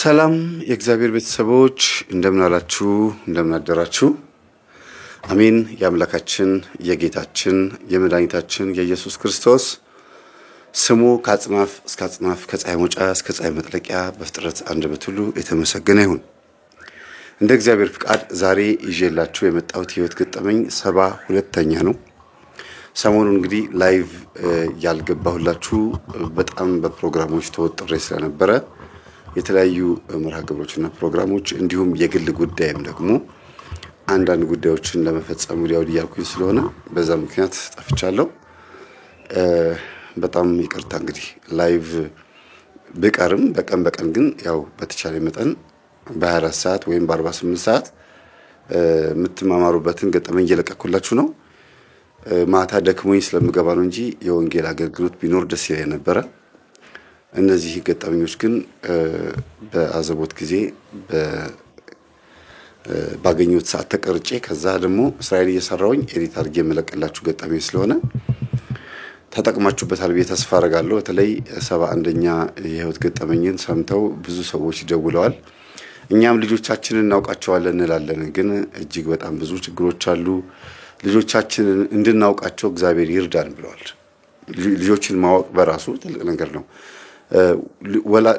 ሰላም የእግዚአብሔር ቤተሰቦች እንደምን አላችሁ እንደምን አደራችሁ አሜን የአምላካችን የጌታችን የመድኃኒታችን የኢየሱስ ክርስቶስ ስሙ ከአጽናፍ እስከ አጽናፍ ከፀሐይ መውጫ እስከ ፀሐይ መጥለቂያ በፍጥረት አንደበት ሁሉ የተመሰገነ ይሁን። እንደ እግዚአብሔር ፍቃድ ዛሬ ይዤላችሁ የመጣሁት ህይወት ገጠመኝ 72ኛ ነው። ሰሞኑን እንግዲህ ላይቭ ያልገባሁላችሁ በጣም በፕሮግራሞች ተወጥሬ ስለነበረ የተለያዩ መርሃ ግብሮችና ፕሮግራሞች እንዲሁም የግል ጉዳይም ደግሞ አንዳንድ ጉዳዮችን ለመፈጸም ወዲያውዲ ያልኩኝ ስለሆነ በዛ ምክንያት ጠፍቻለሁ። በጣም ይቅርታ። እንግዲህ ላይቭ በቀርም በቀን ግን ያው በተቻለ መጠን በ24 ሰዓት ወይም በ48 ሰዓት የምትማማሩበትን ገጠመኝ እየለቀኩላችሁ ነው። ማታ ደክሞኝ ስለምገባ ነው እንጂ የወንጌል አገልግሎት ቢኖር ደስ ይለኝ ነበር። እነዚህ ገጠመኞች ግን በአዘቦት ጊዜ ባገኙት ሰዓት ተቀርጬ ከዛ ደግሞ እስራኤል እየሰራውኝ ኤዲት አድርጌ የመለቀላችሁ ገጠመኝ ስለሆነ ተጠቅማችሁበታል ብዬ ተስፋ አደርጋለሁ። በተለይ 71ኛ የህይወት ገጠመኝን ሰምተው ብዙ ሰዎች ደውለዋል። እኛም ልጆቻችንን እናውቃቸዋለን እንላለን፣ ግን እጅግ በጣም ብዙ ችግሮች አሉ። ልጆቻችንን እንድናውቃቸው እግዚአብሔር ይርዳን ብለዋል። ልጆችን ማወቅ በራሱ ትልቅ ነገር ነው።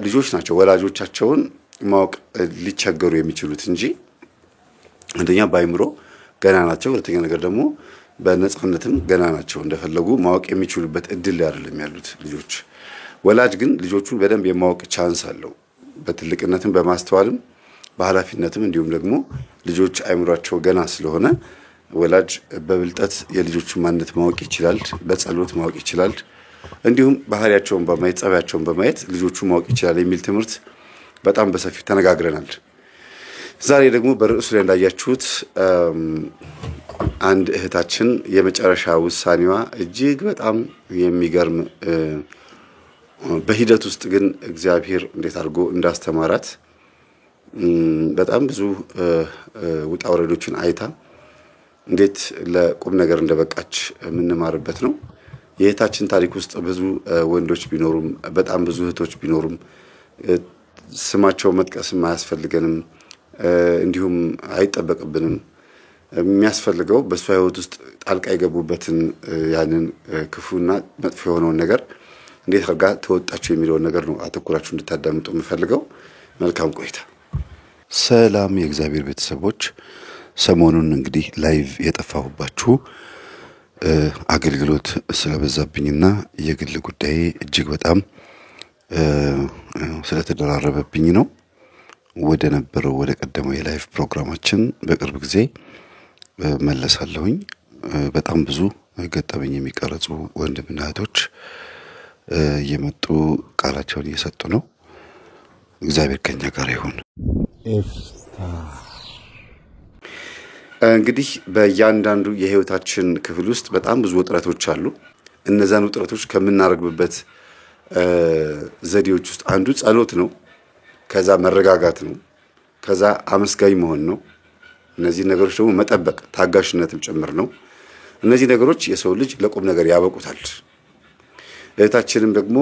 ልጆች ናቸው ወላጆቻቸውን ማወቅ ሊቸገሩ የሚችሉት እንጂ አንደኛ ባይምሮ ገና ናቸው፣ ሁለተኛ ነገር ደግሞ በነጻነትም ገና ናቸው። እንደፈለጉ ማወቅ የሚችሉበት እድል ላይ አይደለም ያሉት ልጆች። ወላጅ ግን ልጆቹን በደንብ የማወቅ ቻንስ አለው፣ በትልቅነትም በማስተዋልም በኃላፊነትም። እንዲሁም ደግሞ ልጆች አይምሯቸው ገና ስለሆነ ወላጅ በብልጠት የልጆቹን ማንነት ማወቅ ይችላል፣ በጸሎት ማወቅ ይችላል። እንዲሁም ባህሪያቸውን በማየት ጸባያቸውን በማየት ልጆቹን ማወቅ ይችላል የሚል ትምህርት በጣም በሰፊው ተነጋግረናል። ዛሬ ደግሞ በርዕሱ ላይ እንዳያችሁት አንድ እህታችን የመጨረሻ ውሳኔዋ እጅግ በጣም የሚገርም በሂደት ውስጥ ግን እግዚአብሔር እንዴት አድርጎ እንዳስተማራት በጣም ብዙ ውጣ ውረዶችን አይታ እንዴት ለቁም ነገር እንደበቃች የምንማርበት ነው። የእህታችን ታሪክ ውስጥ ብዙ ወንዶች ቢኖሩም በጣም ብዙ እህቶች ቢኖሩም ስማቸው መጥቀስም አያስፈልገንም፣ እንዲሁም አይጠበቅብንም። የሚያስፈልገው በሷ ህይወት ውስጥ ጣልቃ የገቡበትን ያንን ክፉና መጥፎ የሆነውን ነገር እንዴት አድርጋ ተወጣችሁ የሚለውን ነገር ነው አተኩራችሁ እንድታዳምጡ የምፈልገው። መልካም ቆይታ። ሰላም የእግዚአብሔር ቤተሰቦች፣ ሰሞኑን እንግዲህ ላይቭ የጠፋሁባችሁ አገልግሎት ስለበዛብኝና የግል ጉዳይ እጅግ በጣም ስለተደራረበብኝ ነው። ወደ ነበረው ወደ ቀደመው የላይቭ ፕሮግራማችን በቅርብ ጊዜ መለሳለሁኝ። በጣም ብዙ ገጠመኝ የሚቀርጹ ወንድምና እህቶች እየመጡ ቃላቸውን እየሰጡ ነው። እግዚአብሔር ከኛ ጋር ይሁን። እንግዲህ በእያንዳንዱ የህይወታችን ክፍል ውስጥ በጣም ብዙ ውጥረቶች አሉ። እነዛን ውጥረቶች ከምናረግብበት ዘዴዎች ውስጥ አንዱ ጸሎት ነው። ከዛ መረጋጋት ነው። ከዛ አመስጋኝ መሆን ነው። እነዚህ ነገሮች ደግሞ መጠበቅ ታጋሽነትም ጭምር ነው። እነዚህ ነገሮች የሰው ልጅ ለቁም ነገር ያበቁታል። እህታችንም ደግሞ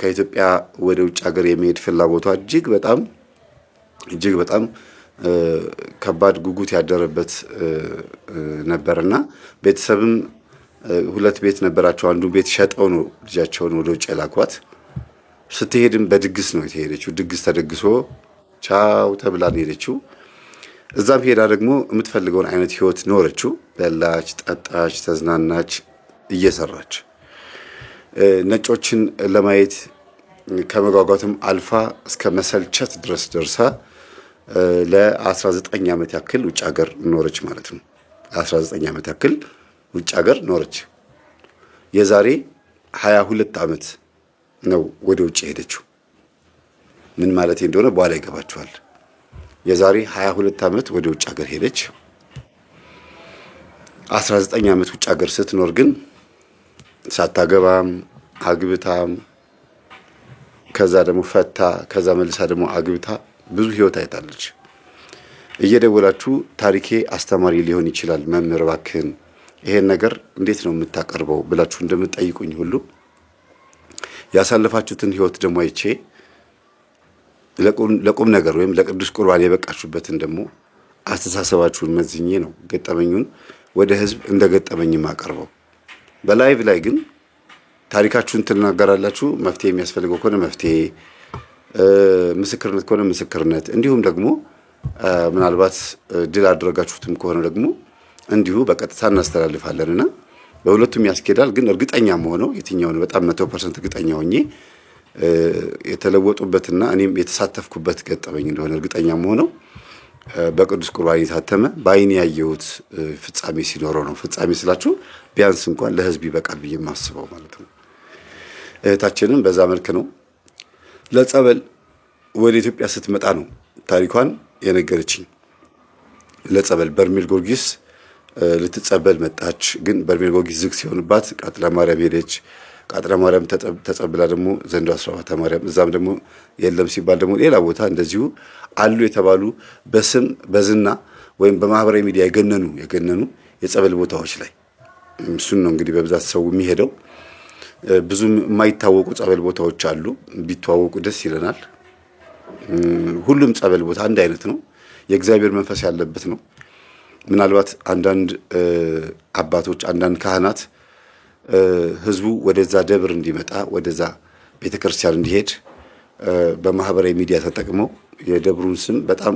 ከኢትዮጵያ ወደ ውጭ ሀገር የመሄድ ፍላጎቷ እጅግ በጣም ከባድ ጉጉት ያደረበት ነበርና ቤተሰብም ሁለት ቤት ነበራቸው። አንዱ ቤት ሸጠው ነው ልጃቸውን ወደ ውጭ የላኳት። ስትሄድም በድግስ ነው የተሄደችው። ድግስ ተደግሶ ቻው ተብላ ነው የሄደችው። እዛም ሄዳ ደግሞ የምትፈልገውን አይነት ህይወት ኖረችው። በላች፣ ጠጣች፣ ተዝናናች፣ እየሰራች ነጮችን ለማየት ከመጓጓትም አልፋ እስከ መሰልቸት ድረስ ደርሳ ለ19 ዓመት ያክል ውጭ ሀገር ኖረች ማለት ነው። 19 ዓመት ያክል ውጭ ሀገር ኖረች። የዛሬ 22 ዓመት ነው ወደ ውጭ ሄደችው። ምን ማለት እንደሆነ በኋላ ይገባችኋል። የዛሬ 22 ዓመት ወደ ውጭ ሀገር ሄደች። 19 ዓመት ውጭ ሀገር ስትኖር ግን ሳታገባም አግብታም ከዛ ደግሞ ፈታ ከዛ መልሳ ደግሞ አግብታ ብዙ ህይወት አይታለች። እየደወላችሁ ታሪኬ አስተማሪ ሊሆን ይችላል መምህር እባክህን ይሄን ነገር እንዴት ነው የምታቀርበው ብላችሁ እንደምትጠይቁኝ ሁሉ ያሳለፋችሁትን ህይወት ደግሞ አይቼ ለቁም ነገር ወይም ለቅዱስ ቁርባን የበቃችሁበትን ደግሞ አስተሳሰባችሁን መዝኜ ነው ገጠመኙን ወደ ህዝብ እንደገጠመኝ ማቀርበው። በላይቭ ላይ ግን ታሪካችሁን ትናገራላችሁ። መፍትሄ የሚያስፈልገው ከሆነ መፍትሄ፣ ምስክርነት ከሆነ ምስክርነት፣ እንዲሁም ደግሞ ምናልባት ድል አድርጋችሁትም ከሆነ ደግሞ እንዲሁ በቀጥታ እናስተላልፋለንና በሁለቱም ያስኬዳል። ግን እርግጠኛ መሆነው የትኛውን በጣም 100% እርግጠኛ ሆኜ የተለወጡበትና እኔም የተሳተፍኩበት ገጠመኝ እንደሆነ እርግጠኛ መሆነው በቅዱስ ቁርባን የታተመ በአይን ያየሁት ፍጻሜ ሲኖረው ነው። ፍጻሜ ስላችሁ ቢያንስ እንኳን ለህዝብ ይበቃል ብዬ ማስበው ማለት ነው። እህታችንም በዛ መልክ ነው ለጸበል ወደ ኢትዮጵያ ስትመጣ ነው ታሪኳን የነገረችኝ። ለጸበል በርሜል ጊዮርጊስ ልትጸበል መጣች። ግን በርሜል ጊዮርጊስ ዝግ ሲሆንባት ቃጥላ ማርያም ሄደች። ቃጥላ ማርያም ተጸብላ ደግሞ ዘንዶ 14 ማርያም፣ እዛም ደግሞ የለም ሲባል ደግሞ ሌላ ቦታ እንደዚሁ አሉ የተባሉ በስም በዝና ወይም በማህበራዊ ሚዲያ የገነኑ የጸበል ቦታዎች ላይ እሱን ነው እንግዲህ በብዛት ሰው የሚሄደው። ብዙ የማይታወቁ ጸበል ቦታዎች አሉ። ቢተዋወቁ ደስ ይለናል። ሁሉም ጸበል ቦታ አንድ አይነት ነው። የእግዚአብሔር መንፈስ ያለበት ነው። ምናልባት አንዳንድ አባቶች፣ አንዳንድ ካህናት ህዝቡ ወደዛ ደብር እንዲመጣ ወደዛ ቤተክርስቲያን እንዲሄድ በማህበራዊ ሚዲያ ተጠቅመው የደብሩን ስም በጣም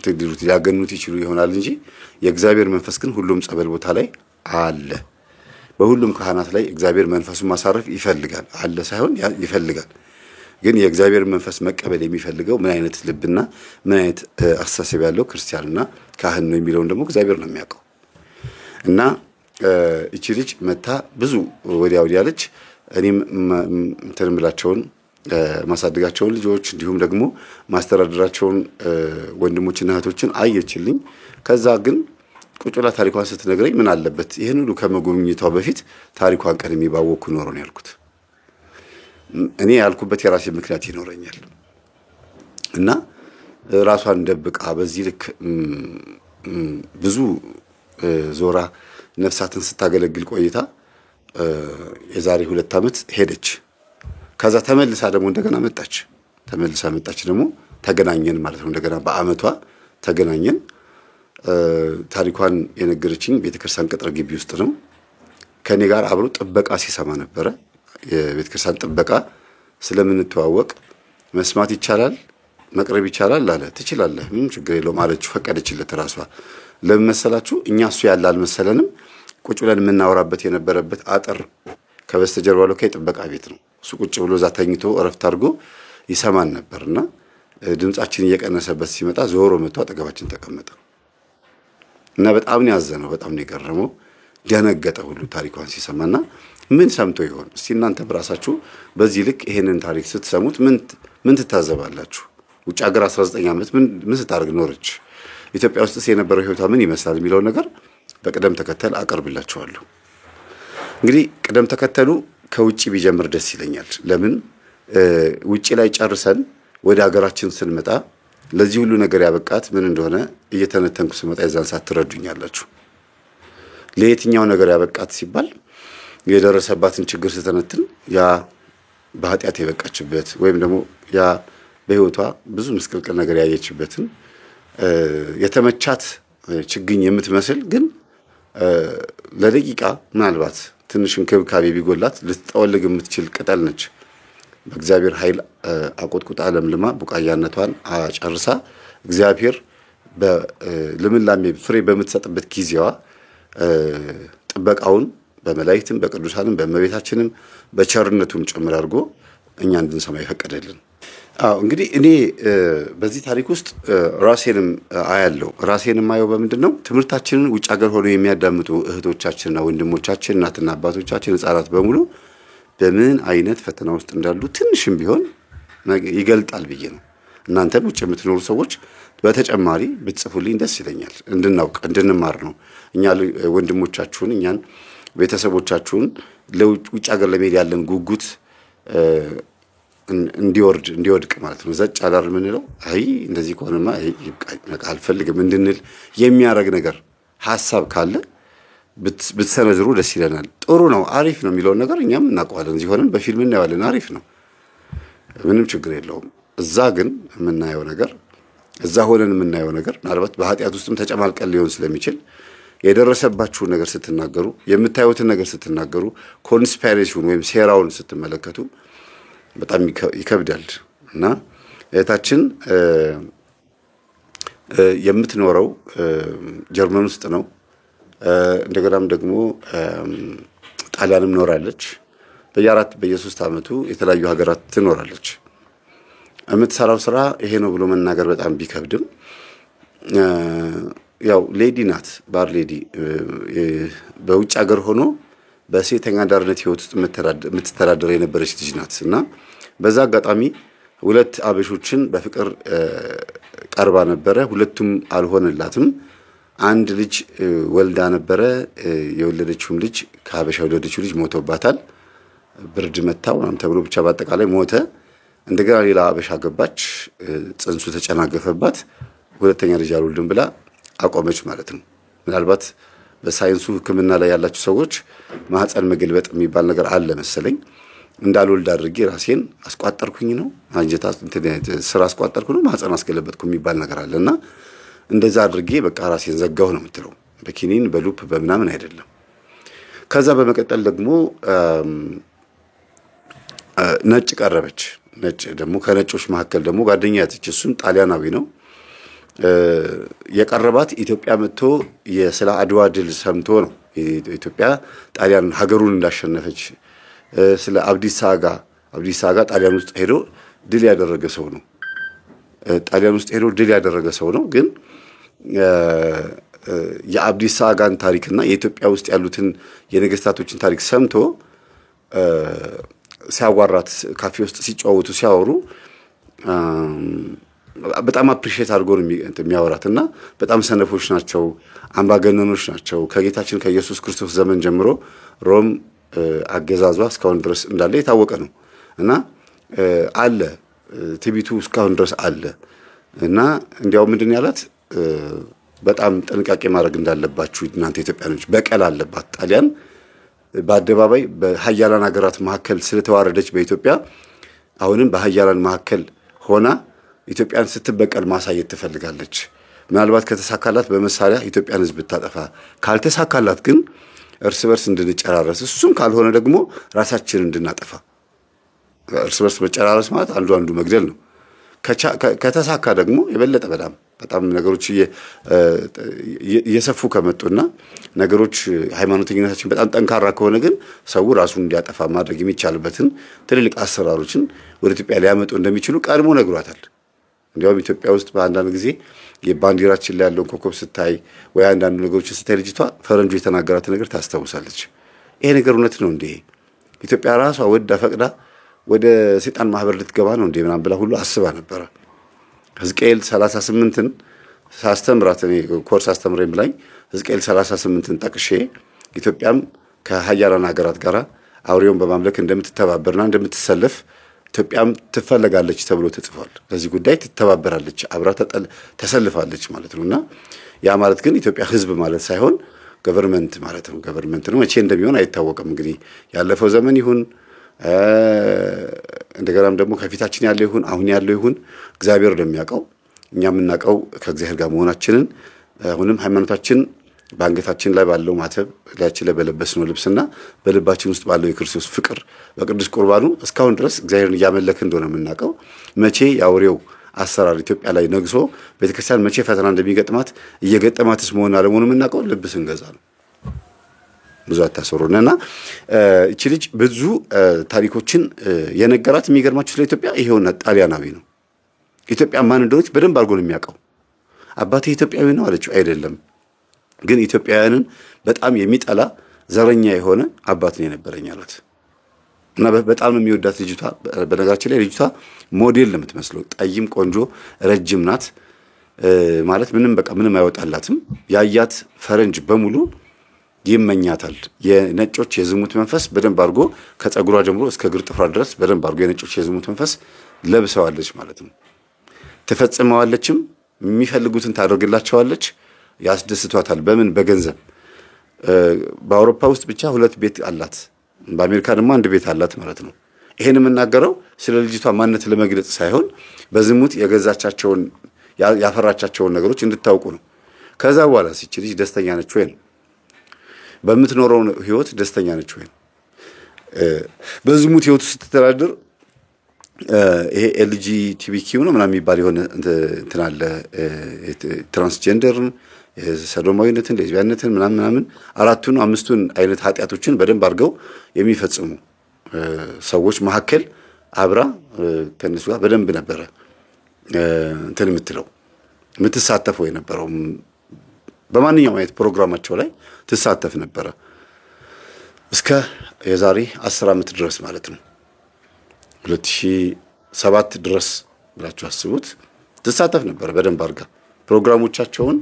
ትድሩት ሊያገኑት ይችሉ ይሆናል እንጂ የእግዚአብሔር መንፈስ ግን ሁሉም ጸበል ቦታ ላይ አለ። በሁሉም ካህናት ላይ እግዚአብሔር መንፈሱን ማሳረፍ ይፈልጋል። አለ ሳይሆን ይፈልጋል። ግን የእግዚአብሔር መንፈስ መቀበል የሚፈልገው ምን አይነት ልብና ምን አይነት አስተሳሰብ ያለው ክርስቲያንና ካህን ነው የሚለውን ደግሞ እግዚአብሔር ነው የሚያውቀው። እና እቺ ልጅ መታ ብዙ ወዲያ ያለች እኔም እንትን ብላቸውን ማሳደጋቸውን ልጆች እንዲሁም ደግሞ ማስተዳደራቸውን ወንድሞችና እህቶችን አየችልኝ። ከዛ ግን ቁጭ ብላ ታሪኳን ስትነግረኝ ምን አለበት ይሄን ሁሉ ከመጎብኘቷ በፊት ታሪኳን ቀድሜ ባወቅኩ ኖሮ ነው ያልኩት። እኔ ያልኩበት የራሴ ምክንያት ይኖረኛል እና ራሷን ደብቃ በዚህ ልክ ብዙ ዞራ ነፍሳትን ስታገለግል ቆይታ የዛሬ 2 ዓመት ሄደች። ከዛ ተመልሳ ደግሞ እንደገና መጣች። ደግሞ ተገናኘን ማለት ነው። እንደገና በአመቷ ተገናኘን። ታሪኳን የነገረችኝ ቤተክርስቲያን ቅጥር ግቢ ውስጥ ነው። ከኔ ጋር አብሮ ጥበቃ ሲሰማ ነበረ። የቤተክርስቲያን ጥበቃ ስለምንተዋወቅ መስማት ይቻላል መቅረብ ይቻላል አለ። ትችላለህ፣ ምንም ችግር የለውም አለችው። ፈቀደችለት ራሷ። ለምን መሰላችሁ? እኛ እሱ ያለ አልመሰለንም። ቁጭ ብለን የምናወራበት የነበረበት አጥር ከበስተጀርባ ነው ከጥበቃ ቤት ነው። እሱ ቁጭ ብሎ እዛ ተኝቶ እረፍት አድርጎ ይሰማን ነበርና ድምጻችን እየቀነሰበት ሲመጣ ዞሮ መጥቶ አጠገባችን ተቀመጠ እና በጣም ነው ያዘነው። በጣም ነው የገረመው። ደነገጠ ሁሉ ታሪኳን ሲሰማና ምን ሰምቶ ይሆን? እስቲ እናንተ በራሳችሁ በዚህ ልክ ይሄንን ታሪክ ስትሰሙት ምን ትታዘባላችሁ? ውጭ ሀገር 19 ዓመት ምን ስታደርግ ኖረች? ኢትዮጵያ ውስጥስ የነበረው ህይወቷ ምን ይመስላል የሚለው ነገር በቅደም ተከተል አቀርብላችኋለሁ። እንግዲህ ቅደም ተከተሉ ከውጪ ቢጀምር ደስ ይለኛል። ለምን ውጪ ላይ ጨርሰን ወደ ሀገራችን ስንመጣ ለዚህ ሁሉ ነገር ያበቃት ምን እንደሆነ እየተነተንኩ ስመጣ የዛን ሰዓት ትረዱኛላችሁ። ለየትኛው ነገር ያበቃት ሲባል የደረሰባትን ችግር ስተነትን ያ በኃጢአት የበቃችበት ወይም ደግሞ ያ በህይወቷ ብዙ ምስቅልቅል ነገር ያየችበትን የተመቻት ችግኝ የምትመስል ግን ለደቂቃ ምናልባት ትንሽ እንክብካቤ ቢጎላት ልትጠወልግ የምትችል ቅጠል ነች። በእግዚአብሔር ኃይል አቆጥቁጣ ለምልማ ቡቃያነቷን አጨርሳ እግዚአብሔር በልምላሜ ፍሬ በምትሰጥበት ጊዜዋ ጥበቃውን በመላእክትም በቅዱሳንም በእመቤታችንም በቸርነቱም ጭምር አድርጎ እኛ እንድንሰማ ይፈቀደልን። እንግዲህ እኔ በዚህ ታሪክ ውስጥ ራሴንም አያለው። ራሴንም አየው በምንድነው? ትምህርታችንን ውጭ ሀገር ሆነው የሚያዳምጡ እህቶቻችንና ወንድሞቻችን እናትና አባቶቻችን ህፃናት በሙሉ በምን አይነት ፈተና ውስጥ እንዳሉ ትንሽም ቢሆን ይገልጣል ብዬ ነው። እናንተም ውጭ የምትኖሩ ሰዎች በተጨማሪ ብትጽፉልኝ ደስ ይለኛል። እንድናውቅ እንድንማር ነው። እኛ ወንድሞቻችሁን እኛን ቤተሰቦቻችሁን ለውጭ ሀገር ለመሄድ ያለን ጉጉት እንዲወድቅ ማለት ነው። ዘጭ አላር ምንለው አይ እንደዚህ ከሆነማ አልፈልግም እንድንል የሚያረግ ነገር ሐሳብ ካለ ብትሰነዝሩ ደስ ይለናል። ጥሩ ነው፣ አሪፍ ነው የሚለው ነገር እኛም እናውቀዋለን። እዚህ ሆነን በፊልም እናያለን። አሪፍ ነው፣ ምንም ችግር የለውም። እዛ ግን የምናየው ነገር እዛ ሆነን የምናየው ነገር ምናልባት በኃጢአት ውስጥም ተጨማልቀን ሊሆን ስለሚችል የደረሰባችሁን ነገር ስትናገሩ የምታዩትን ነገር ስትናገሩ ኮንስፓይሬሲውን ወይም ሴራውን ስትመለከቱ በጣም ይከብዳል እና እህታችን የምትኖረው ጀርመን ውስጥ ነው። እንደገናም ደግሞ ጣሊያንም ኖራለች። በየሶስት ዓመቱ የተለያዩ ሀገራት ትኖራለች። የምትሰራው ስራ ይሄ ነው ብሎ መናገር በጣም ቢከብድም ያው ሌዲ ናት፣ ባር ሌዲ በውጭ ሀገር ሆኖ በሴተኛ አዳሪነት ህይወት ውስጥ የምትተዳደር የነበረች ልጅ ናት እና በዛ አጋጣሚ ሁለት አበሾችን በፍቅር ቀርባ ነበረ። ሁለቱም አልሆነላትም። አንድ ልጅ ወልዳ ነበረ። የወለደችውም ልጅ ከአበሻ የወለደችው ልጅ ሞቶባታል። ብርድ መታው ተብሎ ብቻ በአጠቃላይ ሞተ። እንደገና ሌላ አበሻ ገባች። ጽንሱ ተጨናገፈባት። ሁለተኛ ልጅ አልወልድም ብላ አቆመች ማለት ነው። ምናልባት በሳይንሱ ሕክምና ላይ ያላችሁ ሰዎች ማህፀን መገልበጥ የሚባል ነገር አለ መሰለኝ። እንዳልወልድ አድርጌ ራሴን አስቋጠርኩኝ ነው አንጀታ ስራ አስቋጠርኩ ነው ማህፀን አስገለበጥኩ የሚባል ነገር አለና እንደዛ አድርጌ በቃ ራሴን ዘጋሁ ነው የምትለው። በኪኒን በሉፕ በምናምን አይደለም። ከዛ በመቀጠል ደግሞ ነጭ ቀረበች። ነጭ ደግሞ ከነጮች መካከል ደግሞ ጓደኛ ያዘች። እሱም ጣሊያናዊ ነው። የቀረባት ኢትዮጵያ መጥቶ ስለ አድዋ ድል ሰምቶ ነው። ኢትዮጵያ ጣሊያን ሀገሩን እንዳሸነፈች ስለ አብዲሳ አጋ ጣሊያን ውስጥ ሄዶ ድል ያደረገ ሰው ነው። ጣሊያን ውስጥ ሄዶ ድል ያደረገ ሰው ነው። ግን የአብዲሳ አጋን ታሪክና የኢትዮጵያ ውስጥ ያሉትን የነገስታቶችን ታሪክ ሰምቶ ሲያዋራት ካፌ ውስጥ ሲጫወቱ ሲያወሩ በጣም አፕሪሺየት አድርጎ ነው የሚያወራትና በጣም ሰነፎች ናቸው፣ አምባገነኖች ናቸው። ከጌታችን ከኢየሱስ ክርስቶስ ዘመን ጀምሮ ሮም አገዛዟ እስካሁን ድረስ እንዳለ የታወቀ ነው እና አለ ትቢቱ እስካሁን ድረስ አለ እና እንዲያው ምንድን ያላት በጣም ጥንቃቄ ማድረግ እንዳለባችሁ እናንተ ኢትዮጵያኖች። በቀል አለባት ጣሊያን በአደባባይ በሀያላን ሀገራት መካከል ስለተዋረደች በኢትዮጵያ አሁንም በሀያላን መካከል ሆና ኢትዮጵያን ስትበቀል ማሳየት ትፈልጋለች። ምናልባት ከተሳካላት በመሳሪያ ኢትዮጵያን ሕዝብ ብታጠፋ፣ ካልተሳካላት ግን እርስ በርስ እንድንጨራረስ፣ እሱም ካልሆነ ደግሞ ራሳችንን እንድናጠፋ። እርስ በርስ መጨራረስ ማለት አንዱ መግደል ነው። ከተሳካ ደግሞ የበለጠ በጣም ነገሮች እየሰፉ ከመጡና ነገሮች ሃይማኖተኝነታችን በጣም ጠንካራ ከሆነ ግን ሰው ራሱን እንዲያጠፋ ማድረግ የሚቻልበትን ትልልቅ አሰራሮችን ወደ ኢትዮጵያ ሊያመጡ እንደሚችሉ ቀድሞ ነግሯታል። እንዲያውም ኢትዮጵያ ውስጥ በአንዳንድ ጊዜ የባንዲራችን ላይ ያለውን ኮከብ ስታይ ወይ አንዳንድ ነገሮችን ስታይ ልጅቷ ፈረንጆ የተናገራት ነገር ታስታውሳለች። ይሄ ነገር እውነት ነው እንዴ? ኢትዮጵያ ራሷ ወዳ ፈቅዳ ወደ ሰይጣን ማህበር ልትገባ ነው እንዴ ምናምን ብላ ሁሉ አስባ ነበረ። ሕዝቅኤል 38ን ሳስተምራት እኔ ኮርስ አስተምረኝ ብላኝ ሕዝቅኤል 38ን ጠቅሼ ኢትዮጵያም ከሀያላን ሀገራት ጋር አውሬውን በማምለክ እንደምትተባበርና እንደምትሰለፍ ኢትዮጵያም ትፈለጋለች ተብሎ ተጽፏል። ለዚህ ጉዳይ ትተባበራለች፣ አብራ ተሰልፋለች ማለት ነውና ያ ማለት ግን ኢትዮጵያ ሕዝብ ማለት ሳይሆን ገቨርንመንት ማለት ነው። ገቨርንመንት ነው። መቼ እንደሚሆን አይታወቅም። እንግዲህ ያለፈው ዘመን ይሁን እንደገናም ደግሞ ከፊታችን ያለው ይሁን አሁን ያለው ይሁን እግዚአብሔር እንደሚያውቀው እኛ የምናውቀው ከእግዚአብሔር ጋር መሆናችንን አሁንም ሃይማኖታችን በአንገታችን ላይ ባለው ማተብ ላያችን ላይ በለበስነው ልብስና በልባችን ውስጥ ባለው የክርስቶስ ፍቅር በቅዱስ ቁርባኑ እስካሁን ድረስ እግዚአብሔርን እያመለክን እንደሆነ የምናውቀው መቼ የአውሬው አሰራር ኢትዮጵያ ላይ ነግሶ ቤተክርስቲያን መቼ ፈተና እንደሚገጥማት እየገጠማትስ መሆን አለመሆኑ የምናውቀው ልብ ስንገዛ ነው። ብዙ አታሰሩና እቺ ልጅ ብዙ ታሪኮችን የነገራት የሚገርማችሁ ስለ ኢትዮጵያ ይሄውና ጣሊያናዊ ነው። ኢትዮጵያ ማን እንደሆነች በደንብ አድርጎ ነው የሚያውቀው። አባቴ ኢትዮጵያዊ ነው አለችው። አይደለም ግን ኢትዮጵያውያንን በጣም የሚጠላ ዘረኛ የሆነ አባት ነው የነበረኝ አሏት። እና በጣም የሚወዳት ልጅቷ በነገራችን ላይ ልጅቷ ሞዴል ነው የምትመስለው። ጠይም ቆንጆ ረጅም ናት ማለት ምንም አይወጣላትም። ያያት ፈረንጅ በሙሉ ይመኛታል። የነጮች የዝሙት መንፈስ በደንብ አድርጎ ከጸጉሯ ጀምሮ እስከ እግር ጥፍሯ ድረስ በደንብ አድርጎ የነጮች የዝሙት መንፈስ ለብሰዋለች ማለት ነው። ትፈጽመዋለችም፣ የሚፈልጉትን ታደርግላቸዋለች፣ ያስደስቷታል። በምን? በገንዘብ። በአውሮፓ ውስጥ ብቻ 2 ቤት አላት፣ በአሜሪካ ደግሞ 1 ቤት አላት ማለት ነው። ይሄን የምናገረው ስለ ልጅቷ ማንነት ለመግለጽ ሳይሆን በዝሙት የገዛቻቸውን ያፈራቻቸውን ነገሮች እንድታውቁ ነው። ከዛ በኋላ ሲች ልጅ ደስተኛ ነች ወይ? በምትኖረው ህይወት ደስተኛ ነች ወይ? በዝሙት ህይወት ስትተዳደር ይሄ ኤልጂቲቢኪው ነው ምናምን የሚባል የሆነ እንትን አለ ትራንስጀንደር ሰዶማዊነትን ሌዝቢያነትን ምናምን አራቱን አምስቱን አይነት ኃጢያቶችን በደንብ አድርገው የሚፈጽሙ ሰዎች መካከል አብራ ከነሱ ጋር በደንብ ነበረ እንትን የምትሳተፈው የነበረው በማንኛውም አይነት ፕሮግራማቸው ላይ ትሳተፍ ነበረ እስከ የዛሬ 10 ዓመት ድረስ ማለት ነው 2007 ድረስ ብላችሁ አስቡት ትሳተፍ ነበረ በደንብ አድርጋ ፕሮግራሞቻቸውን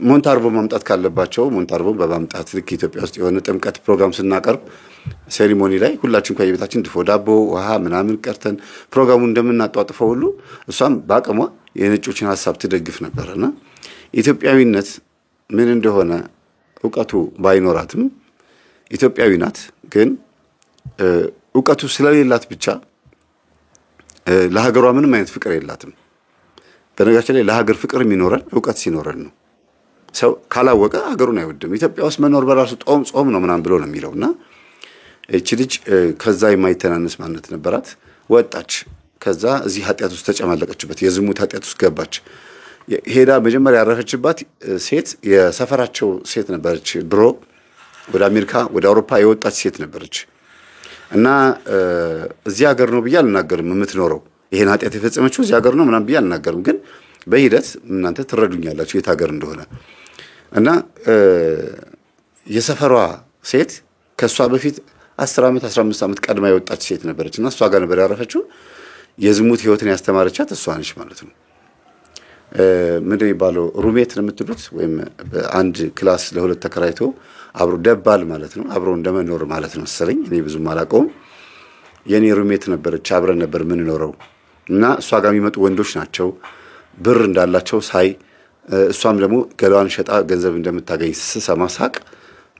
ሞንታርቦ ማምጣት ካለባቸው ሞንታርቦ በማምጣት ልክ ኢትዮጵያ ውስጥ የሆነ ጥምቀት ፕሮግራም ስናቀርብ ሴሪሞኒ ላይ ሁላችን ከየቤታችን ድፎ ዳቦ ውሃ ምናምን ቀርተን ፕሮግራሙን እንደምናጧጥፈው ሁሉ እሷም በአቅሟ የነጮችን ሐሳብ ትደግፍ ነበርና ኢትዮጵያዊነት ምን እንደሆነ ዕውቀቱ ባይኖራትም ኢትዮጵያዊ ናት ግን ዕውቀቱ ስለሌላት ብቻ ለሀገሯ ምንም አይነት ፍቅር የላትም። በነገራችን ላይ ለሀገር ፍቅር የሚኖረን ዕውቀት ሲኖረን ነው። ሰው ካላወቀ ሀገሩን አይወድም። ኢትዮጵያ ውስጥ መኖር በራሱ ጾም ነው ምናምን ብሎ ነው የሚለውና እቺ ልጅ ከዛ የማይተናነስ ማንነት ነበራት። ወጣች። ከዛ እዚህ ኃጢያት ውስጥ ተጨማለቀችበት። የዝሙት ኃጢያት ውስጥ ገባች። ሄዳ መጀመሪያ ያረፈችባት ሴት የሰፈራቸው ሴት ነበረች። ድሮ ወደ አሜሪካ ወደ አውሮፓ የወጣች ሴት ነበረች እና እዚህ ሀገር ነው ብዬ አልናገርም የምትኖረው ይሄን ኃጢያት የፈጸመችው እዚህ ሀገር ነው ምናምን ብዬ አልናገርም ግን በሂደት እናንተ ትረዱኛላችሁ የት ሀገር እንደሆነ እና የሰፈሯ ሴት ከሷ በፊት 10 ዓመት 15 ዓመት ቀድማ የወጣች ሴት ነበረችና እሷ ጋር ነበር ያረፈችው የዝሙት ህይወትን ያስተማረቻት እሷ ነች ማለት ነው። ምንድን ነው የሚባለው ሩሜት ነው የምትሉት ወይም በአንድ ክላስ ለሁለት ተከራይቶ አብሮ ደባል ማለት ነው አብሮ እንደመኖር ማለት ነው መሰለኝ እኔ ብዙም አላውቀውም። የኔ ሩሜት ነበረች አብረን ነበር ምን ኖረው እና እሷ ጋር የሚመጡ ወንዶች ናቸው ብር እንዳላቸው ሳይ እሷም ደግሞ ገላዋን ሸጣ ገንዘብ እንደምታገኝ ስሰማ ሳቅ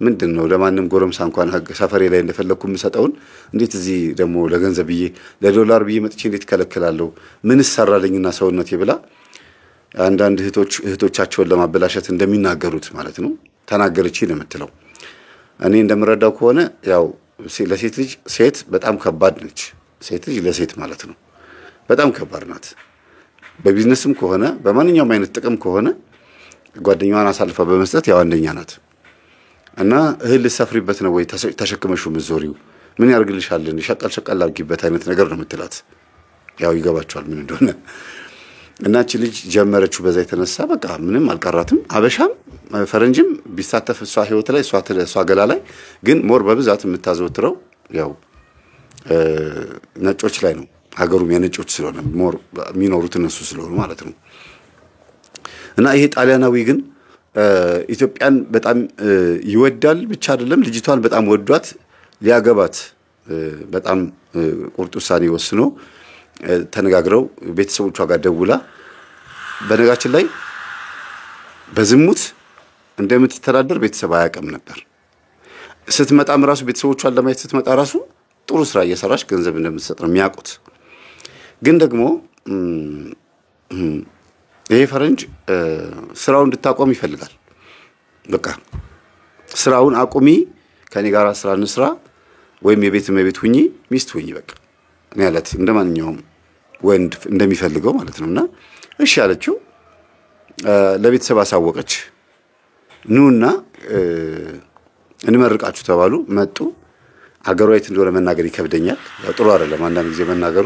ምንድነው ለማንም ጎረምሳ እንኳን ሰፈሬ ላይ እንደፈለኩ የምሰጠውን እንዴት እዚህ ደግሞ ለገንዘብ ብዬ ለዶላር ብዬ መጥቼ እንዴት ከለከላለሁ ምን ሰራለኝና ሰውነቴ ብላ አንዳንድ እህቶቻቸውን ለማበላሸት እንደሚናገሩት ማለት ነው ተናገረች ነው የምትለው። እኔ እንደምረዳው ከሆነ ያው ለሴት ልጅ ሴት በጣም ከባድ ነች። ሴት ልጅ ለሴት ማለት ነው በጣም ከባድ ናት። በቢዝነስም ከሆነ በማንኛውም አይነት ጥቅም ከሆነ ጓደኛዋን አሳልፋ በመስጠት ያው አንደኛ ናት። እና እህል ልትሰፍሪበት ነው ወይ ተሸክመሽው ምዞሪው ምን ያርግልሻልን ሸቀል አርጊበት አይነት ነገር ነው የምትላት። ያው ይገባቸዋል ምን እንደሆነ። እና እቺ ልጅ ጀመረችው በዛ የተነሳ በቃ ምንም አልቀራትም። አበሻም ፈረንጅም ቢሳተፍ እሷ ህይወት ላይ እሷ ገላ ላይ ግን ሞር በብዛት የምታዘወትረው ያው ነጮች ላይ ነው። ሀገሩም የነጮች ስለሆነ ሞር የሚኖሩት እነሱ ስለሆኑ ማለት ነው። እና ይሄ ጣሊያናዊ ግን ኢትዮጵያን በጣም ይወዳል ብቻ አይደለም ልጅቷን በጣም ወዷት ሊያገባት በጣም ቁርጥ ውሳኔ ወስኖ ተነጋግረው ቤተሰቦቿ ጋር ደውላ በነጋችን ላይ በዝሙት እንደምትተዳደር ቤተሰብ አያውቅም ነበር። ስትመጣም ራሱ ቤተሰቦቿን ለማየት ስትመጣ ራሱ ጥሩ ስራ እየሰራች ገንዘብ እንደምትሰጥ ነው የሚያውቁት። ግን ደግሞ ይሄ ፈረንጅ ስራውን እንድታቆም ይፈልጋል። በቃ ስራውን አቁሚ ከኔ ጋር ስራ እንስራ ወይም የቤት ሁኚ ሚስት ሁኚ በቃ እኔ ያላት እንደማንኛውም ወንድ እንደሚፈልገው ማለት ነውና እሺ አለችው። ለቤተሰብ አሳወቀች። ኑና እንመርቃችሁ ተባሉ። መጡ። አገሯ የት እንደሆነ መናገር ይከብደኛል። ያው ጥሩ አይደለም አንዳንድ ጊዜ መናገሩ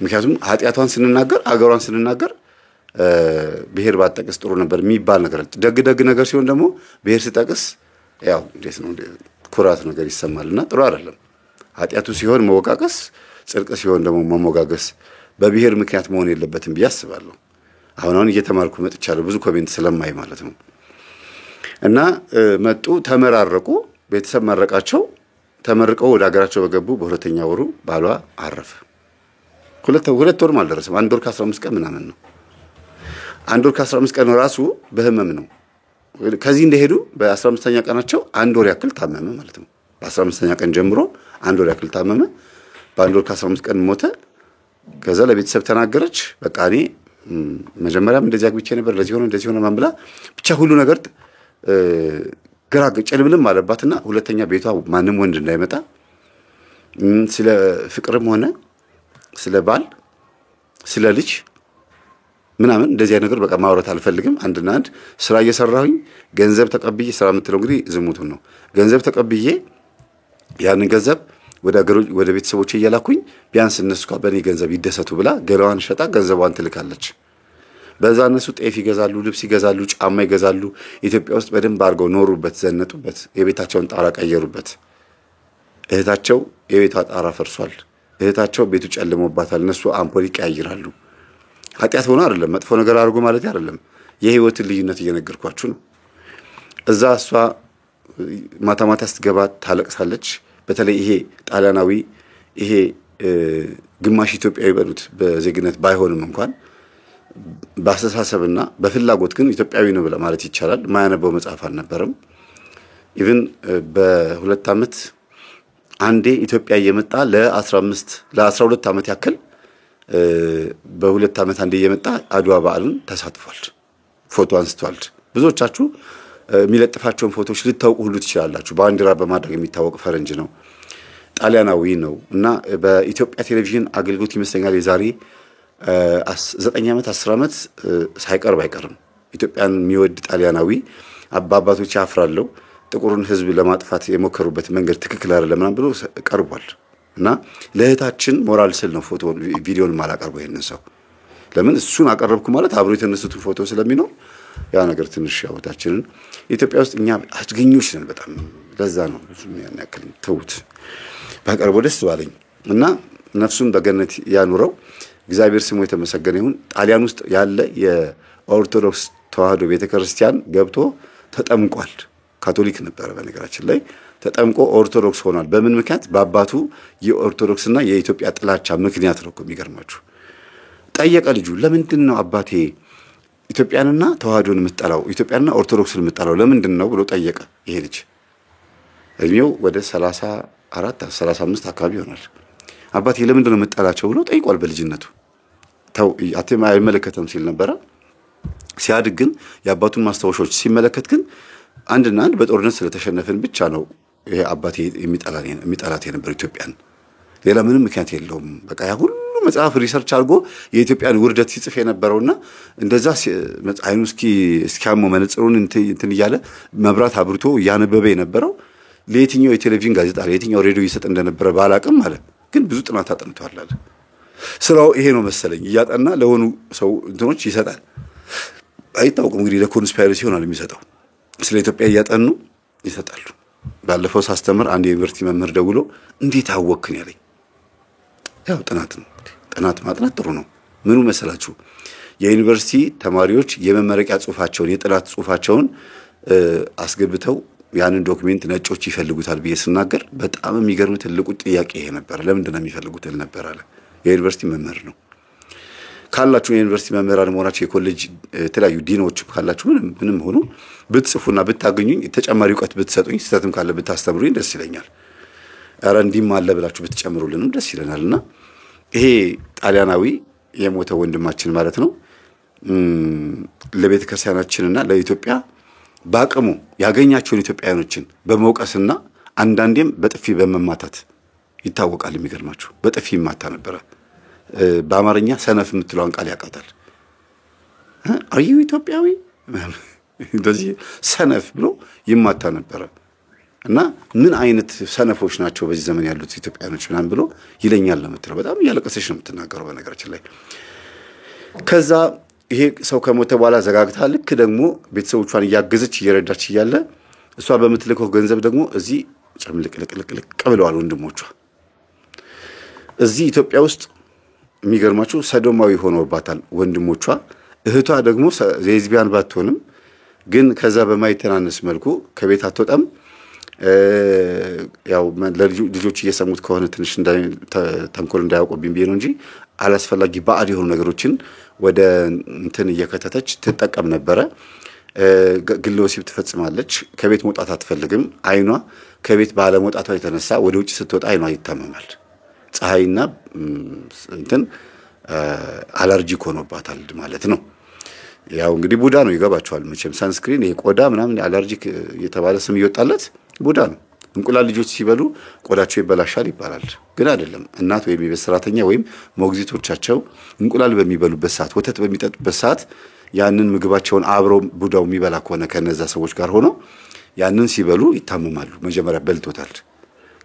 ምክንያቱም ኃጢያቷን ስንናገር አገሯን ስንናገር ብሄር ባጠቅስ ጥሩ ነበር የሚባል ነገር ደግ ነገር ሲሆን ደግሞ ብሄር ሲጠቅስ ያው እንዴት ነው ኩራት ነገር ይሰማልና ጥሩ አይደለም። ኃጢያቱ ሲሆን መወቃቀስ ጽድቅ ሲሆን ደግሞ መሞጋገስ በብሄር ምክንያት መሆን የለበትም ብዬ አስባለሁ። አሁን እየተማርኩ መጥቻለሁ ብዙ ኮሜንት ስለማይ ማለት ነው። እና መጡ ተመራረቁ። ቤተሰብ መረቃቸው። ተመርቀው ወደ ሀገራቸው በገቡ በሁለተኛ ወሩ ባሏ አረፈ። ሁለት ወር አልደረሰም። 1 ወር ከ15 ቀን ምናምን ነው። 1 ወር ከ15 ቀን ራሱ በህመም ነው። ከዚህ እንደሄዱ በ15ኛ ቀናቸው 1 ወር ያክል ታመመ ማለት ነው። በ15ኛ ቀን ጀምሮ 1 ወር ያክል ታመመ። በአንድ ወር ከ15 ቀን ሞተ። ከዛ ለቤተሰብ ተናገረች። በቃ እኔ መጀመሪያም እንደዚህ አግብቼ ነበር እንደዚህ ሆነ ማን ብላ ብቻ ሁሉ ነገር ግራ ጭልምልም አለባትና ሁለተኛ ቤቷ ማንም ወንድ እንዳይመጣ ስለ ፍቅርም ሆነ ስለ ባል ስለ ልጅ ምናምን እንደዚህ አይነት ነገር በቃ ማውራት አልፈልግም። አንድና አንድ ስራ እየሰራሁኝ ገንዘብ ተቀብዬ ስራ የምትለው እንግዲህ ዝሙቱን ነው። ገንዘብ ተቀብዬ ያንን ገንዘብ ወደ ቤተሰቦቼ እየላኩኝ ቢያንስ እነሱ በእኔ ገንዘብ ይደሰቱ ብላ ገላዋን ሸጣ ገንዘቧን ትልካለች። በዛ እነሱ ጤፍ ይገዛሉ፣ ልብስ ይገዛሉ፣ ጫማ ይገዛሉ። ኢትዮጵያ ውስጥ በደንብ አድርገው ኖሩበት፣ ዘነጡበት፣ የቤታቸውን ጣራ ቀየሩበት። እህታቸው የቤቷ ጣራ ፈርሷል። እህታቸው ቤቱ ጨልሞባታል። እነሱ አምፖል ይቀያይራሉ። ኃጢአት ሆኖ አይደለም፣ መጥፎ ነገር አድርጎ ማለት አይደለም። የህይወትን ልዩነት እየነገርኳችሁ ነው። እዛ እሷ ማታ ማታ ስትገባ ታለቅሳለች። በተለይ ይሄ ጣሊያናዊ ይሄ ግማሽ ኢትዮጵያዊ በሉት በዜግነት ባይሆንም እንኳን በአስተሳሰብና በፍላጎት ግን ኢትዮጵያዊ ነው ብለ ማለት ይቻላል። ማያነበው መጽሐፍ አልነበረም። ኢቭን በሁለት ዓመት አንዴ ኢትዮጵያ እየመጣ ለ12 ዓመት ያክል በሁለት ዓመት አንዴ እየመጣ አድዋ በዓልን ተሳትፏል። ፎቶ አንስቷል። ብዙዎቻችሁ የሚለጥፋቸውን ፎቶዎች ልታውቁ ሁሉ ትችላላችሁ። ባንዲራ በማድረግ የሚታወቅ ፈረንጅ ነው። ጣሊያናዊ ነው እና በኢትዮጵያ ቴሌቪዥን አገልግሎት ይመስለኛል የዛሬ 9 ዓመት 10 ዓመት ሳይቀርብ አይቀርም። ኢትዮጵያን የሚወድ ጣሊያናዊ አባቶች ያፍራለው ጥቁሩን ሕዝብ ለማጥፋት የሞከሩበት መንገድ ትክክል አይደለም ምናምን ብሎ ቀርቧል። እና ለእህታችን ሞራል ስል ነው ፎቶውን ቪዲዮን ማላቀርበው። ይሄንን ሰው ለምን እሱን አቀረብኩ ማለት አብሮ የተነሱትን ፎቶ ስለሚኖር ያ ነገር ትንሽ ያወታችንን ኢትዮጵያ ውስጥ እኛ አድገኞች ነን በጣም። ለዛ ነው ያን ያክል ተውት ባቀርቦ ደስ ባለኝ እና ነፍሱን በገነት ያኑረው። እግዚአብሔር ስሙ የተመሰገነ ይሁን። ጣሊያን ውስጥ ያለ የኦርቶዶክስ ተዋህዶ ቤተክርስቲያን ገብቶ ተጠምቋል። ካቶሊክ ነበረ በነገራችን ላይ ተጠምቆ ኦርቶዶክስ ሆኗል። በምን ምክንያት? በአባቱ የኦርቶዶክስና የኢትዮጵያ ጥላቻ ምክንያት ነው እኮ የሚገርማችሁ። ጠየቀ ልጁ ለምንድን ነው አባቴ ኢትዮጵያንና ተዋህዶን የምትጠላው ኢትዮጵያንና ኦርቶዶክስን የምትጠላው ለምንድን ነው ብሎ ጠየቀ። ይሄ ልጅ እድሜው ወደ 34 35 አካባቢ ይሆናል። አባቴ ለምንድን ነው የምትጠላቸው ብሎ ጠይቋል በልጅነቱ። ተው አትም አይመለከተም ሲል ነበረ። ሲያድግ ግን የአባቱን ማስታወሻዎች ሲመለከት ግን አንድና አንድ በጦርነት ስለተሸነፈን ብቻ ነው ይሄ አባቴ የሚጠላት የነበር ኢትዮጵያን። ሌላ ምንም ምክንያት የለውም። በቃ ያ ሁሉ መጽሐፍ ሪሰርች አድርጎ የኢትዮጵያን ውርደት ሲጽፍ የነበረውና እንደዛ አይኑ እስኪያሞ መነጽሩን እንትን እያለ መብራት አብርቶ እያነበበ የነበረው ለየትኛው የቴሌቪዥን ጋዜጣ ለየትኛው ሬዲዮ ይሰጥ እንደነበረ ባላቅም ማለት ግን ብዙ ጥናት አጥንቷል አለ። ስራው ይሄ ነው መሰለኝ። እያጠና ለሆኑ ሰው እንትኖች ይሰጣል። አይታወቅም እንግዲህ ለኮንስፓይረሲ ይሆናል የሚሰጠው። ስለ ኢትዮጵያ እያጠኑ ይሰጣሉ። ባለፈው ሳስተምር አንድ የዩኒቨርሲቲ መምህር ደውሎ እንዴት አወክን ያለኝ። ያው ጥናት ማጥናት ጥሩ ነው። ምኑ መሰላችሁ? የዩኒቨርሲቲ ተማሪዎች የመመረቂያ ጽሁፋቸውን የጥናት ጽሁፋቸውን አስገብተው ያንን ዶክመንት ነጮች ይፈልጉታል ብዬ ስናገር በጣም የሚገርም ትልቁ ጥያቄ ይሄ ነበር። ለምንድን ነው የሚፈልጉት ነበር አለ። የዩኒቨርሲቲ መምህር ነው። ካላችሁ የዩኒቨርሲቲ መምህራን መሆናችሁ የኮሌጅ የተለያዩ ዲኖች ካላችሁ ምንም ሆኖ ብትጽፉና ብታገኙኝ ተጨማሪ ዕውቀት ብትሰጡኝ ስተትም ካለ ብታስተምሩኝ ደስ ይለኛል። አረ እንዲም አለ ብላችሁ ብትጨምሩልንም ደስ ይለናልና ይሄ ጣሊያናዊ የሞተ ወንድማችን ማለት ነው ለቤተ ክርስቲያናችንና ለኢትዮጵያ ባቀሙ ያገኛቸውን ኢትዮጵያውያኖችን በመውቀስና አንዳንዴም በጥፊ በመማታት ይታወቃል። የሚገርማችሁ በጥፊ ይማታ ነበር። በአማርኛ ሰነፍ የምትለውን ቃል ያቃታል። አዩ ኢትዮጵያዊ እንደዚህ ሰነፍ ብሎ ይማታ ነበር። እና ምን አይነት ሰነፎች ናቸው በዚህ ዘመን ያሉት ኢትዮጵያውያኖች ምናምን ብሎ ይለኛል ለምትለው በጣም እያለቀሰች ነው የምትናገረው በነገራችን ላይ። ከዛ ይሄ ሰው ከሞተ በኋላ ዘጋግታ ልክ ደግሞ ቤተሰቦቿን እያገዘች እየረዳች እያለ እሷ በምትልከው ገንዘብ ደግሞ እዚህ ጨምልቅልቅልቅ ብለዋል ወንድሞቿ። እዚህ ኢትዮጵያ ውስጥ የሚገርማችሁ ሰዶማዊ ሆኖባታል ወንድሞቿ። እህቷ ደግሞ ሌዝቢያን ባትሆንም ግን ከዛ በማይተናነስ መልኩ ከቤት አትወጣም። ያው ልጆች እየሰሙት ከሆነ ትንሽ ተንኮል እንዳያውቁብኝ ብዬ ነው እንጂ አላስፈላጊ ባዕድ የሆኑ ነገሮችን ወደ እንትን እየከተተች ትጠቀም ነበረ። ግለ ወሲብ ትፈጽማለች። ከቤት መውጣት አትፈልግም። አይኗ ከቤት ባለመውጣቷ የተነሳ ወደ ውጭ ስትወጣ አይኗ ይታመማል። ፀሐይና እንትን አለርጂክ ሆኖባታል ማለት ነው። ያው እንግዲህ ቡዳ ነው ይገባቸዋል መቼም ሳንስክሪን ይሄ ቆዳ ምናምን አለርጂክ የተባለ ስም ይወጣለት ቡዳ ነው። እንቁላል ልጆች ሲበሉ ቆዳቸው ይበላሻል ይባላል፣ ግን አይደለም። እናት ወይም የቤት ሰራተኛ ወይም ሞግዚቶቻቸው እንቁላል በሚበሉበት ሰዓት፣ ወተት በሚጠጡበት ሰዓት ያንን ምግባቸውን አብረው ቡዳው የሚበላ ከሆነ ከነዛ ሰዎች ጋር ሆኖ ያንን ሲበሉ ይታመማሉ። መጀመሪያ በልቶታል።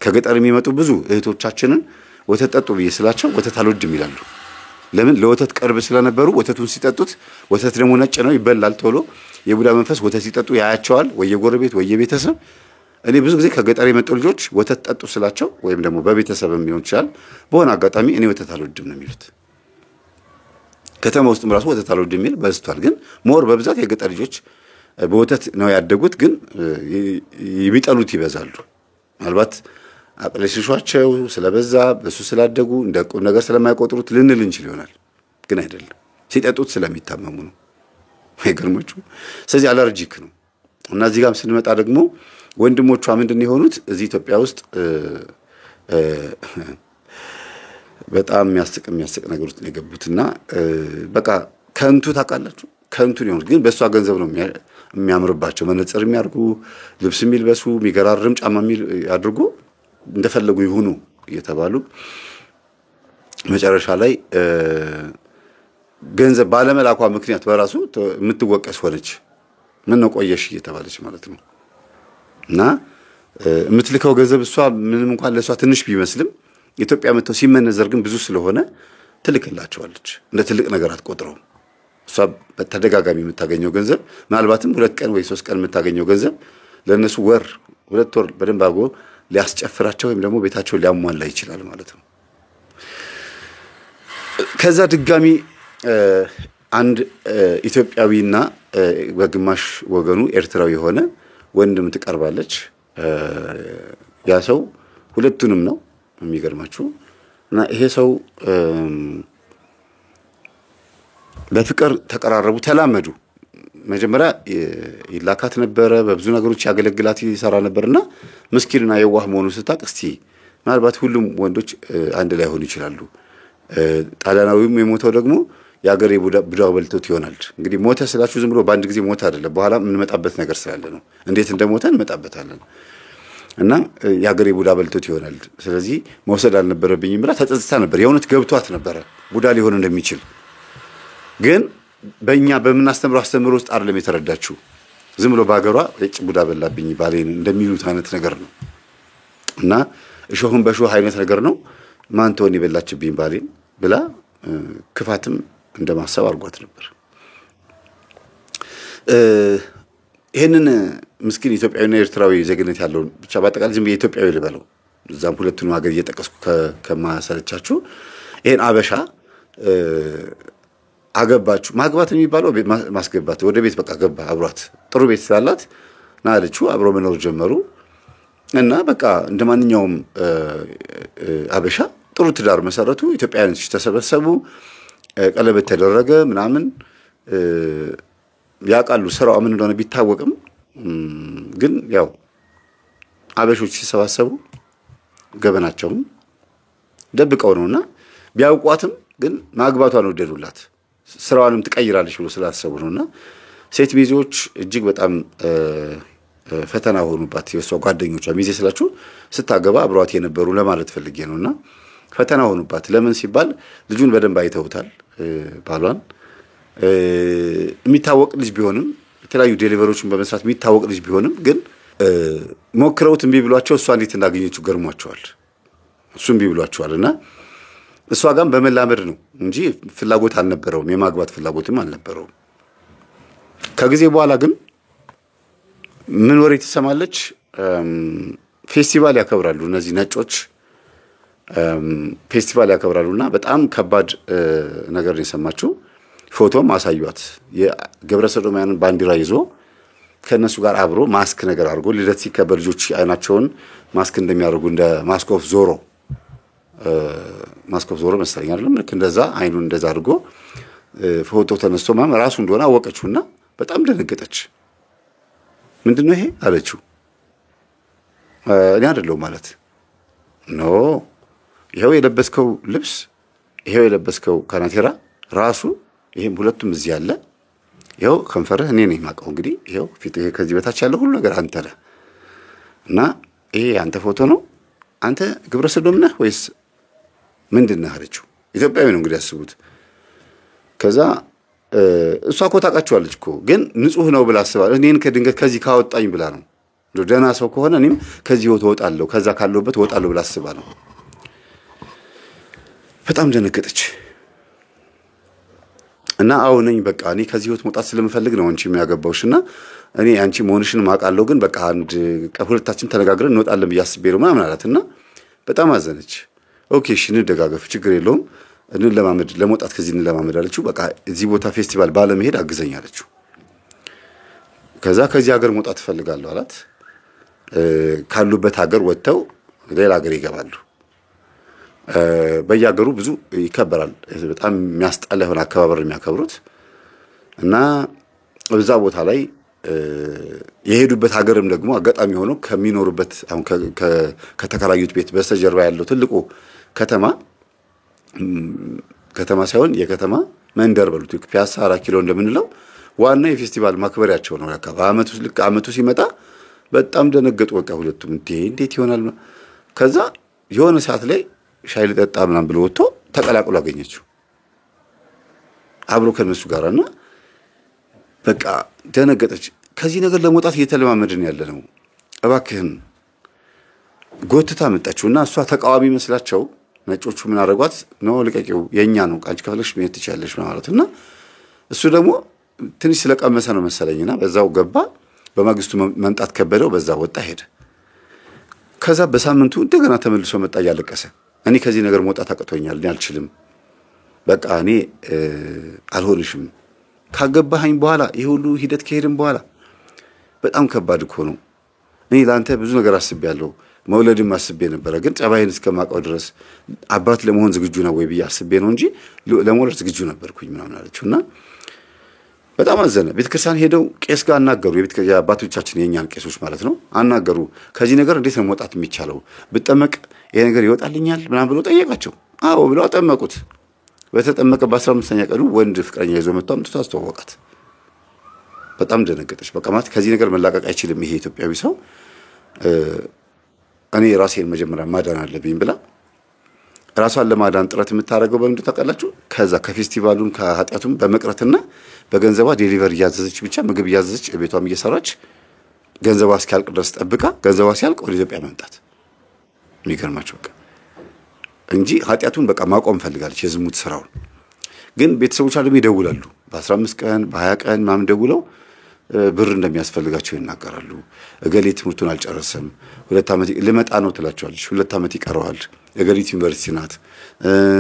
ከገጠር የሚመጡ ብዙ እህቶቻችንን ወተት ጠጡ ብዬ ስላቸው ወተት አልወድም ይላሉ። ለምን? ለወተት ቅርብ ስለነበሩ ወተቱን ሲጠጡት፣ ወተት ደግሞ ነጭ ነው ይበላል ቶሎ። የቡዳ መንፈስ ወተት ሲጠጡ ያያቸዋል፣ ወይ የጎረቤት ወይ የቤተሰብ። እኔ ብዙ ጊዜ ከገጠር የመጡ ልጆች ወተት ጠጡ ስላቸው ወይም ደግሞ በቤተሰብም ሊሆን ይችላል በሆነ አጋጣሚ እኔ ወተት አልወድም ነው የሚሉት። ከተማ ውስጥም ራሱ ወተት አልወድም የሚል በዝቷል። ግን ሞር በብዛት የገጠር ልጆች በወተት ነው ያደጉት፣ ግን የሚጠሉት ይበዛሉ። ምናልባት አቅለሽሿቸው ስለበዛ በሱ ስላደጉ እንደ ቁም ነገር ስለማይቆጥሩት ልንል እንችል ይሆናል፣ ግን አይደለም። ሲጠጡት ስለሚታመሙ ነው። አይገርማችሁም? ስለዚህ አለርጂክ ነው። እና እዚህ ጋርም ስንመጣ ደግሞ ወንድሞቿ ምንድን ነው የሆኑት? እዚህ ኢትዮጵያ ውስጥ በጣም የሚያስቅ ነገር ውስጥ ነው የገቡትና በቃ ከንቱ ታውቃላችሁ፣ ከንቱ ነው የሆኑት። ግን በእሷ ገንዘብ ነው የሚያምርባቸው። መነጽር የሚያርጉ፣ ልብስ የሚልበሱ፣ የሚገራርም ጫማ ያድርጉ፣ እንደፈለጉ ይሁኑ እየተባሉ መጨረሻ ላይ ገንዘብ ባለመላኳ ምክንያት በራሱ የምትወቀስ ሆነች። ምን ነው ቆየሽ እየተባለች ማለት ነው። እና የምትልከው ገንዘብ እሷ ምንም እንኳን ለእሷ ትንሽ ቢመስልም ኢትዮጵያ መጥተው ሲመነዘር ግን ብዙ ስለሆነ ትልክላቸዋለች። እንደ ትልቅ ነገር አትቆጥረውም። እሷ በተደጋጋሚ የምታገኘው ገንዘብ ምናልባትም 2 ቀን ወይ 3 ቀን የምታገኘው ገንዘብ ለእነሱ ወር 2 ወር በደንብ አድርጎ ሊያስጨፍራቸው ወይም ደግሞ ቤታቸው ሊያሟላ ይችላል ማለት ነው። ከዛ ድጋሚ አንድ ኢትዮጵያዊና በግማሽ ወገኑ ኤርትራዊ የሆነ ወንድም ትቀርባለች። ያ ሰው ሁለቱንም ነው የሚገርማችሁ። እና ይሄ ሰው በፍቅር ተቀራረቡ፣ ተላመዱ። መጀመሪያ ይላካት ነበረ፣ በብዙ ነገሮች ያገለግላት ይሰራ ነበርና ምስኪንና የዋህ መሆኑን ስታቅ እስቲ ምናልባት ሁሉም ወንዶች አንድ ላይ ሆኑ ይችላሉ። ጣሊያናዊም የሞተው ደግሞ የአገሬ ቡዳው በልቶት ይሆናል። እንግዲህ ሞተ ስላችሁ ዝም ብሎ በአንድ ጊዜ ሞተ አይደለም፣ በኋላ የምንመጣበት ነገር ስላለ ነው። እንዴት እንደሞተ እንመጣበታለን። እና የአገሬ ቡዳ በልቶት ይሆናል፣ ስለዚህ መውሰድ አልነበረብኝም ብላ ተጸጽታ ነበር። የእውነት ገብቷት ነበረ ቡዳ ሊሆን እንደሚችል። ግን በእኛ በምናስተምረው አስተምሮ ውስጥ አይደለም የተረዳችው። ዝም ብሎ በአገሯ እጭ ቡዳ በላብኝ ባሌን እንደሚሉት አይነት ነገር ነው። እና እሾህን በሾህ አይነት ነገር ነው። ማን ትሆን የበላችብኝ ባሌን ብላ ክፋትም እንደማሰብ አድርጓት ነበር። ይሄንን ምስኪን ኢትዮጵያዊና ኤርትራዊ ዜግነት ያለው ብቻ በአጠቃላይ ዝም ኢትዮጵያዊ ልበለው፣ እዛም ሁለቱንም ሀገር እየጠቀስኩ ከማሰለቻችሁ ይሄን አበሻ አገባችሁ። ማግባት የሚባለው ማስገባት፣ ወደ ቤት በቃ ገባ። አብሯት ጥሩ ቤት ስላላት ና አለችው። አብሮ መኖር ጀመሩ እና በቃ እንደማንኛውም አበሻ ጥሩ ትዳር መሰረቱ። ኢትዮጵያውያኖች ተሰበሰቡ፣ ቀለበት ተደረገ ምናምን። ያውቃሉ ስራው ምን እንደሆነ ቢታወቅም ግን ያው አበሾች ሲሰባሰቡ ገበናቸውም ደብቀው ነውና ቢያውቋትም ግን ማግባቷን ወደዱላት፣ ስራዋንም ትቀይራለች ብሎ ስላሰቡ ነውና ሴት ሚዜዎች እጅግ በጣም ፈተና ሆኑባት። የሷ ጓደኞቿ ሚዜ ስላችሁ ስታገባ አብሯት የነበሩ ለማለት ፈልጌ ነውና ፈተና ሆኑባት። ለምን ሲባል ልጁን በደንብ አይተውታል። ባሏን የሚታወቅ ልጅ ቢሆንም የተለያዩ ዴሊቨሮችን በመስራት የሚታወቅ ልጅ ቢሆንም ግን ሞክረውት እምቢ ብሏቸው እሷ እንዴት እንዳገኘችው ገርሟቸዋል። እሱ እምቢ ብሏቸዋልና እሷ ጋርም በመላመድ ነው እንጂ ፍላጎት አልነበረውም፣ የማግባት ፍላጎትም አልነበረውም። ከጊዜ በኋላ ግን ምን ወሬ ትሰማለች? ፌስቲቫል ያከብራሉ እነዚህ ነጮች፣ ፌስቲቫል ያከብራሉና በጣም ከባድ ነገር ነው የሰማችው። ፎቶም አሳዩት። የገብረ ሰዶማያንን ባንዲራ ይዞ ከነሱ ጋር አብሮ ማስክ ነገር አድርጎ ልደት ሲከበር ልጆች አይናቸውን ማስክ እንደሚያደርጉ እንደ ማስኮፍ ዞሮ መሰለኝ አይደለም፣ ልክ እንደዛ አይኑን እንደዛ አድርጎ ፎቶ ተነስቶ ማም ራሱ እንደሆነ አወቀችውና በጣም ደነገጠች። ምንድነው ይሄ አለችው። እኔ አይደለሁም ማለት ኖ ይሄው የለበስከው ልብስ ይሄው የለበስከው ካናቴራ ራሱ ይሄም ሁለቱም እዚህ ያለ ይሄው ከንፈርህ እኔ ነኝ ማቀው እንግዲህ ይሄው ፊት ይሄ ከዚህ በታች ያለው ሁሉ ነገር አንተ ነህ እና ይሄ አንተ ፎቶ ነው አንተ ግብረ ሰዶም ነህ ወይስ ምንድነህ አለችው ኢትዮጵያዊ ነው እንግዲህ ያስቡት ከዛ እሷ እኮ ታውቃቸዋለች እኮ ግን ንጹህ ነው ብላ አስባ እኔን ከድንገት ከዚህ ካወጣኝ ብላ ነው ደህና ሰው ከሆነ እኔም ከዚህ ወጣለሁ ከዛ ካለውበት ወጣለሁ ብላ አስባ ነው በጣም ደነገጠች እና አሁንኝ በቃ እኔ ከዚህ ህይወት መውጣት ስለምፈልግ ነው አንቺ የሚያገባውሽና እኔ አንቺ መሆንሽን ማቃለው ግን በቃ አንድ ሁለታችን ተነጋግረን እንወጣለን ብያስቤ ነው ምናምን አላትና በጣም አዘነች ኦኬ እሺ እንደጋገፍ ችግር የለውም እንለማመድ ለመውጣት ከዚህ እንለማመድ አለችው በቃ እዚህ ቦታ ፌስቲቫል ባለመሄድ አግዘኝ አለችው ከዛ ከዚህ ሀገር መውጣት ፈልጋለሁ አላት ካሉበት ሀገር ወጥተው ሌላ ሀገር ይገባሉ በየሀገሩ ብዙ ይከበራል በጣም የሚያስጠላ የሆነ አከባበር የሚያከብሩት እና በዛ ቦታ ላይ የሄዱበት ሀገርም ደግሞ አጋጣሚ ሆኖ ከሚኖሩበት አሁን ከተከራዩት ቤት በስተጀርባ ያለው ትልቁ ከተማ ሳይሆን የከተማ መንደር በሉት ፒያሳ 4 ኪሎ እንደምንለው ዋና የፌስቲቫል ማክበሪያቸው ነው ያካ በአመቱ ልክ አመቱ ሲመጣ በጣም ደነገጡ በቃ ሁለቱም እንዴት ይሆናል ከዛ የሆነ ሰዓት ላይ ሻይ ልጠጣ ምናምን ብሎ ወጥቶ ተቀላቅሎ አገኘችው አብሮ ከነሱ ጋርና በቃ ደነገጠች ከዚህ ነገር ለመውጣት እየተለማመድን ያለ ነው እባክህን ጎትታ መጣችውና እሷ ተቃዋሚ መስላቸው ነጮቹ ምን አረጋት ነው ልቀቂው የኛ ነው አንቺ ከፈለሽ መሄድ ትችያለሽ ማለትና እሱ ደግሞ ትንሽ ስለቀመሰ ነው መሰለኝና በዛው ገባ በማግስቱ መምጣት ከበደው በዛ ወጣ ሄደ ከዛ በሳምንቱ እንደገና ተመልሶ መጣ ያለቀሰ እኔ ከዚህ ነገር መውጣት አቅቶኛል እኔ አልችልም በቃ እኔ አልሆንሽም ካገባኸኝ በኋላ ይሄ ሁሉ ሂደት ከሄድን በኋላ በጣም ከባድ እኮ ነው እኔ ላንተ ብዙ ነገር አስቤያለሁ መውለድም አስቤ ነበር ግን ጸባይን እስከማቀው ድረስ አባት ለመሆን ዝግጁ ነው ወይ በያስቤ ነው እንጂ ለመውለድ ዝግጁ ነበርኩኝ ምናምን አለችውና በጣም አዘነ ቤተክርስቲያን ሄደው ቄስ ጋር አናገሩ የአባቶቻችን የኛን ቄሶች ማለት ነው አናገሩ ከዚህ ነገር እንዴት ነው መውጣት የሚቻለው ብጠመቅ ይሄ ነገር ይወጣልኛል ምናምን ብሎ ጠየቃቸው አዎ ብለው አጠመቁት በተጠመቀ በ15ኛ ቀኑ ወንድ ፍቅረኛ ይዞ መጣ አምጥቶ አስተዋወቃት በጣም ደነገጠች በቃ ማለት ከዚህ ነገር መላቀቅ አይችልም ይሄ ኢትዮጵያዊ ሰው እኔ ራሴን መጀመሪያ ማዳን አለብኝ ብላ ራሷን ለማዳን ጥረት የምታደርገው በእንዱ ተቀላችሁ ከዛ ከፌስቲቫሉን ከኃጢያቱም በመቅረትና በገንዘቧ ዴሊቨሪ ያዘዘች ብቻ ምግብ ያዘዘች ቤቷም እየሰራች ገንዘቧ እስኪያልቅ ድረስ ጠብቃ ገንዘቧ ሲያልቅ ወደ ኢትዮጵያ መምጣት የሚገርማችሁ በቃ እንጂ ኃጢያቱን በቃ ማቆም ፈልጋለች የዝሙት ስራውን ግን ቤተሰቦቿ ደግሞ ይደውላሉ በ15 ቀን በ20 ቀን ማም ደውለው ብር እንደሚያስፈልጋቸው ይናገራሉ እገሌ ትምህርቱን አልጨረሰም 2 አመት ልመጣ ነው ትላቸዋለች 2 አመት ይቀረዋል እገሊት ዩኒቨርሲቲ ናት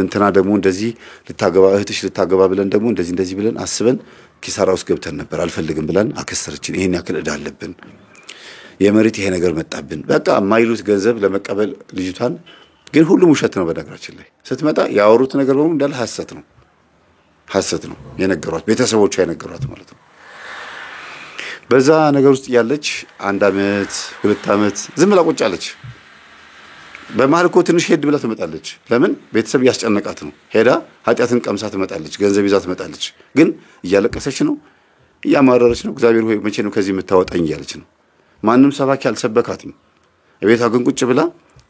እንትና ደግሞ እንደዚህ ልታገባ እህትሽ ልታገባ ብለን ደግሞ እንደዚህ ብለን አስበን ኪሳራ ውስጥ ገብተን ነበር አልፈልግም ብለን አከሰረችን ይሄን ያክል እዳ አለብን የመሬት ይሄ ነገር መጣብን በቃ ማይሉት ገንዘብ ለመቀበል ልጅቷን ግን ሁሉም ውሸት ነው በነገራችን ላይ ስትመጣ ያወሩት ነገር በሙሉ እንዳለ ሐሰት ነው የነገሯት ቤተሰቦቿ የነገሯት ማለት ነው በዛ ነገር ውስጥ ያለች 1 አመት 2 አመት ዝም ብላ ቁጭ አለች በመሃል እኮ ትንሽ ሄድ ብላ ትመጣለች ለምን ቤተሰብ ያስጨነቃት ነው ሄዳ ኃጢያትን ቀምሳ ትመጣለች ገንዘብ ይዛ ትመጣለች ግን እያለቀሰች ነው እያማረረች ነው እግዚአብሔር ሆይ መቼ ነው ከዚህ የምታወጣኝ እያለች ነው ማንንም ሰባኪ አልሰበካትም ቤቷ ግን ቁጭ ብላ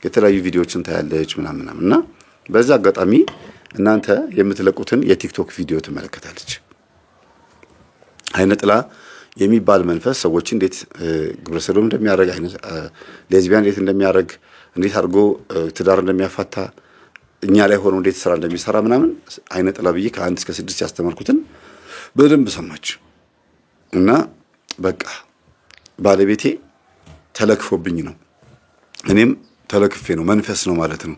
የተለያዩ ቪዲዮዎችን ታያለች ምናምንና በዛ አጋጣሚ እናንተ የምትለቁትን የቲክቶክ ቪዲዮ ትመለከታለች አይነጥላ የሚባል መንፈስ ሰዎች እንዴት ግብረ ሰዶም እንደሚያረግ አይነት ሌዝቢያን እንዴት እንደሚያረግ እንዴት አድርጎ ትዳር እንደሚያፋታ እኛ ላይ ሆኖ እንዴት ስራ እንደሚሰራ ምናምን አይነጥላ ብዬ ከ1 እስከ 6 ያስተማርኩትን በደንብ ሰማች እና በቃ ባለቤቴ ተለክፎብኝ ነው እኔም ተለክፌ ነው መንፈስ ነው ማለት ነው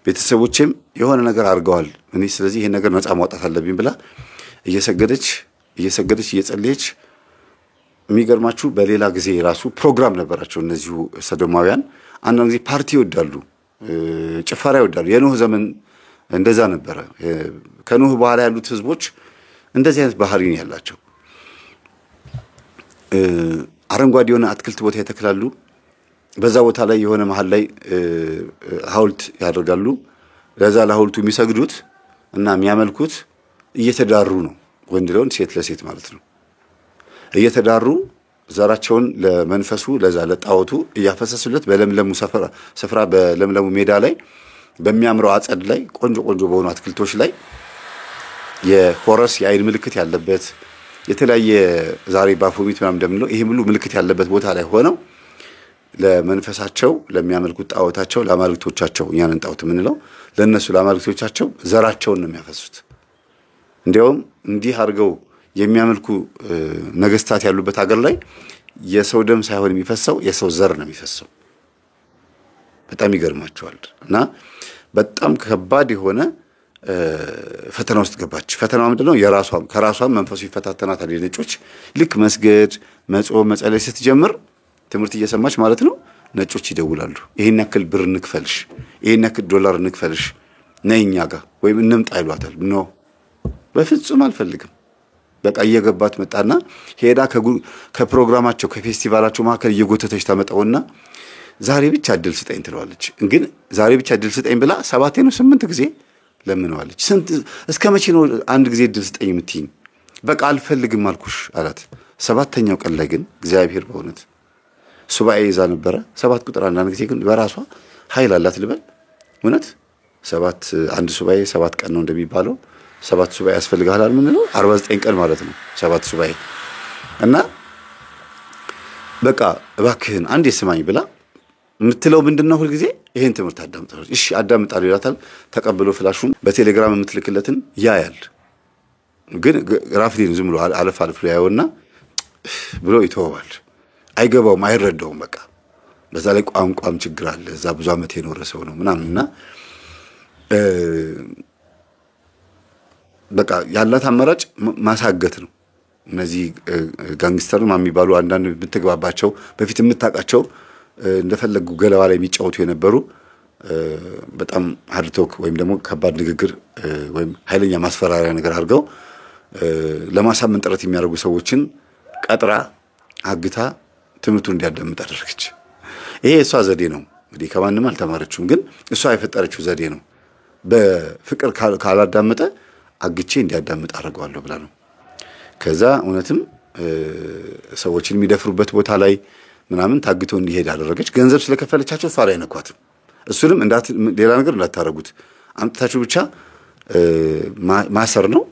ቤተሰቦቼም የሆነ ነገር አድርገዋል እኔ ስለዚህ ይሄን ነገር ነፃ ማውጣት አለብኝ ብላ እየሰገደች እየጸለየች የሚገርማችሁ በሌላ ጊዜ ራሱ ፕሮግራም ነበራቸው እነዚሁ ሰዶማውያን አንዳንድ ጊዜ ፓርቲ ይወዳሉ ጭፈራ ይወዳሉ የኖህ ዘመን እንደዛ ነበረ ከኖህ በኋላ ያሉት ህዝቦች እንደዚህ አይነት ባህሪ ነው ያላቸው አረንጓዴ የሆነ አትክልት ቦታ ይተክላሉ በዛ ቦታ ላይ የሆነ መሃል ላይ ሐውልት ያደርጋሉ ለዛ ለሐውልቱ የሚሰግዱት እና የሚያመልኩት እየተዳሩ ነው። ወንድ ለወንድ ሴት ለሴት ማለት ነው። እየተዳሩ ዘራቸውን ለመንፈሱ ለዛ ለጣዖቱ እያፈሰሱለት በለምለሙ ስፍራ በለምለሙ ሜዳ ላይ በሚያምረው አጸድ ላይ ቆንጆ ቆንጆ በሆኑ አትክልቶች ላይ የሆረስ የአይን ምልክት ያለበት የተለያየ ዛሬ ባፎሚት ምናምን እንደምንለው ይሄ ሁሉ ምልክት ያለበት ቦታ ላይ ሆነው ለመንፈሳቸው ለሚያመልኩት ጣዖታቸው ለአማልክቶቻቸው እኛን ጣዖት የምንለው ለነሱ ለአማልክቶቻቸው ዘራቸውን ነው የሚያፈሱት። እንዲያውም እንዲህ አድርገው የሚያመልኩ ነገስታት ያሉበት ሀገር ላይ የሰው ደም ሳይሆን የሚፈሰው የሰው ዘር ነው የሚፈሰው። በጣም ይገርማቸዋል። እና በጣም ከባድ የሆነ ፈተና ውስጥ ገባች። ፈተናው ምንድነው? ከራሷም መንፈሱ ይፈታተናታል። የነጮች ልክ መስገድ መጾም መጸለይ ስትጀምር ትምህርት እየሰማች ማለት ነው። ነጮች ይደውላሉ። ይሄን ያክል ብር እንክፈልሽ፣ ይሄን ያክል ዶላር እንክፈልሽ፣ ነይ እኛ ጋር ወይም እንምጣ ይሏታል። ኖ በፍጹም አልፈልግም። በቃ እየገባት መጣና ሄዳ ከፕሮግራማቸው ከፌስቲቫላቸው መካከል እየጎተተች ታመጣውና ዛሬ ብቻ እድል ስጠኝ ትለዋለች። ግን ዛሬ ብቻ እድል ስጠኝ ብላ 7 ነው 8 ጊዜ ለምነዋለች። እስከ መቼ ነው አንድ ጊዜ እድል ስጠኝ የምትይኝ? በቃ አልፈልግም አልኩሽ አላት። 7ኛው ቀን ላይ ግን እግዚአብሔር በእውነት ሱባኤ ይዛ ነበረ። 7 ቁጥር አንዳንድ ጊዜ ግን በራሷ ኃይል አላት ልበል። እውነት 7 አንድ ሱባኤ 7 ቀን ነው እንደሚባለው 7 ሱባኤ ያስፈልጋል ምንለው 49 ቀን ማለት ነው 7 ሱባኤ። እና በቃ እባክህን አንዴ ስማኝ ብላ የምትለው ምንድነው ሁሉ ጊዜ ይሄን ትምህርት አዳምጣለች። እሺ አዳምጣለሁ ይላታል። ተቀብሎ ፍላሹን በቴሌግራም የምትልክለትን ያያል። ግን ራፍሊን ዝም ብሎ አለፍ አለፍ ያየውና ብሎ ይተዋል። አይገባውም፣ አይረዳውም። በቃ በዛ ላይ ቋንቋም ችግር አለ። እዛ ብዙ ዓመት የኖረ ሰው ነው ምናምንና በቃ ያላት አማራጭ ማሳገት ነው። እነዚህ ጋንግስተር የሚባሉ አንዳንድ የምትግባባቸው በፊት የምታውቃቸው እንደፈለጉ ገለባ ላይ የሚጫወቱ የነበሩ በጣም ሃርድቶክ ወይም ደግሞ ከባድ ንግግር ወይም ኃይለኛ ማስፈራሪያ ነገር አድርገው ለማሳመን ጥረት የሚያደርጉ ሰዎችን ቀጥራ አግታ ትምህርቱን እንዲያዳምጥ አደረገች። ይሄ እሷ ዘዴ ነው። እንግዲህ ከማንም አልተማረችውም፣ ግን እሷ የፈጠረችው ዘዴ ነው። በፍቅር ካላዳመጠ አግቼ እንዲያዳምጥ አደርገዋለሁ ብላ ነው። ከዛ እውነትም ሰዎችን የሚደፍሩበት ቦታ ላይ ምናምን ታግቶ እንዲሄድ አደረገች። ገንዘብ ስለከፈለቻቸው እሷ ላይ ነኳትም። እሱንም ሌላ ነገር እንዳታረጉት አምጥታችሁ ብቻ ማሰር ነው።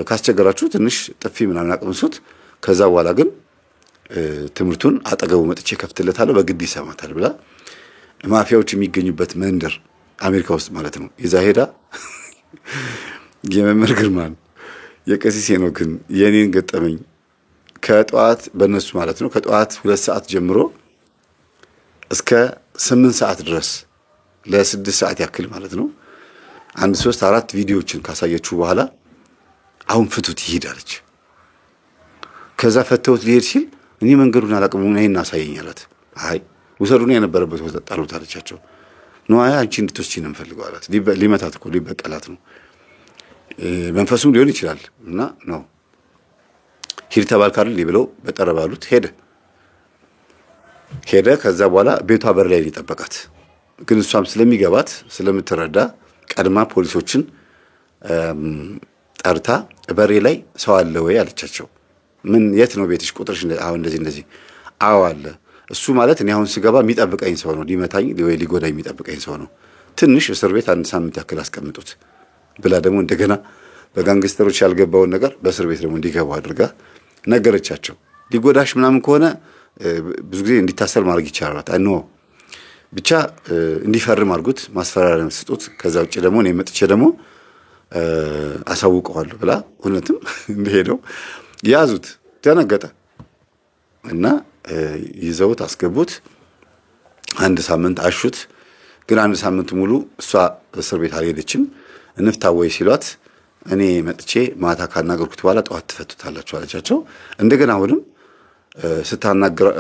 ካስቸገራችሁ ትንሽ ጥፊ ምናምን አቅምሱት። ከዛ በኋላ ግን ትምህርቱን አጠገቡ መጥቼ ከፍትለታለሁ በግድ ይሰማታል ብላ ማፊያዎች የሚገኙበት መንደር አሜሪካ ውስጥ ማለት ነው ይዛ ሄዳ የመምህር ግርማን የቀሲስ ሄኖክን የኔን ገጠመኝ ከጠዋት በእነሱ ማለት ነው ከጠዋት 2 ሰዓት ጀምሮ እስከ 8 ሰዓት ድረስ ለ6 ሰዓት ያክል ማለት ነው 1 3 4 ቪዲዮዎችን ካሳየችው በኋላ አሁን ፍቱት ይሄዳለች። ከዛ ፈተውት ሊሄድ ሲል እኔ መንገዱን አላውቅም ነይና አሳየኝ አላት። አይ ወሰዱና የነበረበት ቦታ ጣሉት አለቻቸው። ነው አንቺ እንድትወስጂ ነው የምፈልገው አላት። ሊመታት እኮ ሊበቀላት ነው መንፈሱም ሊሆን ይችላል። እና ነው ሂድ ተባልክ አይደል ብለው በጠረባሉት ሄደ። ከዛ በኋላ ቤቷ በር ላይ ሊጠበቃት ግን እሷም ስለሚገባት ስለምትረዳ ቀድማ ፖሊሶችን ጠርታ በሬ ላይ ሰው አለ ወይ አለቻቸው። ምን የት ነው ቤትሽ? ቁጥርሽ አሁን እንደዚህ አዎ አለ። እሱ ማለት እኔ አሁን ስገባ የሚጠብቀኝ ሰው ነው፣ ሊመታኝ ወይ ሊጎዳኝ የሚጠብቀኝ ሰው ነው። ትንሽ እስር ቤት 1 ሳምንት ያክል አስቀምጡት ብላ ደግሞ እንደገና በጋንግስተሮች ያልገባውን ነገር በእስር ቤት ደግሞ እንዲገባ አድርጋ ነገረቻቸው። ሊጎዳሽ ምናምን ከሆነ ብዙ ጊዜ እንዲታሰር ማድረግ ይቻላል። አይኖ ብቻ እንዲፈርም አድርጉት፣ ማስፈራሪያ ስጡት። ከዛ ውጪ ደግሞ እኔ መጥቼ ደግሞ አሳውቀዋለሁ ብላ እውነትም እንደሄደው ያዙት። ተነገጠ እና ይዘውት አስገቡት። 1 ሳምንት አሹት። ግን 1 ሳምንት ሙሉ እሷ እስር ቤት አልሄደችም። እንፍታወይ ሲሏት እኔ መጥቼ ማታ ካናገርኩት በኋላ ጠዋት ትፈቱታላችሁ አለቻቸው። እንደገና አሁንም ስታናግረው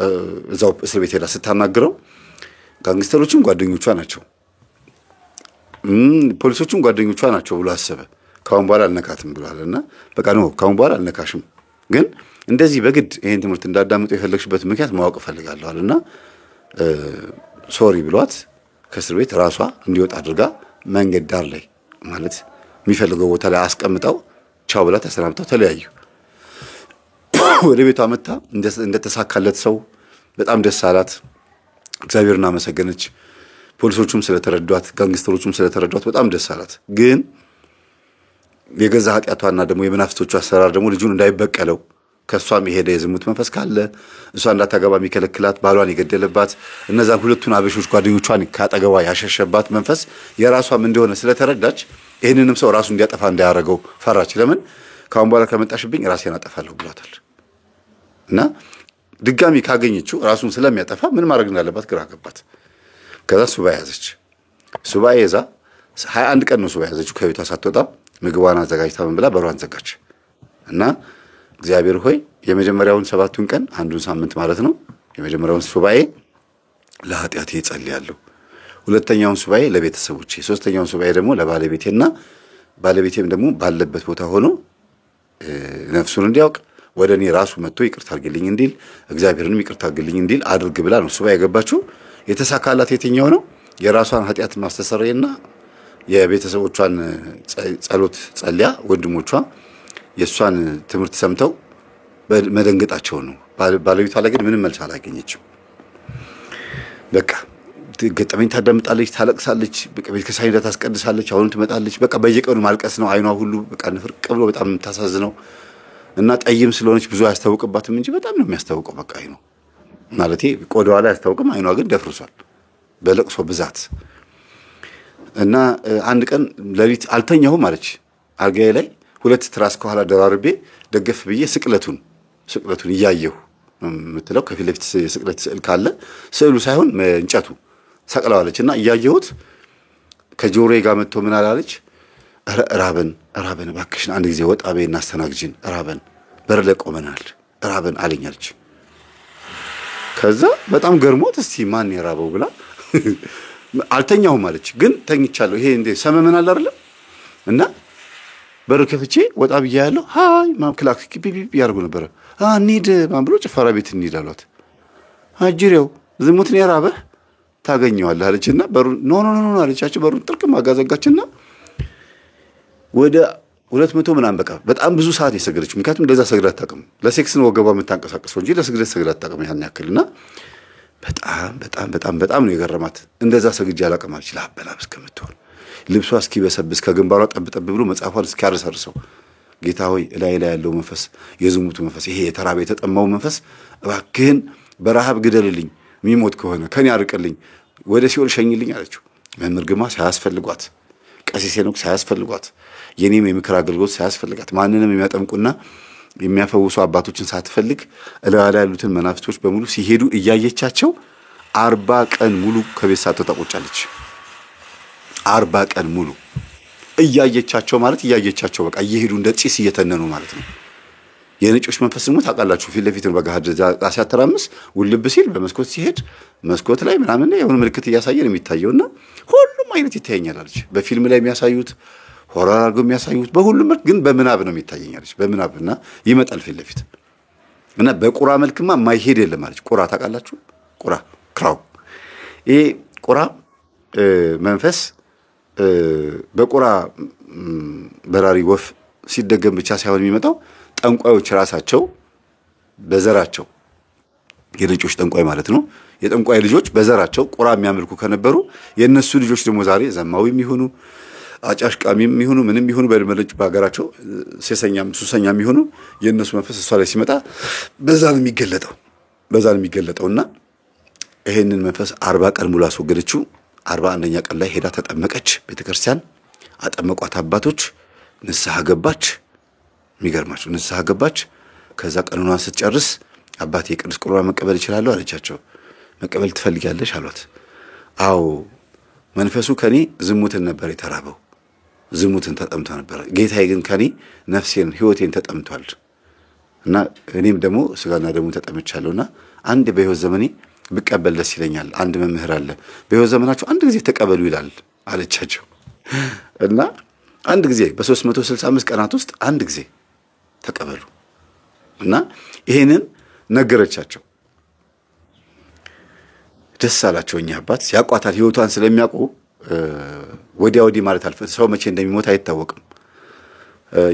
እዛው እስር ቤት ሄዳ ስታናግረው ጋንግስተሮችም ጓደኞቿ ናቸው፣ ፖሊሶቹም ጓደኞቿ ናቸው ብሎ አሰበ። ካሁን በኋላ አልነካትም ብሏልና በቃ ነው ካሁን በኋላ አልነካሽም፣ ግን እንደዚህ በግድ ይሄን ትምህርት እንዳዳምጡ የፈለግሽበት ምክንያት ማወቅ ፈልጋለሁና ሶሪ ብሏት ከእስር ቤት ራሷ እንዲወጣ አድርጋ መንገድ ዳር ላይ ማለት የሚፈልገው ቦታ ላይ አስቀምጠው ቻው ብላ ተሰናብተው ተለያዩ። ወደ ቤቷ መጣ እንደተሳካለት ሰው በጣም ደስ አላት። እግዚአብሔርን አመሰገነች። ፖሊሶቹም ስለተረዷት ጋንግስተሮቹም ስለተረዷት በጣም ደስ አላት። ግን የገዛ ኃጢያቷና ደግሞ የመናፍስቶቹ አሰራር ደግሞ ልጁን እንዳይበቀለው ከሷም የሄደ የዝሙት መንፈስ ካለ እሷ እንዳታገባ የሚከለክላት ባሏን የገደለባት እነዛን ሁለቱን አበሾች ጓደኞቿን ካጠገቧ ያሸሸባት መንፈስ የራሷም እንደሆነ ስለተረዳች ይህንንም ሰው ራሱ እንዲያጠፋ እንዳያረገው ፈራች። ለምን ካሁን በኋላ ከመጣሽብኝ ራሴን አጠፋለሁ ብሏታል። እና ድጋሚ ካገኘችው ራሱን ስለሚያጠፋ ምን ማድረግ እንዳለባት ግራ ገባት። ከዛ ሱባኤ ያዘች። ሱባኤ ይዛ 21 ቀን ነው ሱባኤ ያዘችው። ከቤቷ ሳትወጣ ምግቧን አዘጋጅታ ምን ብላ በሯን ዘጋች። እና እግዚአብሔር ሆይ የመጀመሪያውን 7ቱን ቀን አንዱን ሳምንት ማለት ነው የመጀመሪያውን ሱባኤ ለኃጢአቴ እጸልያለሁ፣ ሁለተኛውን ሱባኤ ለቤተሰቦቼ፣ ሶስተኛውን ሱባኤ ደግሞ ለባለቤቴና ባለቤቴም ደግሞ ባለበት ቦታ ሆኖ ነፍሱን እንዲያውቅ ወደ እኔ ራሱ መጥቶ ይቅርታ አድርግልኝ እንዲል እግዚአብሔርንም ይቅርታ አድርግልኝ እንዲል አድርግ ብላ ነው ሱባኤ የገባችው። የተሳካላት የትኛው ነው? የራሷን ኃጢአት ማስተሰረይና የቤተሰቦቿን ጸሎት ጸልያ ወንድሞቿ የሷን ትምህርት ሰምተው መደንገጣቸው ነው። ባለቤቷ ላይ ግን ምንም መልስ አላገኘችም። በቃ ገጠመኝ ታዳምጣለች፣ ታለቅሳለች፣ በቃ ቤተክርስቲያን ሄዳ ታስቀድሳለች፣ አሁንም ትመጣለች። በቃ በየቀኑ ማልቀስ ነው። አይኗ ሁሉ በቃ ንፍርቅ ብሎ በጣም ታሳዝነው እና ጠይም ስለሆነች ብዙ አያስታውቅባትም እንጂ በጣም ነው የሚያስታውቀው። በቃ አይኗ ማለቴ ቆዳዋ ላይ አያስታውቅም፣ አይኗ ግን ደፍርሷል በለቅሶ ብዛት። እና አንድ ቀን ሌሊት አልተኛሁም አለች። አልጋዬ ላይ 2 ትራስ ከኋላ ደራርቤ ደገፍ ብዬ ስቅለቱን እያየሁ የምትለው ከፊት ለፊት የስቅለት ስዕል ካለ ስዕሉ ሳይሆን እንጨቱ ሰቅለዋለች። እና እያየሁት ከጆሮዬ ጋር መጥቶ ምን አላለች? ራበን እባክሽን አንድ ጊዜ ወጣ በይ እናስተናግጂን፣ ራበን በር ላይ ቆመናል፣ ራበን አለኛለች። ከዛ በጣም ገርሞት እስቲ ማን የራበው ብላ አልተኛሁም አለች። ግን ተኝቻለሁ። ይሄ እንደ ሰመመን አለ አይደል? እና በር ከፍቼ ወጣ ብዬ ያለው ሃይ ማም ክላክ ቢቢ ያርጉ ነበር። እንሂድ ማም ብሎ ጭፈራ ቤት እንሂድ አሏት። አጅሬው ዝሙትን የራበህ ታገኘዋለህ አለችና በሩ ኖ አለቻቸው። በሩን ጥርቅም አጋዘጋችና ወደ 200 ምናምን በቃ በጣም ብዙ ሰዓት የሰገደችው። ምክንያቱም እንደዛ ሰግዳ አታውቅም። ለሴክስ ነው ወገቧ የምታንቀሳቀሰው እንጂ ለስግደት ሰግዳ አታውቅም ያን ያክልና በጣም ነው የገረማት። እንደዛ ሰግጄ አላውቅም አለች። ላበላብ እስከምትሆን ልብሷ እስኪበሰብስ ከግንባሯ ጠብ ብሎ መጽሐፏን እስኪያረሰርሰው ጌታ ሆይ እላይ ላይ ያለው መንፈስ የዝሙቱ መንፈስ ይሄ የተራበ የተጠማው መንፈስ እባክህን በረሃብ ግደልልኝ፣ የሚሞት ከሆነ ከኔ አርቅልኝ፣ ወደ ሲኦል ሸኝልኝ አለችው። መምህር ግርማ ሳያስፈልጓት፣ ቀሲስ ሄኖክ ሳያስፈልጓት፣ የኔም የምክር አገልግሎት ሳያስፈልጋት፣ ማንንም የሚያጠምቁና የሚያፈውሱ አባቶችን ሳትፈልግ እላዋ ላይ ያሉትን መናፍስቶች በሙሉ ሲሄዱ እያየቻቸው 40 ቀን ሙሉ ከቤት ሳትወጣ ቆጫለች። 40 ቀን ሙሉ እያየቻቸው ማለት እያየቻቸው በቃ እየሄዱ እንደ ጢስ እየተነኑ ማለት ነው። የነጮች መንፈስ ደግሞ ታውቃላችሁ ፊት ለፊት ነው በጋድ ሲያተራምስ ውልብ ሲል በመስኮት ሲሄድ መስኮት ላይ ምናምን የሆነ ምልክት እያሳየን የሚታየውና ሁሉም አይነት ይታየኛል አለች። በፊልም ላይ የሚያሳዩት ሆራር አድርገው የሚያሳዩት በሁሉም መልክ ግን በምናብ ነው የሚታየኝ አለች። በምናብና ይመጣል ፊት ለፊት እና በቁራ መልክማ ማይሄድ የለም አለች። ቁራ ታውቃላችሁ? ቁራ ክራው ይሄ ቁራ መንፈስ በቁራ በራሪ ወፍ ሲደገም ብቻ ሳይሆን የሚመጣው ጠንቋዮች ራሳቸው በዘራቸው የነጮች ጠንቋይ ማለት ነው። የጠንቋይ ልጆች በዘራቸው ቁራ የሚያመልኩ ከነበሩ የነሱ ልጆች ደግሞ ዛሬ ዘማዊም ይሁኑ አጫሽቃሚም ይሁኑ ምንም ይሁኑ በመለጭ ባገራቸው ሴሰኛም ሱሰኛም ይሁኑ የነሱ መንፈስ እሷ ላይ ሲመጣ በዛ ነው የሚገለጠውና ይሄንን መንፈስ 40 ቀን ሙሉ አስወገደችው። 41ኛ ቀን ላይ ሄዳ ተጠመቀች። ቤተክርስቲያን አጠመቋት አባቶች። ንስሐ ገባች። የሚገርማችሁ ንስሐ ገባች። ከዛ ቀኑን ስትጨርስ አባቴ ቅዱስ ቁርባን መቀበል ይችላል አለቻቸው። መቀበል ትፈልጊያለሽ አሏት። አዎ መንፈሱ ከኔ ዝሙትን ነበር የተራበው፣ ዝሙትን ተጠምቶ ነበር። ጌታዬ ግን ከኔ ነፍሴን ሕይወቴን ተጠምቷል እና እኔም ደግሞ ስጋና ደሙ ተጠምቻለሁና አንድ በሕይወት ዘመኔ ብቀበል ደስ ይለኛል። አንድ መምህር አለ በሕይወት ዘመናችሁ አንድ ጊዜ ተቀበሉ ይላል አለቻቸው። እና አንድ ጊዜ በ365 ቀናት ውስጥ አንድ ጊዜ ተቀበሉ እና ይሄንን ነገረቻቸው። ደስ አላቸው። እኛ አባት ያቋታል ሕይወቷን ስለሚያውቁ ወዲያ ማለት አልፈ ሰው መቼ እንደሚሞት አይታወቅም።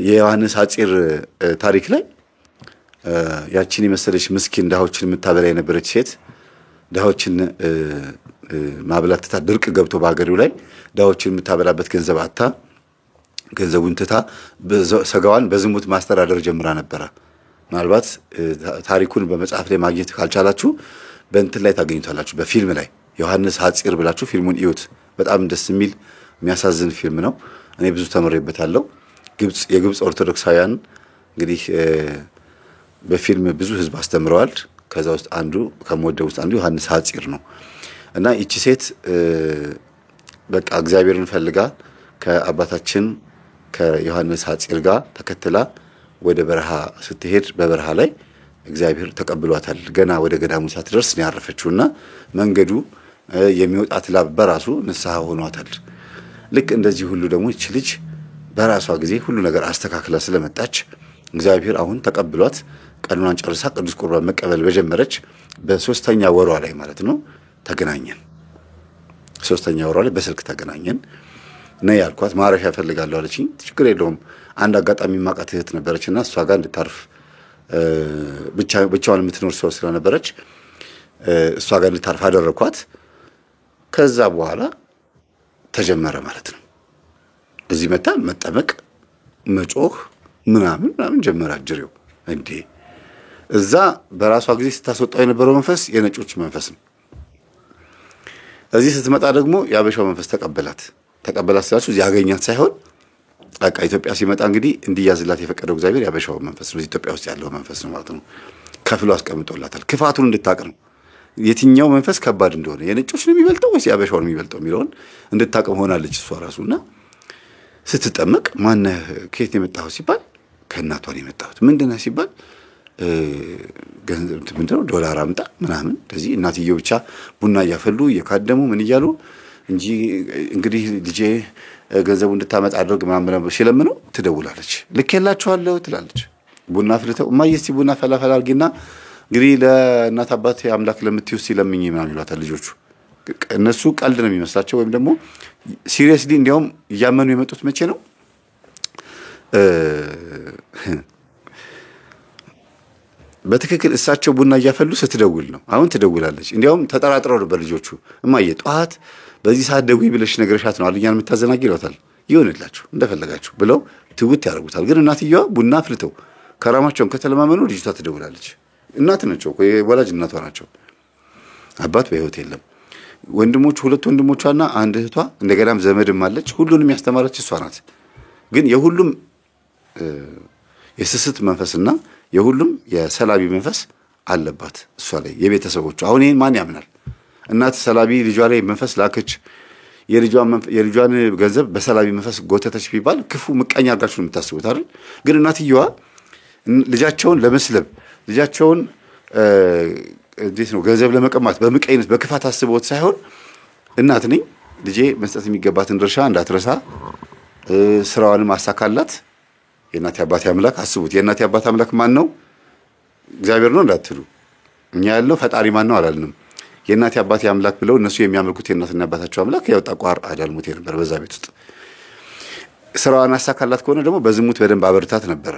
የዮሐንስ ሐጺር ታሪክ ላይ ያቺን የመሰለች ምስኪን ድሃዎችን የምታበላ የነበረች ሴት ድሃዎችን ማብላት ትታ ድርቅ ገብቶ በአገሪው ላይ ድሃዎችን የምታበላበት ገንዘብ አታ ገንዘቡን ትታ ሰጋዋን በዝሙት ማስተዳደር ጀምራ ነበረ። ምናልባት ታሪኩን በመጽሐፍ ላይ ማግኘት ካልቻላችሁ በእንትን ላይ ታገኙታላችሁ። በፊልም ላይ ዮሐንስ ሐጺር ብላችሁ ፊልሙን እዩት። በጣም ደስ የሚል የሚያሳዝን ፊልም ነው። እኔ ብዙ ተመሬበታለሁ። የግብጽ ኦርቶዶክሳውያን እንግዲህ በፊልም ብዙ ህዝብ አስተምረዋል። ከዛ ውስጥ አንዱ ከመወደው ውስጥ አንዱ ዮሐንስ ሐጺር ነው እና እቺ ሴት በቃ እግዚአብሔርን ፈልጋ ከአባታችን ከዮሐንስ ሐጺር ጋር ተከትላ ወደ በረሃ ስትሄድ በበረሃ ላይ እግዚአብሔር ተቀብሏታል። ገና ወደ ገዳሙ ሳትደርስ ነው ያረፈችውና መንገዱ የሚወጣት ላብ በራሱ ንስሐ ሆኗታል። ልክ እንደዚህ ሁሉ ደግሞ እቺ ልጅ በራሷ ጊዜ ሁሉ ነገር አስተካክላ ስለመጣች እግዚአብሔር አሁን ተቀብሏት ቀኑን ጨርሳ ቅዱስ ቁርባን መቀበል በጀመረች በ3ኛ ወሯ ላይ ማለት ነው ተገናኘን። 3ኛ ወሯ ላይ በስልክ ተገናኘን። ነይ ያልኳት ማረፊያ ፈልጋለሁ አለችኝ። ችግር የለውም አንድ አጋጣሚ ማቃት እህት ነበረችና እሷ ጋር እንድታርፍ ብቻዋን የምትኖር ሰው ስለነበረች እሷ ጋር እንድታርፍ አደረኳት። ከዛ በኋላ ተጀመረ ማለት ነው። እዚህ መጣ መጠመቅ መጮህ ምናምን ጀመረ። አጅሬው እንዴ እዛ በራሷ ጊዜ ስታስወጣው የነበረው መንፈስ የነጮች መንፈስ ነው። እዚህ ስትመጣ ደግሞ ያበሻው መንፈስ ተቀበላት ስላችሁ እዚህ ያገኛት ሳይሆን በቃ ኢትዮጵያ ሲመጣ እንግዲህ እንዲያዝላት የፈቀደው እግዚአብሔር ያበሻው መንፈስ ነው። ኢትዮጵያ ውስጥ ያለው መንፈስ ነው ማለት ነው። ከፍሎ አስቀምጦላታል። ክፋቱን እንድታቅ ነው። የትኛው መንፈስ ከባድ እንደሆነ የነጮች ነው የሚበልጠው ወይስ ያበሻው ነው የሚበልጠው የሚለውን እንድታቅም ሆናለች እሷ ራሱና ስትጠመቅ ማነህ ከየት የመጣኸው ሲባል ከእናቷ ነው የመጣሁት። ምንድነው ሲባል ገንዘብ ምንድነው ዶላር አምጣ ምናምን እንደዚህ እናትየው ብቻ ቡና እያፈሉ እየካደሙ ምን እያሉ እንጂ እንግዲህ ልጄ ገንዘቡ እንድታመጣ አድርግ ምናምን ሲለምነው ትደውላለች። ልኬላችኋለሁ ትላለች። ቡና ፍልተው እማዬ እስቲ ቡና ፈላፈላ አድርጊና እንግዲህ ለእናት አባት አምላክ ለምትዩ ሲለምኝ ምናምን ይሏታል ልጆቹ። እነሱ ቀልድ ነው የሚመስላቸው ወይም ደግሞ ሲሪየስሊ እንዲያውም እያመኑ የመጡት መቼ ነው በትክክል እሳቸው ቡና እያፈሉ ስትደውል ነው። አሁን ትደውላለች። እንዲያውም ተጠራጥረው ነበር ልጆቹ። እማዬ ጠዋት በዚህ ሰዓት ደውይ ብለሽ ነገርሻት ነው አልኛን የምታዘናጊ ይሏታል። ይሆንላችሁ እንደፈለጋችሁ ብለው ትውት ያደርጉታል። ግን እናትየዋ ቡና አፍልተው ከራማቸውን ከተለማመኑ ልጅቷ ትደውላለች። እናት ናቸው እኮ የወላጅ እናቷ ናቸው። አባት በህይወት የለም። ወንድሞቹ 2 ወንድሞቿና አንድ እህቷ እንደገናም ዘመድም አለች። ሁሉንም ያስተማረች እሷ ናት። ግን የሁሉም የስስት መንፈስና የሁሉም የሰላቢ መንፈስ አለባት እሷ ላይ የቤተሰቦቹ። አሁን ይሄን ማን ያምናል? እናት ሰላቢ ልጇ ላይ መንፈስ ላከች፣ የልጇን ገንዘብ በሰላቢ መንፈስ ጎተተች ቢባል ክፉ ምቀኛ አድርጋችሁ ነው የምታስቡት አይደል? ግን እናትየዋ ልጃቸውን ለመስለብ ልጃቸውን እንዴት ነው ገንዘብ ለመቀማት በምቀኝነት በክፋት አስበውት ሳይሆን እናት ነኝ ልጄ መስጠት የሚገባትን ድርሻ እንዳትረሳ ስራዋንም አሳካላት የእናቴ አባቴ አምላክ። አስቡት የእናቴ አባቴ አምላክ ማን ነው? እግዚአብሔር ነው እንዳትሉ። እኛ ያለው ፈጣሪ ማን ነው አላልንም። የእናቴ አባቴ አምላክ ብለው እነሱ የሚያመልኩት የእናትና አባታቸው አምላክ ያው ጠቋር አዳልሞት ነበር በዛ ቤት ውስጥ። ስራዋን አሳካላት ከሆነ ደግሞ በዝሙት በደንብ አበርታት ነበር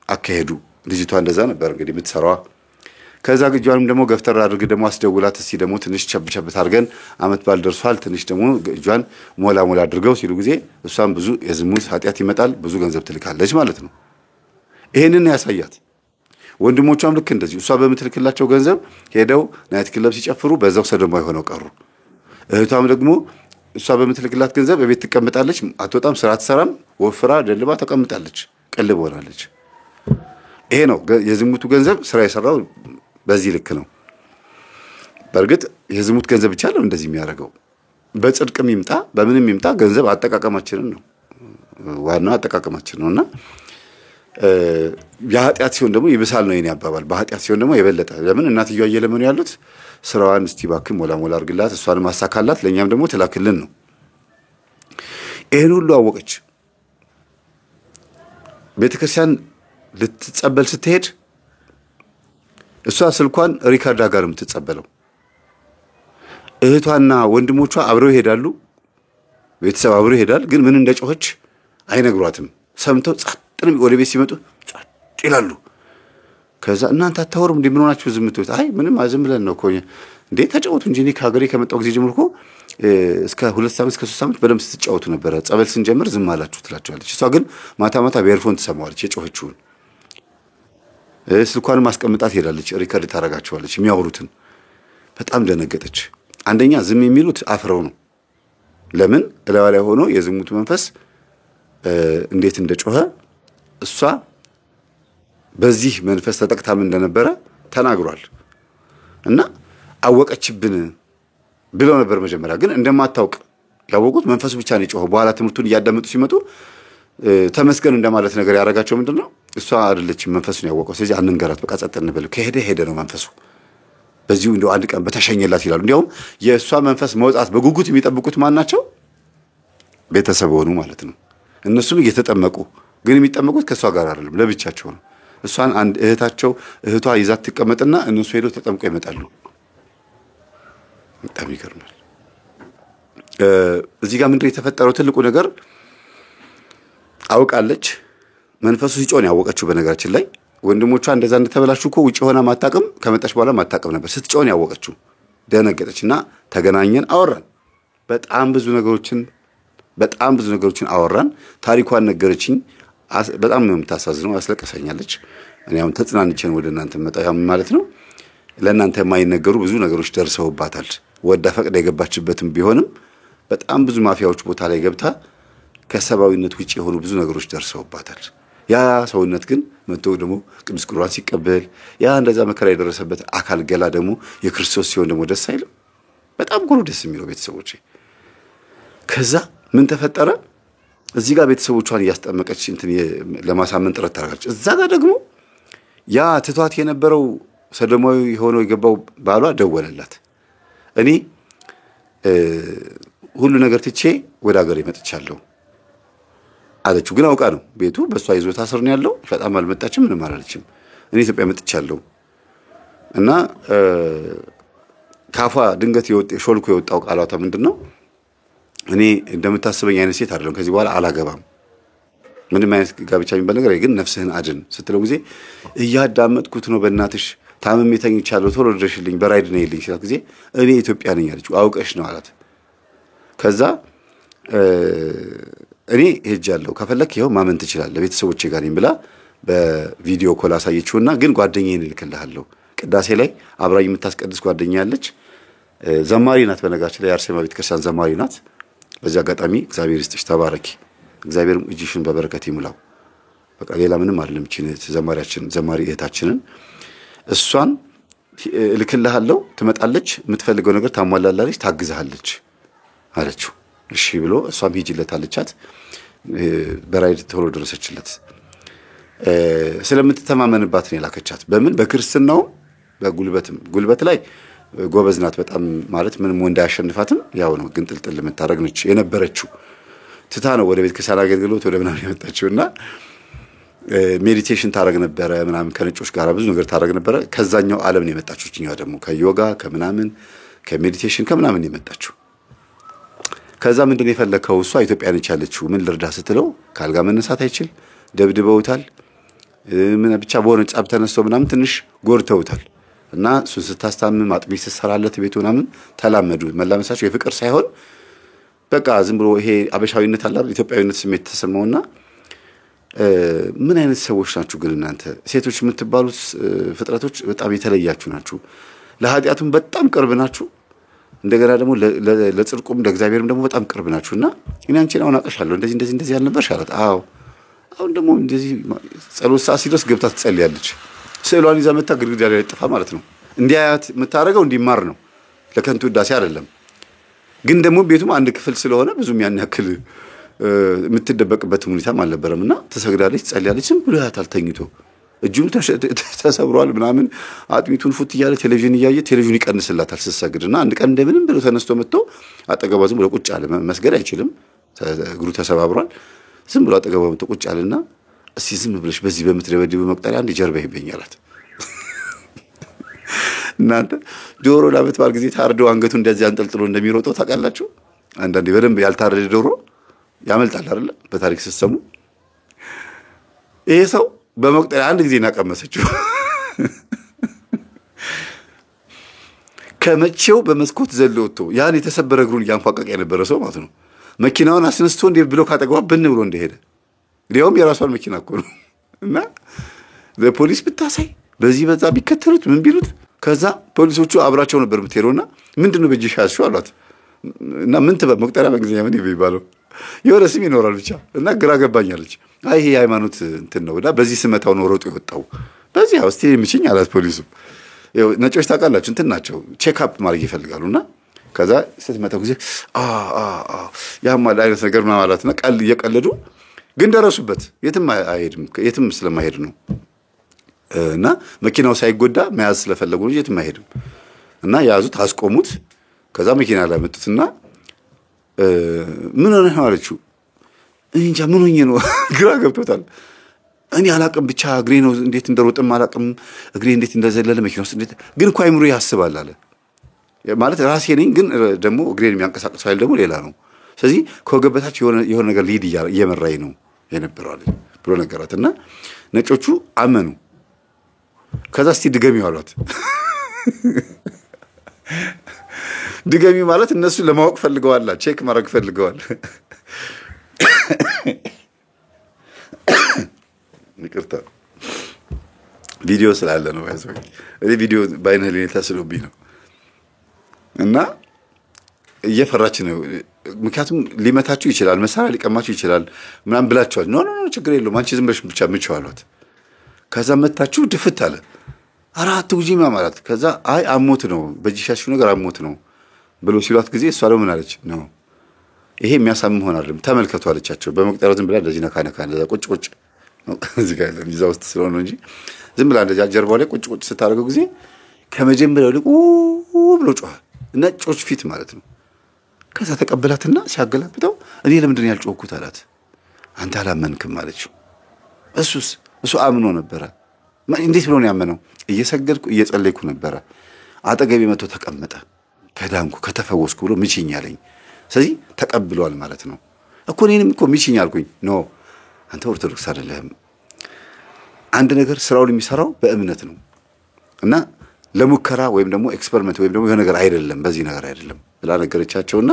አካሄዱ። ልጅቷ እንደዛ ነበር እንግዲህ የምትሰራዋ። ከዛ እጇንም ደግሞ ገፍተር አድርግ ደግሞ አስደውላት እስቲ ደግሞ ትንሽ ቸብቸብ ታርገን አመት ባል ደርሷል ትንሽ ደግሞ እጇን ሞላ አድርገው ሲሉ ጊዜ እሷም ብዙ የዝሙት ኃጢአት ይመጣል ብዙ ገንዘብ ትልካለች ማለት ነው። ይሄንን ያሳያት። ወንድሞቿም ልክ እንደዚህ እሷ በምትልክላቸው ገንዘብ ሄደው ናይት ክለብ ሲጨፍሩ በዛው ሰደማ ሆነው ቀሩ። እህቷም ደግሞ እሷ በምትልክላት ገንዘብ በቤት ትቀመጣለች፣ አትወጣም፣ ስራ አትሰራም፣ ወፍራ ደልባ ተቀምጣለች፣ ቀልብ ሆናለች። ይሄ ነው የዝሙቱ ገንዘብ ስራ የሰራው በዚህ ልክ ነው። በእርግጥ የዝሙት ገንዘብ ብቻ ነው እንደዚህ የሚያደርገው። በጽድቅም ይምጣ በምንም ይምጣ ገንዘብ አጠቃቀማችንን ነው ዋናው አጠቃቀማችን ነውና የኃጢአት ሲሆን ደግሞ ይብሳል ነው የኔ አባባል። በኃጢአት ሲሆን ደግሞ የበለጠ ለምን እናትየዋ እየለመኑ ያሉት ስራዋን እስቲ ባክህ ሞላ አድርግላት እሷን ማሳካላት ለኛም ደግሞ ተላክልን ነው። ይሄን ሁሉ አወቀች። ቤተክርስቲያን ልትጸበል ስትሄድ እሷ ስልኳን ሪካርድ አጋርም ትጸበለው። እህቷና ወንድሞቿ አብረው ይሄዳሉ ቤተሰብ አብሮ ይሄዳል። ግን ምን እንደጮኸች አይነግሯትም። ሰምተው ጸጥንም ወደ ቤት ሲመጡ ጸጥ ይላሉ። ከዛ እናንተ አታወሩም እንዴ? ምን ሆናችሁ ዝም ትሉት? አይ ምንም ዝም ብለን ነው እኮ እንዴ ተጫወቱ እንጂ እኔ ከሀገሬ ከመጣሁ ጊዜ ጀምሮ እኮ እስከ 2 ዓመት እስከ 3 ዓመት በደንብ ስትጫወቱ ነበረ። ጸበል ስንጀምር ዝም አላችሁ ትላቸዋለች። እሷ ግን ማታ ማታ በኤርፎን ትሰማዋለች የጮኸችውን። ስልኳን ማስቀምጣት ሄዳለች፣ ሪከርድ ታረጋቸዋለች የሚያወሩትን። በጣም ደነገጠች። አንደኛ ዝም የሚሉት አፍረው ነው። ለምን እላዋ ላይ ሆኖ የዝሙቱ መንፈስ እንዴት እንደጮኸ እሷ በዚህ መንፈስ ተጠቅታም እንደነበረ ተናግሯል። እና አወቀችብን ብለው ነበር መጀመሪያ። ግን እንደማታውቅ ያወቁት መንፈሱ ብቻ ነው የጮኸው። በኋላ ትምህርቱን እያዳመጡ ሲመጡ ተመስገን እንደማለት ነገር ያደረጋቸው ምንድነው? እሷ አይደለችም መንፈሱን ያወቀው። ስለዚህ አንንገራት፣ በቃ ጸጥ እንበል፣ ከሄደ ሄደ ነው መንፈሱ። በዚሁ እንደው አንድ ቀን በተሸኘላት ይላሉ። እንዲያውም የእሷ መንፈስ መውጣት በጉጉት የሚጠብቁት ማን ናቸው? ቤተሰብ ሆኑ ማለት ነው። እነሱም እየተጠመቁ ግን የሚጠመቁት ከእሷ ጋር አይደለም፣ ለብቻቸው ነው። እሷን አንድ እህቷ ይዛት ትቀመጥና እነሱ ሄደው ተጠምቀው ይመጣሉ። በጣም ይገርማል። እዚህ ጋር ምንድነው የተፈጠረው? ትልቁ ነገር አውቃለች። መንፈሱ ሲጮህ ያወቀችው። በነገራችን ላይ ወንድሞቿ እንደዛ እንደተበላሹ እኮ ውጪ ሆና ማጣቀም ከመጣች በኋላ ማጣቀም ነበር። ስትጮህ ያወቀችው። ደነገጠችና ተገናኘን፣ አወራን። በጣም ብዙ ነገሮችን አወራን። ታሪኳን ነገረችኝ። በጣም ነው የምታሳዝነው፣ አስለቀሰኛለች። እኔ አሁን ተጽናንቼን ወደ እናንተ መጣ ማለት ነው። ለእናንተ የማይነገሩ ብዙ ነገሮች ደርሰውባታል። ወዳ ፈቅዳ የገባችበትም ቢሆንም በጣም ብዙ ማፊያዎች ቦታ ላይ ገብታ ከሰባዊነት ውጪ የሆኑ ብዙ ነገሮች ደርሰውባታል። ያ ሰውነት ግን መጥቶ ደግሞ ቅዱስ ቁርባን ሲቀበል ያ እንደዛ መከራ የደረሰበት አካል ገላ ደግሞ የክርስቶስ ሲሆን ደግሞ ደስ አይልም? በጣም እኮ ነው ደስ የሚለው ቤተሰቦቼ። ከዛ ምን ተፈጠረ? እዚህ ጋር ቤተሰቦቿን እያስጠመቀች ለማሳመን ጥረት ታደርጋለች። እዛ ጋር ደግሞ ያ ትቷት የነበረው ሰዶማዊ ሆኖ የገባው ባሏ ደወለላት። እኔ ሁሉ ነገር ትቼ ወደ ሀገር መጥቻለሁ አለችው። ግን አውቃ ነው ቤቱ በሷ ይዞታ ስር ነው ያለው። በጣም አልመጣችም፣ ምንም አላለችም። እኔ ኢትዮጵያ መጥቻለሁ እና ካፏ ድንገት ሾልኮ የወጣው ቃላቷ ምንድነው? እኔ እንደምታስበኝ አይነት ሴት አይደለም፣ ከዚህ በኋላ አላገባም፣ ምንም አይነት ጋብቻ የሚባል ነገር ግን ነፍስህን አድን ስትለው ጊዜ እያዳመጥኩት ነው። በእናትሽ ታምሜ ተኝቻለሁ፣ ቶሎ ድረሽልኝ፣ በራይድ ነው ይልኝ ሲላት ጊዜ እኔ ኢትዮጵያ ነኝ አለችው። አውቀሽ ነው አላት። ከዛ እኔ ሄጃለሁ፣ ከፈለክ ይኸው ማመን ትችላለህ፣ ቤተሰቦቼ ጋር ነኝ ብላ በቪዲዮ ኮል አሳየችውና ግን ጓደኛዬን እልክልሃለሁ፣ ቅዳሴ ላይ አብራኝ የምታስቀድስ ጓደኛ ያለች ዘማሪ ናት። በነጋችን ላይ የአርሴማ ቤተክርስቲያን ዘማሪ ናት። በዚህ አጋጣሚ እግዚአብሔር ይስጥሽ፣ ተባረኪ፣ እግዚአብሔር እጅሽን በበረከት ይሙላው። በቃ ሌላ ምንም አይደለም። ዘማሪ እህታችንን እሷን እልክልሃለሁ፣ ትመጣለች፣ የምትፈልገው ነገር ታሟላላለች፣ ታግዛለች አለችው። እሺ ብሎ እሷም ሂጂለት አለቻት። በራይድ ቶሎ ደረሰችለት። ስለምትተማመንባት ነው የላከቻት። በምን በክርስትናው በጉልበትም ጉልበት ላይ ጎበዝ ናት በጣም ማለት ምንም ወንድ አያሸንፋትም። ያው ነው ግን ጥልጥል የምታረግ ነች የነበረችው። ትታ ነው ወደ ቤተ ክርስቲያን አገልግሎት ወደ ምናምን የመጣችውና ሜዲቴሽን ታረግ ነበረ ምናምን ከነጮች ጋር ብዙ ነገር ታረግ ነበረ። ከዛኛው ዓለም ነው የመጣችው። እኛው ደግሞ ከዮጋ ከምናምን ከሜዲቴሽን ከምናምን የመጣችው። ከዛ ምንድነው የፈለከው? እሷ ኢትዮጵያ ነች ያለችው። ምን ልርዳ ስትለው ካልጋ መነሳት አይችል፣ ደብድበውታል፣ ምን ብቻ በሆነ ጻብ ተነስቶ ምናምን ትንሽ ጎርተውታል። እና እሱን ስታስታምም አጥቢት ስትሰራለት ቤቱ ምናምን ተላመዱ። መላመሳቸው የፍቅር ሳይሆን በቃ ዝም ብሎ ይሄ አበሻዊነት አለ አይደል? ኢትዮጵያዊነት ስሜት ተሰማውና ምን አይነት ሰዎች ናችሁ ግን እናንተ ሴቶች የምትባሉት ፍጥረቶች በጣም የተለያችሁ ናችሁ። ለኃጢአቱም በጣም ቅርብ ናችሁ። እንደገና ደግሞ ለጽድቁም ለእግዚአብሔርም ደግሞ በጣም ቅርብ ናችሁና እኔ አንቺን አሁን አውቅሻለሁ እንደዚህ ያልነበርሽ አላት። አዎ አሁን ደግሞ እንደዚህ ጸሎት ሰዓት ሲደርስ ገብታ ትጸልያለች። ስዕሏን ይዛ መታ ግድግዳ ላይ ጥፋ ማለት ነው። እንዲያያት የምታረገው እንዲማር ነው፣ ለከንቱ ውዳሴ አይደለም። ግን ደግሞ ቤቱም አንድ ክፍል ስለሆነ ብዙም ያን ያክል የምትደበቅበት ሁኔታም አልነበረምና ትሰግዳለች፣ ትጸልያለች። ዝም ብሎ ያታል ተኝቶ እጁም ተሰብሯል ምናምን አጥሚቱን ፉት እያለ ቴሌቪዥን እያየ ቴሌቪዥን ይቀንስላታል ስትሰግድና አንድ ቀን እንደምንም ብሎ ተነስቶ መጥቶ አጠገቧ ዝም ብሎ ቁጭ አለ። መስገድ አይችልም፣ እግሩ ተሰባብሯል። ዝም ብሎ አጠገቧ መጥቶ ቁጭ አለና እስቲ ዝም ብለሽ በዚህ በምትደበድብ መቁጠሪያ አንድ ጀርባ ይበኛላት። እናንተ ዶሮ ለዓመት በዓል ጊዜ ታርዶ አንገቱ እንደዚህ አንጠልጥሎ እንደሚሮጠው ታውቃላችሁ? አንዳንዴ በደንብ ያልታረደ ዶሮ ያመልጣል አይደል በታሪክ ሲሰሙ ይሄ ሰው በመቁጠሪያ አንድ ጊዜ እናቀመሰችው ከመቼው በመስኮት ዘሎ ወጥቶ ያን የተሰበረ እግሩን ያንፏቀቀ የነበረ ሰው ማለት ነው መኪናውን አስነስቶ እንደ ብሎ ካጠገቧ ብን ብሎ እንደሄደ ሊያውም የራሷን መኪና እኮ ነው እና ለፖሊስ ብታሳይ በዚህ በዛ ቢከተሉት ምን ቢሉት ከዛ ፖሊሶቹ አብራቸው ነበር የምትሄደውና ምንድነው በእጅሽ ያዝሽው አሏት እና ምን ትበል መቁጠሪያ በእንግሊዝኛ ምን ይባላል የሆነ ስም ይኖራል ብቻ እና ግራ ገባኛለች አይ ይሄ ሃይማኖት እንትን ነውና በዚህ ስመታው ነው ሮጦ የወጣው በዚህ አውስቲ ምችኝ አላት ፖሊሱ ነጮች ታውቃላችሁ እንትን ናቸው ቼክ አፕ ማድረግ ይፈልጋሉና ከዛ ስትመታው ጊዜ ያማል አይነት ነገር ማለትና ቃል እየቀለዱ ግን ደረሱበት የትም አይሄድም የትም ስለማይሄድ ነው እና መኪናው ሳይጎዳ መያዝ ስለፈለጉ ነው የትም አይሄድም እና ያዙት አስቆሙት ከዛ መኪና ላይ መጡትና ምን ሆነ አለችው እንጃ ምን ሆኜ ነው ግራ ገብቶታል እኔ አላቅም ብቻ እግሬ ነው እንዴት እንደሮጥም አላቅም እግሬ እንዴት እንደዘለለ መኪና ውስጥ እንዴት ግን እኮ አይምሮ ያስባል አለ ማለት ራሴ ነኝ ግን ደግሞ እግሬን የሚያንቀሳቅሰው ኃይል ደግሞ ሌላ ነው ስለዚህ ከወገበታች የሆነ ነገር ሊድ እየመራኝ ነው የነበረው አለ ብሎ ነገራትና ነጮቹ አመኑ ከዛ እስቲ ድገሚው አሏት ድገሚ ማለት እነሱ ለማወቅ ፈልገዋል ቼክ ማድረግ ፈልገዋል ይቅርታ ቪዲዮ ስላለ ነው ያዘው እኔ ቪዲዮ ባይነ ለኔታ ስለብኝ ነው እና እየፈራች ነው ምክንያቱም ሊመታችሁ ይችላል መሳሪያ ሊቀማችሁ ይችላል ምናምን ብላችኋል ኖ ችግር የለውም አንቺ ዝም ብለሽ ብቻ ምቻዋሏት ከዛ መታችሁ ድፍት አለ አራት ውጂማ ማለት ከዛ አይ አሞት ነው በጂሻሹ ነገር አሞት ነው ብሎ ሲሏት ጊዜ እሷ ደግሞ ምን አለች ነው ይሄ የሚያሳም ሆነ አይደለም ተመልከቱ አለቻቸው በመቁጠሪያው ዝም ብላ እንደዚህ ነካ እንደዛ ቁጭ እዚህ ጋር ለሚዛ ውስጥ ስለሆነ እንጂ ዝም ብላ እንደዛ ጀርባው ላይ ቁጭ ስታደርገው ጊዜ ከመጀመሪያው ልቁ ብሎ ጮኸ ነጮች ፊት ማለት ነው ከዛ ተቀበላትና ሲያገላብጠው እኔ ለምንድን ያልጮህኩት አላት አንተ አላመንክም አለችው እሱ አምኖ ነበር እንዴት ብሎ ነው ያመነው እየሰገድኩ እየጸለይኩ ነበር አጠገቤ መጥቶ ተቀመጠ ከዳንኩ ከተፈወስኩ ብሎ ምችኝ አለኝ ስለዚህ ተቀብሏል ማለት ነው እኮ እኔንም እኮ ምችኝ አልኩኝ ኖ አንተ ኦርቶዶክስ አይደለም አንድ ነገር ስራውን የሚሰራው በእምነት ነው እና ለሙከራ ወይም ደግሞ ኤክስፐሪመንት ወይም ደግሞ የሆነ ነገር አይደለም በዚህ ነገር አይደለም ብላ ነገረቻቸውና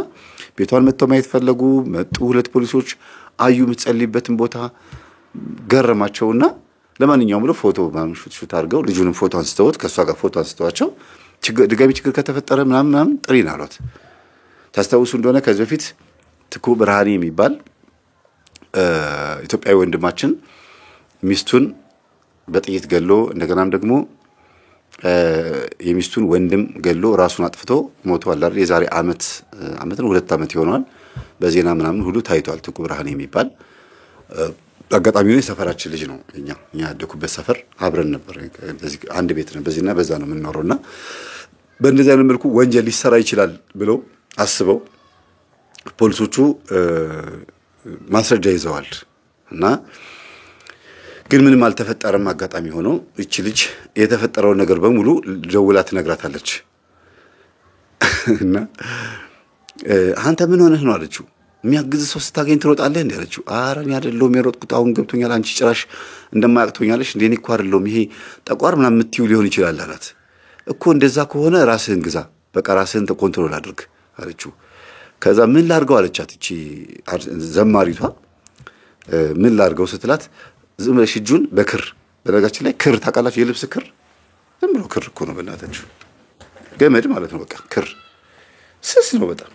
ቤቷን መጥተው ማየት ፈለጉ መጡ ሁለት ፖሊሶች አዩ የምትጸልይበትን ቦታ ገረማቸውና ለማንኛውም ብሎ ፎቶ ሹት አድርገው ልጁንም ፎቶ አንስተውት ከሷ ጋር ፎቶ አንስተዋቸው ድጋሚ ችግር ከተፈጠረ ምናምን ጥሪን አሏት ታስተውሱ እንደሆነ ከዚህ በፊት ትኩ ብርሃኔ የሚባል ኢትዮጵያዊ ወንድማችን ሚስቱን በጥይት ገሎ እንደገናም ደግሞ የሚስቱን ወንድም ገሎ ራሱን አጥፍቶ ሞቷል አይደል የዛሬ አመት ነው 2 አመት ይሆናል በዜና ምናምን ሁሉ ታይቷል ትኩ ብርሃኔ የሚባል አጋጣሚው ነው ሰፈራችን ልጅ ነው እኛ ያደኩበት ሰፈር አብረን ነበር እንደዚህ አንድ ቤት ነው በዚህና በዛ ነው የምንኖርውና በእንደዚህ አይነት መልኩ ወንጀል ሊሰራ ይችላል ብለው አስበው ፖሊሶቹ ማስረጃ ይዘዋል እና ግን ምንም አልተፈጠረም አጋጣሚ ሆኖ እቺ ልጅ የተፈጠረው ነገር በሙሉ ደውላ ትነግራታለች እና አንተ ምን ሆነህ ነው አለችው የሚያግዝ ሰው ስታገኝ ትሮጣለህ እንዴ አለችው አራኝ አይደለም የሮጥኩት አሁን ገብቶኛል አንቺ ጭራሽ እንደማያቅቶኛለሽ እንዴ እኔ እኮ አይደለም ይሄ ጠቋር ምናምን ምትዩ ሊሆን ይችላል አላት እኮ እንደዛ ከሆነ ራስህን ግዛ በቃ ራስህን ኮንትሮል አድርግ አለችው ከዛ ምን ላርገው አለቻት እቺ ዘማሪቷ ምን ላርገው ስትላት ዝም ብለሽ እጁን በክር በነጋችን ላይ ክር ታቃላችሁ የልብስ ክር ዝም ብሎ ክር እኮ ነው በእናታችሁ ገመድ ማለት ነው በቃ ክር ስስ ነው በጣም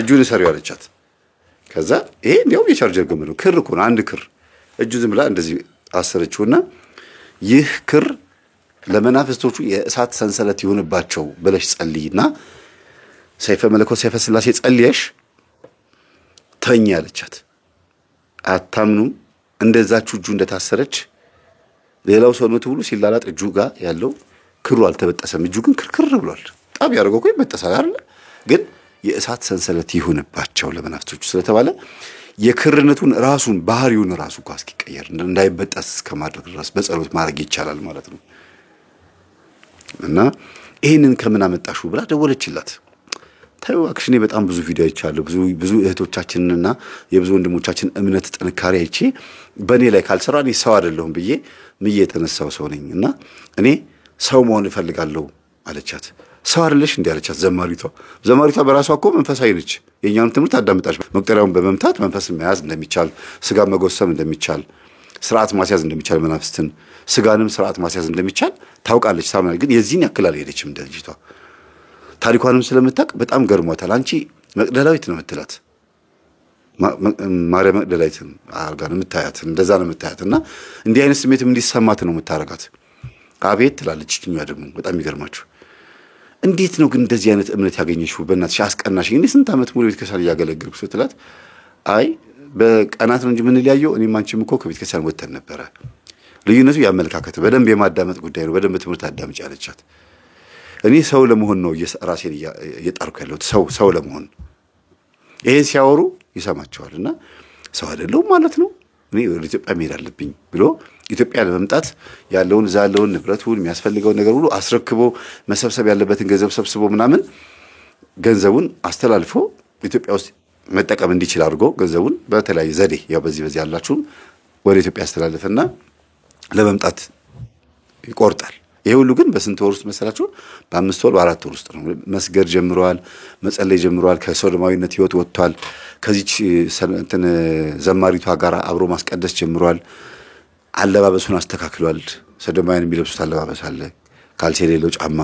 እጁን ሰሪው አለቻት ከዛ ይሄ እንዴው የቻርጀር ገመድ ነው ክር እኮ ነው አንድ ክር እጁ ዝም ብላ እንደዚህ አሰረችውና ይህ ክር ለመናፍስቶቹ የእሳት ሰንሰለት ይሆንባቸው ብለሽ ጸልይና ሰይፈ መለኮት ሰይፈ ስላሴ ጸልየሽ ተኛ አለቻት አታምኑም እንደዛችሁ እጁ እንደታሰረች ሌላው ሰውነቱ ሁሉ ሲላላጥ እጁ ጋር ያለው ክሩ አልተበጠሰም እጁ ግን ክርክር ብሏል ጣብ ያደረገው እኮ ይበጠሳል አይደል ግን የእሳት ሰንሰለት ይሆንባቸው ለመናፍስቶቹ ስለተባለ የክርነቱን ራሱን ባህሪውን ራሱ ኳስ ይቀየር እንዳይበጠስ ከማድረግ ድረስ በጸሎት ማድረግ ይቻላል ማለት ነው እና ይሄንን ከምን አመጣሽው ብላ ደወለችላት ታዩ አክሽኔ በጣም ብዙ ቪዲዮ አይቻለሁ ብዙ እህቶቻችንና የብዙ ወንድሞቻችን እምነት ጥንካሬ አይቼ በኔ ላይ ካልሰራ እኔ ሰው አይደለሁም ብዬ ምዬ የተነሳው ሰው ነኝ እና እኔ ሰው መሆን እፈልጋለሁ አለቻት። ሰው አይደለሽ እንዴ አለቻት ዘማሪቷ በራሷ እኮ መንፈሳዊ ነች። የኛውን ትምህርት አዳምጣች መቁጠሪያውን በመምታት መንፈስ መያዝ እንደሚቻል ስጋ መጎሰም እንደሚቻል ስርዓት ማስያዝ እንደሚቻል መናፍስትን ስጋንም ስርዓት ማስያዝ እንደሚቻል ታውቃለች። ሳምና ግን የዚህን ያክል አልሄደችም እንደ ልጅቷ። ታሪኳንም ስለምታውቅ በጣም ገርሟታል። አንቺ መቅደላዊት ነው የምትላት ማርያም መቅደላዊትን አርጋ ነው የምታያት እንደዛ ነው የምታያት እና እንዲህ አይነት ስሜትም እንዲሰማት ነው የምታረጋት። አቤት ትላለች እኛ ደግሞ በጣም ይገርማችሁ። እንዴት ነው ግን እንደዚህ አይነት እምነት ያገኘሽው? በእናትሽ አስቀናሽኝ። እንዴ ስንት ዓመት ሙሉ ቤተክርስቲያን እያገለገልኩ ስትላት አይ በቀናት ነው እንጂ ምን ሊያየው እኔም አንቺም እኮ ከቤተክርስቲያን ወጥተን ነበረ። ልዩነቱ ያመለካከት በደንብ የማዳመጥ ጉዳይ ነው። በደንብ ትምህርት አዳምጪ አለቻት። እኔ ሰው ለመሆን ነው ራሴን እየጣርኩ ያለሁት ሰው ለመሆን። ይሄን ሲያወሩ ይሰማቸዋልና ሰው አይደለሁም ማለት ነው እኔ ወደ ኢትዮጵያ መሄድ አለብኝ ብሎ ኢትዮጵያ ለመምጣት ያለውን ዛለውን ንብረቱን የሚያስፈልገውን ነገር ሁሉ አስረክቦ መሰብሰብ ያለበትን ገንዘብ ሰብስቦ ምናምን ገንዘቡን አስተላልፎ ኢትዮጵያ ውስጥ መጠቀም እንዲችል አድርጎ ገንዘቡን በተለያየ ዘዴ ያው በዚህ ያላችሁም ወደ ኢትዮጵያ አስተላልፈና ለመምጣት ይቆርጣል። ይሄ ሁሉ ግን በስንት ወር ውስጥ መሰላችሁ? በ5 ወር በ4 ወር ውስጥ ነው። መስገድ ጀምሯል፣ መጸለይ ጀምሯል፣ ከሶዶማዊነት ህይወት ወጥቷል። ከዚች ዘማሪቷ ጋር አብሮ ማስቀደስ ጀምሯል። አለባበሱን አስተካክሏል። ሶዶማውያን የሚለብሱት አለባበስ አለ። ካልሲ የሌለው ጫማ፣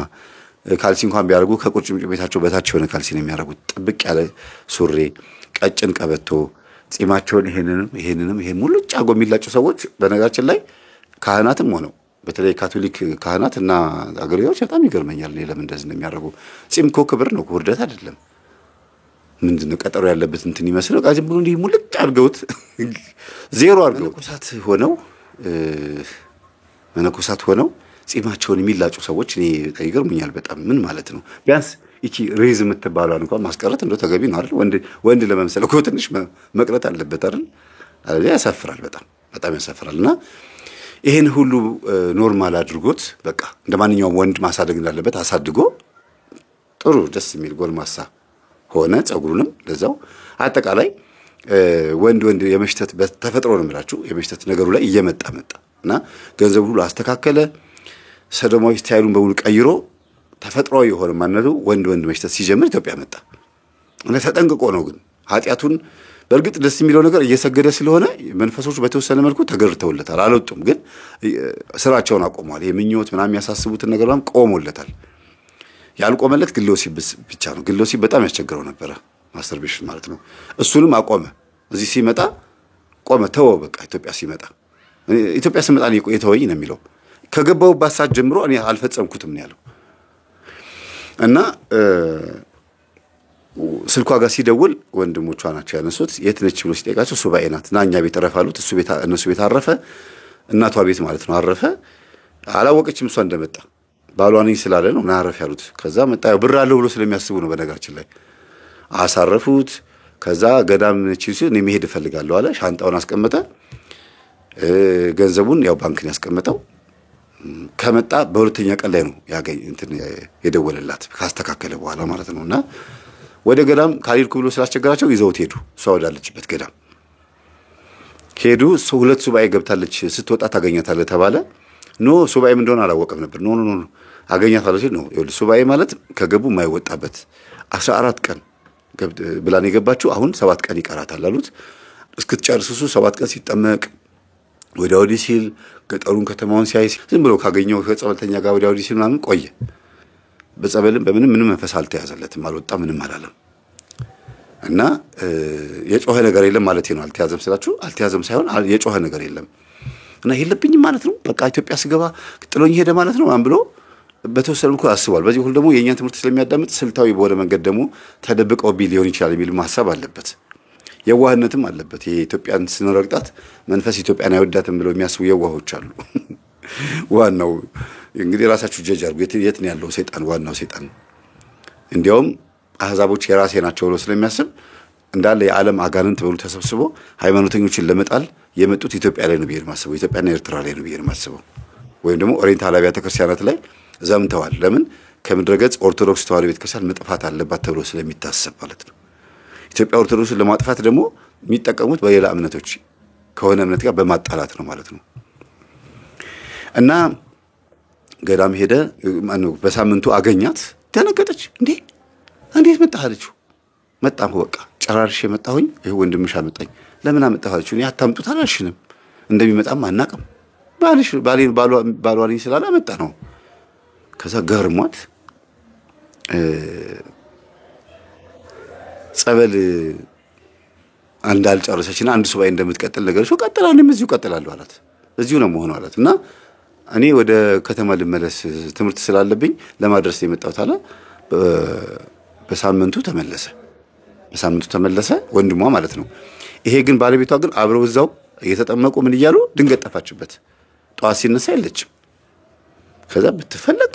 ካልሲ እንኳን ቢያደርጉ ከቁርጭምጭሚታቸው በታች የሆነ ካልሲ ነው የሚያደርጉት። ጥብቅ ያለ ሱሪ፣ ቀጭን ቀበቶ፣ ጺማቸውን ይሄን ሙሉጭ አርጎ የሚላጩ ሰዎች በነገራችን ላይ ካህናትም ሆነው በተለይ ካቶሊክ ካህናት እና አገልጋዮች በጣም ይገርመኛል። ለምን እንደዚህ ነው የሚያደርጉ? ጺም እኮ ክብር ነው፣ ውርደት አይደለም። ምንድነው ቀጠሮ ያለበት እንትን ይመስለው ጋር ዝም ብሎ እንዲህ ሙልጭ አድርገውት ዜሮ አድርገው መነኮሳት ሆነው ጺማቸውን የሚላጩ ሰዎች እኔ ይገርሙኛል በጣም። ምን ማለት ነው? ቢያንስ እቺ ሬዝ የምትባለው እንኳን ማስቀረት እንደው ተገቢ ነው አይደል? ወንድ ለመምሰል እኮ ትንሽ መቅረት አለበት አይደል? ያሳፍራል፣ በጣም ያሳፍራልና ይሄን ሁሉ ኖርማል አድርጎት በቃ እንደማንኛውም ወንድ ማሳደግ እንዳለበት አሳድጎ ጥሩ ደስ የሚል ጎልማሳ ሆነ። ጸጉሩንም ለዛው አጠቃላይ ወንድ የመሽተት በተፈጥሮ ነው የምላችሁ የመሽተት ነገሩ ላይ እየመጣ እና ገንዘቡ ሁሉ አስተካከለ። ሰዶማዊ ስታይሉን በሙሉ ቀይሮ ተፈጥሯዊ የሆነ ማንነቱ ወንድ መሽተት ሲጀምር ኢትዮጵያ መጣ እና ተጠንቅቆ ነው። ግን ኃጢያቱን በእርግጥ ደስ የሚለው ነገር እየሰገደ ስለሆነ መንፈሶች በተወሰነ መልኩ ተገርተውለታል፣ አልወጡም። ግን ስራቸውን አቆመዋል። ይሄ ምኞት ምናምን የሚያሳስቡትን ነገር ምናምን ቆሞለታል። ያልቆመለት ግሎሲብ ብቻ ነው። ግሎሲብ በጣም ያስቸግረው ነበረ፣ ማስተርቤሽን ማለት ነው። እሱንም አቆመ። እዚህ ሲመጣ ቆመ፣ ተወው በቃ። ኢትዮጵያ ሲመጣ የተወኝ ነው የሚለው። ከገባሁባት ሰዓት ጀምሮ እኔ አልፈጸምኩትም ነው ያለው እና ስልኳ ጋር ሲደውል ወንድሞቿ ናቸው ያነሱት። የት ነች ብሎ ሲጠይቃቸው ሱባኤ ናት እና እኛ ቤት አረፋሉት። እነሱ ቤት አረፈ፣ እናቷ ቤት ማለት ነው አረፈ። አላወቀችም እሷ እንደመጣ ባሏ ነኝ ስላለ ነው እና አረፍ ያሉት። ከዛ መጣ። ብር አለው ብሎ ስለሚያስቡ ነው በነገራችን ላይ አሳረፉት። ከዛ ገዳም ነች ሲል እኔ መሄድ እፈልጋለሁ አለ። ሻንጣውን አስቀመጠ። ገንዘቡን ያው ባንክን ያስቀመጠው። ከመጣ በሁለተኛ ቀን ላይ ነው የደወለላት ካስተካከለ በኋላ ማለት ነውና ወደ ገዳም ካልሄድኩ ብሎ ስላስቸገራቸው ይዘውት ሄዱ። እሷ ወዳለችበት ገዳም ሄዱ። ሁለት ሱባኤ ገብታለች፣ ስትወጣ ታገኛታለህ ተባለ። ሱባኤም እንደሆነ አላወቀም ነበር። አገኛታለች ነው። ይኸውልህ ሱባኤ ማለት ከገቡ የማይወጣበት 14 ቀን ብላን የገባችው አሁን 7 ቀን ይቀራታል አሉት። እስክትጨርስ እሱ 7 ቀን ሲጠመቅ ወዲያ ወዲህ ሲል ገጠሩን ከተማውን ሲያይ ዝም ብሎ ካገኘው ከጸበልተኛ ጋር ወዲያ ወዲህ ሲል ምናምን ቆየ። በጸበልም ምንም መንፈስ አልተያዘለትም፣ አልወጣ፣ ምንም አላለም። እና የጮኸ ነገር የለም ማለት ነው። አልተያዘም ስላችሁ አልተያዘም ሳይሆን የጮኸ ነገር የለም እና የለብኝም ማለት ነው። በቃ ኢትዮጵያ ስገባ ጥሎኝ ሄደ ማለት ነው ብሎ በተወሰነ መልኩ አስቧል። በዚህ ሁሉ ደግሞ የእኛን ትምህርት ስለሚያዳምጥ ስልታዊ በሆነ መንገድ ደግሞ ተደብቀው ሊሆን ይችላል የሚል ሀሳብ አለበት። የዋህነትም አለበት። ይሄ ኢትዮጵያን ስንረግጣት መንፈስ ኢትዮጵያን አይወዳትም ብለው የሚያስቡ የዋሆች አሉ። ዋናው እንግዲህ ራሳችሁ ጀጅ አድርጉ። የት ነው ያለው ሰይጣን? ዋናው ሰይጣን እንዲያውም አህዛቦች የራሴ ናቸው ብሎ ስለሚያስብ እንዳለ የዓለም አጋንንት በሙሉ ተሰብስቦ ሃይማኖተኞችን ለመጣል የመጡት ኢትዮጵያ ላይ ነው ብዬ ማስበው። ኢትዮጵያና ኤርትራ ላይ ነው ብዬ ማስበው። ወይም ደግሞ ኦሪየንታል አብያተ ክርስቲያናት ላይ ዘምተዋል። ለምን? ከምድረገጽ ኦርቶዶክስ ተዋሕዶ ቤተክርስቲያን መጥፋት አለባት ተብሎ ስለሚታሰብ ማለት ነው። ኢትዮጵያ ኦርቶዶክስን ለማጥፋት ደግሞ የሚጠቀሙት በሌላ እምነቶች ከሆነ እምነት ጋር በማጣላት ነው ማለት ነው። እና ገዳም ሄደ። በሳምንቱ አገኛት። ደነገጠች። እንዴት መጣህ አለችው። መጣሁ በቃ ጨራርሼ መጣሁኝ። ይሄ ወንድምሽ አመጣኝ። ለምን አመጣህ አለችው። እኔ አታምጡት አላልሽንም? እንደሚመጣም አናቅም። ባሏን ስላለ መጣ ነው። ከዛ ገርሟት ጸበል እንዳልጨረሰችና አንድ ሱባኤ እንደምትቀጥል ነገርሽ ቀጥላ እኔም እዚሁ ቀጥላለሁ አላት። እዚሁ ነው መሆኑ አላት። እና እኔ ወደ ከተማ ልመለስ ትምህርት ስላለብኝ ለማድረስ የመጣሁት አለ። በሳምንቱ ተመለሰ ወንድሟ ማለት ነው። ይሄ ግን ባለቤቷ ግን አብረው እዛው እየተጠመቁ ምን እያሉ ድንገት ጠፋችበት። ጠዋት ሲነሳ የለችም። ከዛ ብትፈለግ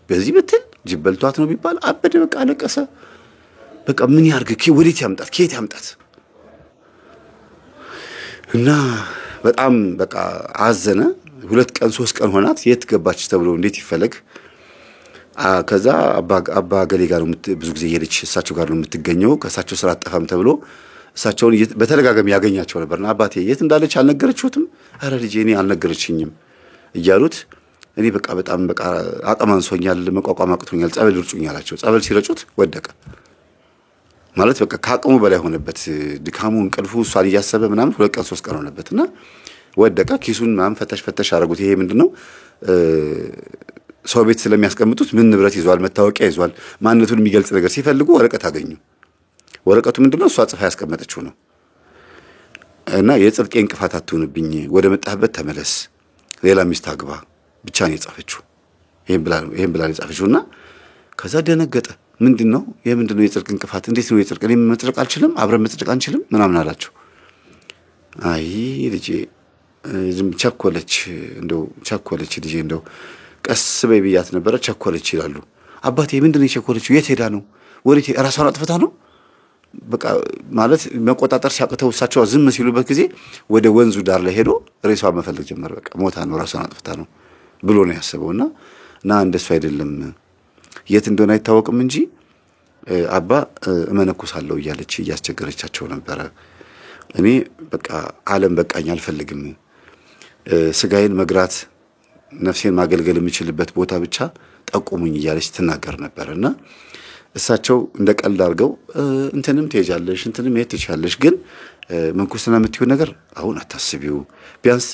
በዚህ ብትል ጅብ በልቷት ነው ቢባል አበደ። በቃ አለቀሰ። በቃ ምን ያርግ? ወዴት ያምጣት? ከየት ያምጣት? እና በጣም በቃ አዘነ። 2 ቀን 3 ቀን ሆናት። የት ገባች ተብሎ እንዴት ይፈለግ? ከዛ አባ ገሌ ጋር ነው ብዙ ጊዜ ሄደች። እሳቸው ጋር ነው የምትገኘው። ከእሳቸው ስራ አጠፋም ተብሎ እሳቸውን በተደጋጋሚ ያገኛቸው ነበርና አባቴ የት እንዳለች አልነገረችሁትም? አረ ልጄ እኔ አልነገረችኝም እያሉት እኔ በቃ በጣም በቃ አቅም አንሶኛል፣ መቋቋም አቅቶኛል፣ ጸበል ይርጩኝ አላቸው። ጸበል ሲረጩት ወደቀ። ማለት በቃ ከአቅሙ በላይ ሆነበት። ድካሙ፣ እንቅልፉ እሷን እያሰበ ምናምን 2 ቀን 3 ቀን ሆነበትና ወደቀ። ኪሱን ምናምን ፈተሽ አረጉት። ይሄ ምንድነው ሰው ቤት ስለሚያስቀምጡት ምን ንብረት ይዟል፣ መታወቂያ ይዟል፣ ማንነቱን የሚገልጽ ነገር ሲፈልጉ ወረቀት አገኙ። ወረቀቱ ምንድነው? እሷ ጽፋ ያስቀመጠችው ነው። እና የጽድቄ እንቅፋት አትሁንብኝ፣ ወደ መጣህበት ተመለስ፣ ሌላ ሚስት አግባ ብቻ ነው የጻፈችው። ይሄን ብላ የጻፈችውና ከዛ ደነገጠ። ምንድነው የጽድቅ እንቅፋት? እንዴት ነው የጽድቅ? እኔ መጽደቅ አልችልም፣ አብረን መጽደቅ አንችልም ምናምን አላቸው። አይ ልጄ ዝም ቸኮለች ልጄ እንደው ቀስ በይ ብያት ነበረ ቸኮለች ይላሉ። አባቴ ምንድነው የቸኮለችው? የት ሄዳ ነው? ወዴት? ራሷን አጥፍታ ነው? በቃ ማለት መቆጣጠር ሲያቅተው እሳቸው ዝም ሲሉበት ጊዜ ወደ ወንዙ ዳር ላይ ሄዶ ሬሷን መፈለግ ጀመረ። በቃ ሞታ ነው፣ ራሷን አጥፍታ ነው ብሎ ነው ያሰበውና እንደሱ አይደለም የት እንደሆነ አይታወቅም እንጂ አባ እመነኩሳለሁ እያለች እያስቸገረቻቸው ነበረ። እኔ በቃ ዓለም በቃኝ አልፈልግም፣ ስጋዬን መግራት ነፍሴን ማገልገል የምችልበት ቦታ ብቻ ጠቁሙኝ እያለች ትናገር ነበርና እሳቸው እንደ ቀልድ አድርገው እንትንም ትሄጃለሽ እንትንም መሄድ ትችያለሽ፣ ግን መንኩስና የምትይው ነገር አሁን አታስቢው። ቢያንስ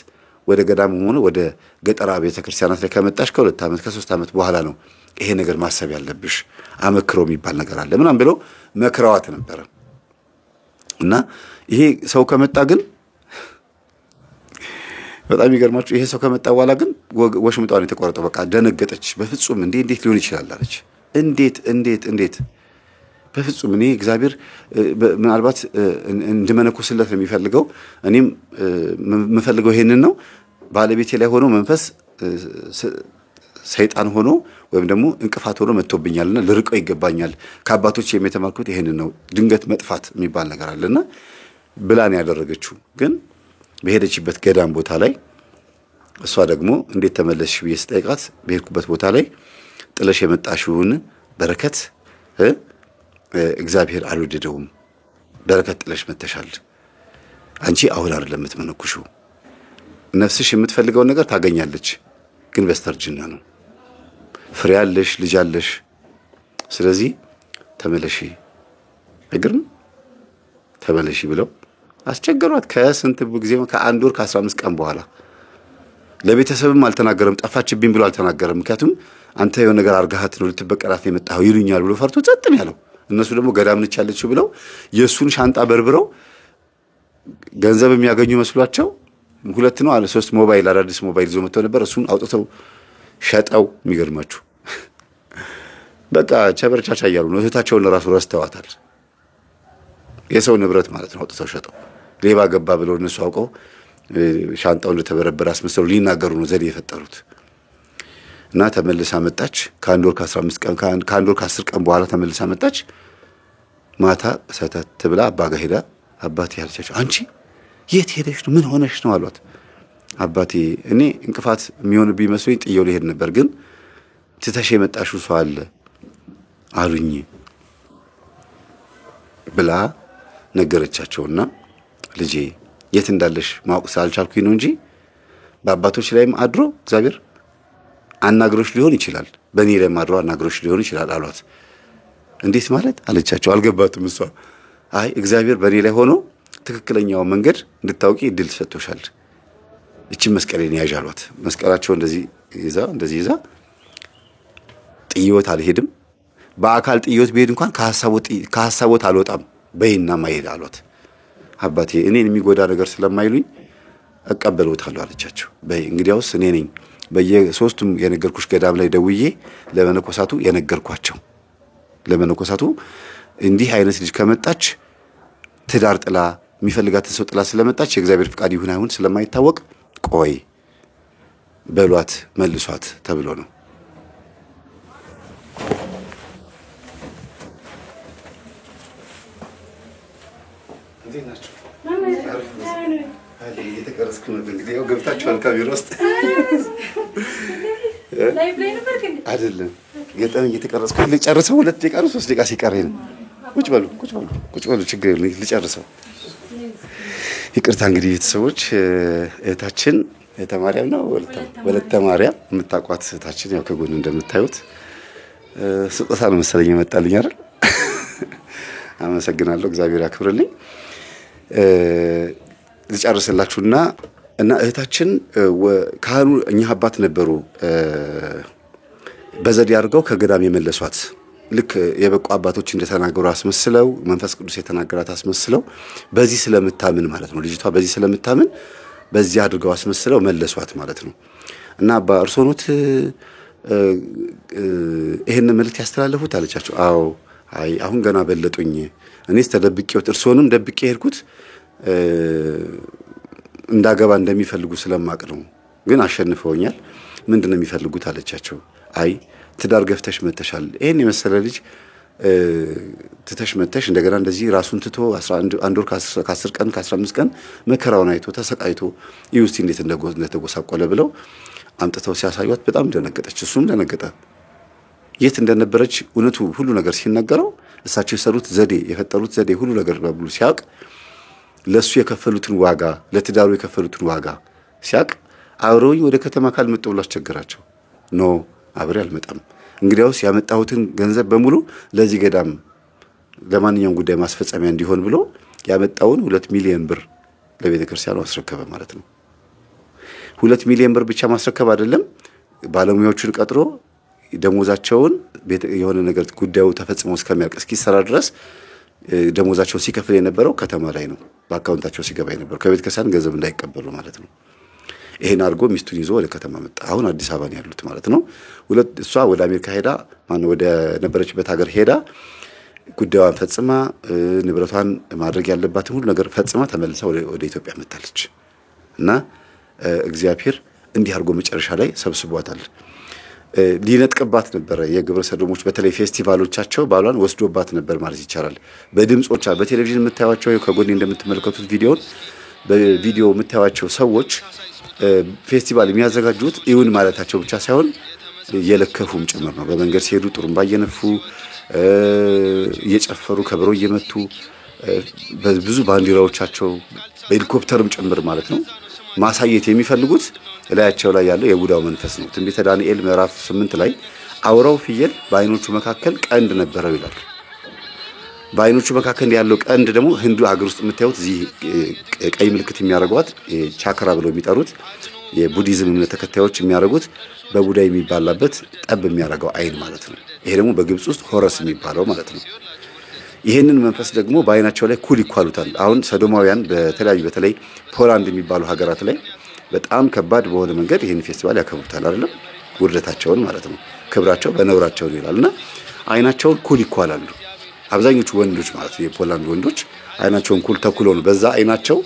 ወደ ገዳም ሆነ ወደ ገጠራ ቤተ ክርስቲያናት ላይ ከመጣሽ ከ2 ዓመት ከ3 ዓመት በኋላ ነው ይሄ ነገር ማሰብ ያለብሽ። አመክሮ የሚባል ነገር አለ ምናምን ብለው መክረዋት ነበረ። እና ይሄ ሰው ከመጣ ግን በጣም ይገርማችሁ፣ ይሄ ሰው ከመጣ በኋላ ግን ወሽምጧን የተቆረጠው። በቃ ደነገጠች። በፍጹም እንዴት ሊሆን ይችላል አለች። እንዴት በፍጹም እኔ እግዚአብሔር ምናልባት እንድመነኩስለት ነው የሚፈልገው። እኔም የምፈልገው ይሄንን ነው። ባለቤቴ ላይ ሆኖ መንፈስ ሰይጣን ሆኖ ወይም ደግሞ እንቅፋት ሆኖ መጥቶብኛልና ልርቀው ይገባኛል። ከአባቶች የተማርኩት ይሄንን ነው። ድንገት መጥፋት የሚባል ነገር አለና ብላን ያደረገችው። ግን በሄደችበት ገዳም ቦታ ላይ እሷ ደግሞ እንዴት ተመለስሽ ብዬ ስጠይቃት በሄድኩበት ቦታ ላይ ጥለሽ የመጣሽውን በረከት እግዚአብሔር አልወደደውም። በረከት ጥለሽ መተሻል። አንቺ አሁን አይደለም የምትመነኩሽው። ነፍስሽ የምትፈልገውን ነገር ታገኛለች፣ ግን በስተርጅና ነው። ፍሬ ያለሽ ልጅ አለሽ። ስለዚህ ተመለሺ፣ አይገርም? ተመለሺ ብለው አስቸገሯት። ከስንት ጊዜ ከ1 ወር ከ15 ቀን በኋላ ለቤተሰብም አልተናገረም። ጠፋችብኝ ብሎ አልተናገረም። ምክንያቱም አንተ የሆነ ነገር አርጋሃት ነው ልትበቀላት ነው የመጣው ይሉኛል ብሎ ፈርቶ ጸጥ ነው ያለው። እነሱ ደግሞ ገዳም ነች ያለችው ብለው የሱን ሻንጣ በርብረው ገንዘብ የሚያገኙ መስሏቸው 2 ነው 3 ሞባይል አዳዲስ ሞባይል ይዞ መጥተው ነበር። እሱን አውጥተው ሸጠው። የሚገርማችሁ በቃ ቸበርቻቻ እያሉ ነው። እህታቸውን ለራሱ ረስተዋታል። የሰው ንብረት ማለት ነው። አውጥተው ሸጠው። ሌባ ገባ ብለው እነሱ አውቀው ሻንጣው እንደተበረበረ አስመስለው ሊናገሩ ነው ዘዴ የፈጠሩት። እና ተመልሳ መጣች። ከ1 ወር ከ15 ቀን ከ1 ወር ከ10 ቀን በኋላ ተመልሳ መጣች። ማታ ሰተት ብላ አባ ጋር ሄዳ አባቴ ያለቻቸው አንቺ የት ሄደሽ ነው? ምን ሆነሽ ነው አሏት። አባቴ እኔ እንቅፋት የሚሆንብኝ መስሎኝ ጥየው ልሄድ ነበር፣ ግን ትተሽ የመጣሽው ሰው አለ አሉኝ ብላ ነገረቻቸውና ልጄ የት እንዳለሽ ማወቅ ስላልቻልኩኝ ነው እንጂ በአባቶች ላይም አድሮ እግዚአብሔር አናግሮሽ ሊሆን ይችላል፣ በእኔ ላይም አድሮ አናግሮሽ ሊሆን ይችላል አሏት። እንዴት ማለት አለቻቸው። አልገባትም እሷ። አይ እግዚአብሔር በእኔ ላይ ሆኖ ትክክለኛውን መንገድ እንድታውቂ እድል ሰጥቶሻል፣ እቺ መስቀሌን ያዥ አሏት። መስቀላቸው እንደዚህ ይዛ ጥዮት አልሄድም፣ በአካል ጥዮት ብሄድ እንኳን ከሐሳቦት አልወጣም በይና ማይሄድ አሏት። አባቴ እኔን የሚጎዳ ነገር ስለማይሉኝ እቀበልዎታለሁ አለቻቸው። በይ እንግዲያውስ እኔ ነኝ በየሶስቱም የነገርኩሽ ገዳም ላይ ደውዬ ለመነኮሳቱ የነገርኳቸው። ለመነኮሳቱ እንዲህ አይነት ልጅ ከመጣች ትዳር ጥላ የሚፈልጋትን ሰው ጥላ ስለመጣች የእግዚአብሔር ፍቃድ ይሁን አይሁን ስለማይታወቅ ቆይ በሏት መልሷት ተብሎ ነው። እየተቀረጽኩ ነው እንግዲህ ያው ገብታችኋል ካሜራ ውስጥ አይደለም። ገጠመኝ እየተቀረጽኩ ልጨርሰው 2 ደቂቃ ነው 3 ደቂቃ ሲቀረኝ ነው። ቁጭ በሉ ችግር የለም ልጨርሰው። ይቅርታ እንግዲህ ቤተሰቦች እህታችን ተማሪያም ነው ወለተ ማርያም የምታቋት እህታችን ያው ከጎን እንደምታዩት ስጦታ ነው መሰለኝ የመጣልኝ አይደል? አመሰግናለሁ። እግዚአብሔር ያክብርልኝ። ልጨርስላችሁና እህታችን ካህኑ እኛ አባት ነበሩ በዘዴ አድርገው ከገዳም የመለሷት። ልክ የበቁ አባቶች እንደተናገሩ አስመስለው መንፈስ ቅዱስ የተናገራት አስመስለው በዚህ ስለምታምን ማለት ነው። ልጅቷ በዚህ ስለምታምን በዚህ አድርገው አስመስለው መለሷት ማለት ነው። እና አባ እርሶኖት ይሄን መልእክት ያስተላለፉት አለቻቸው። አዎ አይ አሁን ገና በለጡኝ። እኔስ ተደብቄው እርሶንም ደብቄ ሄድኩት እንዳገባ እንደሚፈልጉ ስለማቅ ነው። ግን አሸንፈውኛል። ምንድነው የሚፈልጉት አለቻቸው። አይ ትዳር ገፍተሽ መተሻል፣ ይሄን የመሰለ ልጅ ትተሽ መተሽ እንደገና እንደዚህ ራሱን ትቶ 1 ወር ከ10 ቀን ከ15 ቀን መከራውን አይቶ ተሰቃይቶ ይውስቲ እንዴት እንደተጎሳቆለ ብለው አምጥተው ሲያሳዩት በጣም ደነገጠች። እሱም ደነገጠ። የት እንደነበረች እውነቱ ሁሉ ነገር ሲነገረው እሳቸው የሰሩት ዘዴ የፈጠሩት ዘዴ ሁሉ ነገር በሙሉ ሲያቅ ለሱ የከፈሉትን ዋጋ ለትዳሩ የከፈሉትን ዋጋ ሲያቅ አብረውኝ ወደ ከተማ ካልመጡ ብሎ አስቸገራቸው። ኖ አብሬ አልመጣም፣ እንግዲያውስ ያመጣሁትን ገንዘብ በሙሉ ለዚህ ገዳም ለማንኛውም ጉዳይ ማስፈጸሚያ እንዲሆን ብሎ ያመጣውን 2 ሚሊዮን ብር ለቤተ ክርስቲያኑ አስረከበ ማለት ነው። 2 ሚሊዮን ብር ብቻ ማስረከብ አይደለም፣ ባለሙያዎቹን ቀጥሮ ደሞዛቸውን የሆነ ነገር ጉዳዩ ተፈጽሞ እስከሚያልቅ እስኪሰራ ድረስ ደሞዛቸውን ሲከፍል የነበረው ከተማ ላይ ነው። በአካውንታቸው ሲገባ የነበረው ከቤተ ክርስቲያን ገንዘብ እንዳይቀበሉ ማለት ነው። ይሄን አድርጎ ሚስቱን ይዞ ወደ ከተማ መጣ። አሁን አዲስ አበባ ነው ያሉት ማለት ነው። እሷ ወደ አሜሪካ ሄዳ ወደ ነበረችበት ሀገር ሄዳ ጉዳዩን ፈጽማ ንብረቷን ማድረግ ያለባትን ሁሉ ነገር ፈጽማ ተመልሳ ወደ ኢትዮጵያ መጣለች እና እግዚአብሔር እንዲህ አድርጎ መጨረሻ ላይ ሰብስቧታል። ሊነጥቅባት ነበር። የግብረ ሰዶሞች በተለይ ፌስቲቫሎቻቸው ባሏን ወስዶባት ነበር ማለት ይቻላል። በድምጾቻ በቴሌቪዥን የምታዩቸው ከጎኔ እንደምትመለከቱት በቪዲዮ የምታዩቸው ሰዎች ፌስቲቫል የሚያዘጋጁት ይሁን ማለታቸው ብቻ ሳይሆን እየለከፉም ጭምር ነው። በመንገድ ሲሄዱ ጥሩምባ እየነፉ እየጨፈሩ ከበሮ እየመቱ ብዙ ባንዲራዎቻቸው በሄሊኮፕተርም ጭምር ማለት ነው ማሳየት የሚፈልጉት እላያቸው ላይ ያለው የቡዳው መንፈስ ነው። ትንቢተ ዳንኤል ምዕራፍ 8 ላይ አውራው ፍየል በአይኖቹ መካከል ቀንድ ነበረው ይላል። በአይኖቹ መካከል ያለው ቀንድ ደግሞ ህንዱ ሀገር ውስጥ የምታዩት እዚህ ቀይ ምልክት የሚያደርጓት ቻክራ ብለው የሚጠሩት የቡዲዝም እምነት ተከታዮች የሚያደርጉት በቡዳ የሚባላበት ጠብ የሚያደርገው አይን ማለት ነው። ይሄ ደግሞ በግብጽ ውስጥ ሆረስ የሚባለው ማለት ነው። ይሄንን መንፈስ ደግሞ በአይናቸው ላይ ኩል ይኳሉታል። አሁን ሰዶማውያን በተለይ ፖላንድ የሚባሉ ሀገራት ላይ በጣም ከባድ በሆነ መንገድ ይሄን ፌስቲቫል ያከብሩታል አይደለም። ውርደታቸውን ማለት ነው። ክብራቸው በነውራቸው ይላልና አይናቸውን ኩል ይኳላሉ። አብዛኞቹ ወንዶች ማለት የፖላንድ ወንዶች አይናቸውን ኩል ተኩለው ነው። በዛ አይናቸው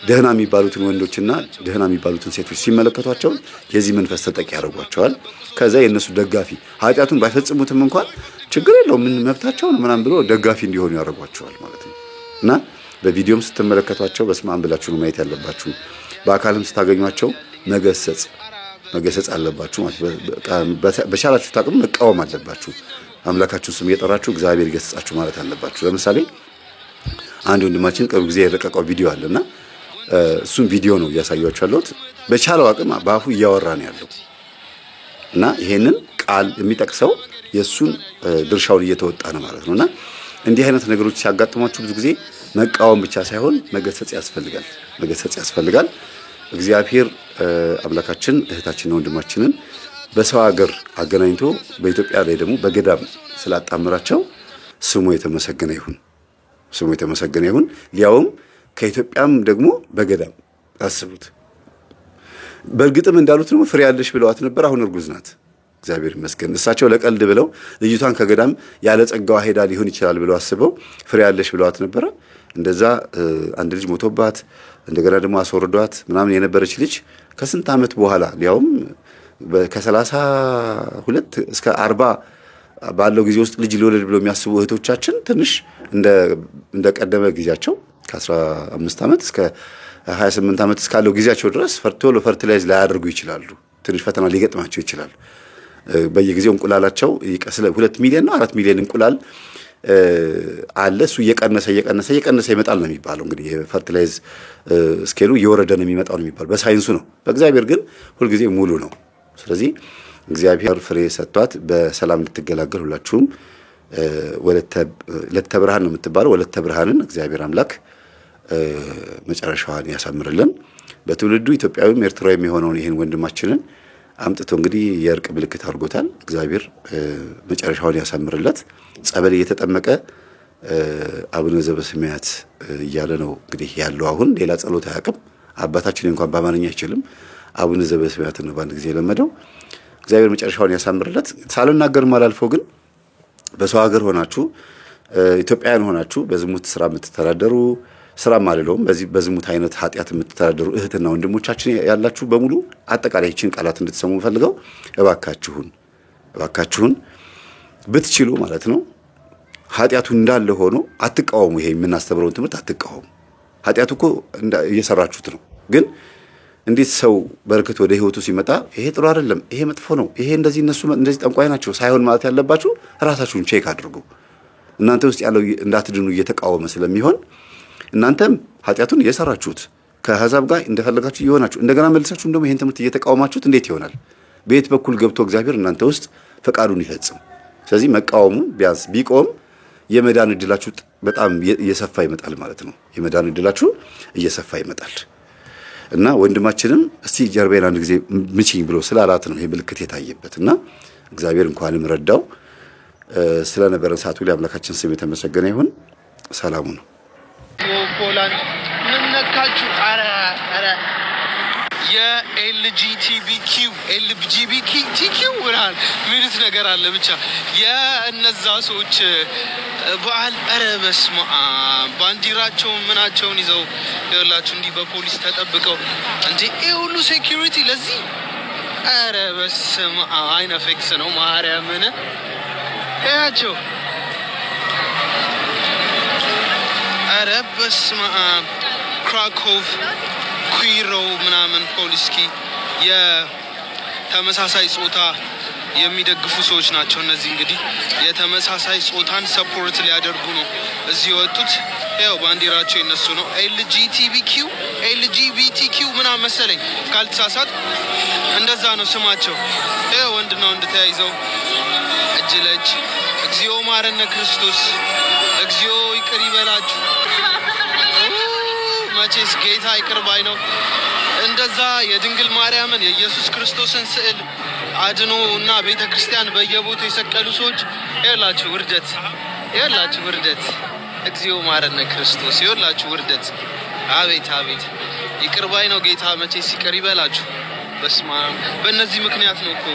ደህና የሚባሉትን ወንዶችና ደህና የሚባሉትን ሴቶች ሲመለከቷቸው የዚህ መንፈስ ተጠቂ ያደርጓቸዋል። ከዛ የነሱ ደጋፊ ኃጢአቱን ባይፈጽሙትም እንኳን ችግር የለውም ምን መብታቸው ነው ምናምን ብሎ ደጋፊ እንዲሆኑ ያደርጓቸዋል ማለት ነው። እና በቪዲዮም ስትመለከቷቸው በስመ አብ ብላችሁ ነው ማየት ያለባችሁ። በአካልም ስታገኟቸው መገሰጽ አለባችሁ ማለት በቻላችሁ ታቅም መቃወም አለባችሁ። አምላካችሁን ስም እየጠራችሁ እግዚአብሔር ይገስጻችሁ ማለት አለባችሁ። ለምሳሌ አንድ ወንድማችን ቅርብ ጊዜ የለቀቀው ቪዲዮ አለና እሱን ቪዲዮ ነው እያሳያችሁ ያለሁት። በቻለው አቅም በአፉ እያወራ ነው ያለው እና ይሄንን ቃል የሚጠቅሰው የሱን ድርሻውን እየተወጣ ነው ማለት ነውና እንዲህ አይነት ነገሮች ሲያጋጥሟችሁ ብዙ ጊዜ መቃወም ብቻ ሳይሆን መገሰጽ ያስፈልጋል። እግዚአብሔር አምላካችን እህታችንና ወንድማችንን በሰው ሀገር አገናኝቶ በኢትዮጵያ ላይ ደግሞ በገዳም ስላጣመራቸው ስሙ የተመሰገነ ይሁን። ሊያውም ከኢትዮጵያም ደግሞ በገዳም አስቡት። በእርግጥም እንዳሉት ነው ፍሬ ያለሽ ብለዋት ነበር። አሁን እርጉዝ ናት። እግዚአብሔር ይመስገን። እሳቸው ለቀልድ ብለው ልጅቷን ከገዳም ያለ ጸጋዋ ሄዳ ሊሆን ይችላል ብለው አስበው ፍሬ ያለሽ ብለዋት ነበር። እንደዛ አንድ ልጅ ሞቶባት እንደገና ደግሞ አስወርዷት ምናምን የነበረች ልጅ ከስንት ዓመት በኋላ ሊያውም ከ32 እስከ 40 ባለው ጊዜ ውስጥ ልጅ ሊወለድ ብለው የሚያስቡ እህቶቻችን ትንሽ እንደ ቀደመ ጊዜያቸው ከ15 ዓመት እስከ 28 ዓመት እስካለው ጊዜያቸው ድረስ ፈርቲላይዝ ላያደርጉ ይችላሉ። ትንሽ ፈተና ሊገጥማቸው ይችላል። በየጊዜው እንቁላላቸው 2 ሚሊዮን እና 4 ሚሊዮን እንቁላል አለ። እሱ እየቀነሰ ይመጣል ነው የሚባለው። እንግዲህ የፈርቲላይዝ ስኬሉ እየወረደ ነው የሚመጣው ነው የሚባለው በሳይንሱ ነው። በእግዚአብሔር ግን ሁልጊዜ ሙሉ ነው። ስለዚህ እግዚአብሔር ፍሬ ሰጥቷት በሰላም እንድትገላገል ሁላችሁም ወለተ ብርሃን ነው የምትባለው ወለተ ብርሃንን እግዚአብሔር አምላክ መጨረሻዋን ያሳምርልን። በትውልዱ ኢትዮጵያዊም ኤርትራዊም የሆነውን ይሄን ወንድማችንን አምጥቶ እንግዲህ የእርቅ ምልክት አድርጎታል። እግዚአብሔር መጨረሻውን ያሳምርለት። ጸበል እየተጠመቀ አቡነ ዘበሰማያት እያለ ነው እንግዲህ ያለው። አሁን ሌላ ጸሎት አያውቅም። አባታችን እንኳን በአማርኛ አይችልም። አቡነ ዘበሰማያት ነው በአንድ ጊዜ የለመደው። እግዚአብሔር መጨረሻውን ያሳምርለት። ሳልናገርም አላልፈው ግን በሰው ሀገር ሆናችሁ ኢትዮጵያውያን ሆናችሁ በዝሙት ስራ የምትተዳደሩ ስራ ማለለውም በዝሙት አይነት ኃጢያት የምትተዳደሩ እህትና ወንድሞቻችን ያላችሁ በሙሉ አጠቃላይ እቺን ቃላት እንድትሰሙ ፈልገው እባካችሁን ብትችሉ ማለት ነው ኃጢያቱ እንዳለ ሆኖ አትቃወሙ። ይሄ የምናስተምረውን ትምህርት አትቃወሙ። ኃጢያቱ እኮ እየሰራችሁት ነው። ግን እንዴት ሰው በረከት ወደ ህይወቱ ሲመጣ ይሄ ጥሩ አይደለም፣ ይሄ መጥፎ ነው፣ ይሄ እንደዚህ እነሱ እንደዚህ ጠንቋይ ናቸው ሳይሆን ማለት ያለባችሁ ራሳችሁን ቼክ አድርጉ። እናንተ ውስጥ ያለው እንዳትድኑ እየተቃወመ ስለሚሆን እናንተም ኃጢያቱን እየሰራችሁት ከአሕዛብ ጋር እንደፈለጋችሁ ይሆናችሁ እንደገና መልሳችሁ እንደውም ይሄን ትምህርት እየተቃወማችሁት እንዴት ይሆናል? በየት በኩል ገብቶ እግዚአብሔር እናንተ ውስጥ ፈቃዱን ይፈጽም? ስለዚህ መቃወሙ ቢያንስ ቢቆም የመዳን እድላችሁ በጣም እየሰፋ ይመጣል ማለት ነው። የመዳን እድላችሁ እየሰፋ ይመጣል እና ወንድማችንም እስቲ ጀርባዬን አንድ ጊዜ ምቺኝ ብሎ ስላላት ነው ይሄ ምልክት የታየበትና እግዚአብሔር እንኳንም ረዳው። ስለነበረን ሰዓቱ ላይ አምላካችን ስም የተመሰገነ ይሁን። ሰላሙ ነው። ፖላንድ ምን ነካችሁ? አረ የኤልጂቢቲኪው ወራል ምንት ነገር አለ ብቻ የእነዛ ሰዎች በዓል አረ በስመ አብ ባንዲራቸውን ምናቸውን ይዘው ይላችሁ እንዲህ በፖሊስ ተጠብቀው እንዴ ሁሉ ሴኩሪቲ ለዚህ አረ በስመ አብ አይነፍክስ ነው ማርያምን ያቸው አረ በስመ አብ ክራኮቭ ኩይሮ ምናምን ፖሊስኪ የተመሳሳይ ጾታ የሚደግፉ ሰዎች ናቸው። እነዚህ እንግዲህ የተመሳሳይ ጾታን ሰፖርት ሊያደርጉ ነው እዚህ የወጡት። ያው ባንዲራቸው የነሱ ነው። ኤልጂቢቲኪው ምናምን መሰለኝ ካልተሳሳት እንደዛ ነው ስማቸው። ያው ወንድና ወንድ ተያይዘው እጅ ለእጅ እግዚኦ ማረነ ክርስቶስ እግዚኦ ይቅር ይበላችሁ። መቼስ ጌታ ይቅር ባይ ነው። እንደዛ የድንግል ማርያምን የኢየሱስ ክርስቶስን ስዕል አድኖ እና ቤተክርስቲያን በየቦታው የሰቀሉ ሰዎች ይላችሁ ውርደት እግዚኦ ማረነ ክርስቶስ ይላችሁ ውርደት። አቤት ይቅር ባይ ነው ጌታ። መቼስ ይቅር ይበላችሁ። በስመ አብ በእነዚህ ምክንያት ነው እኮ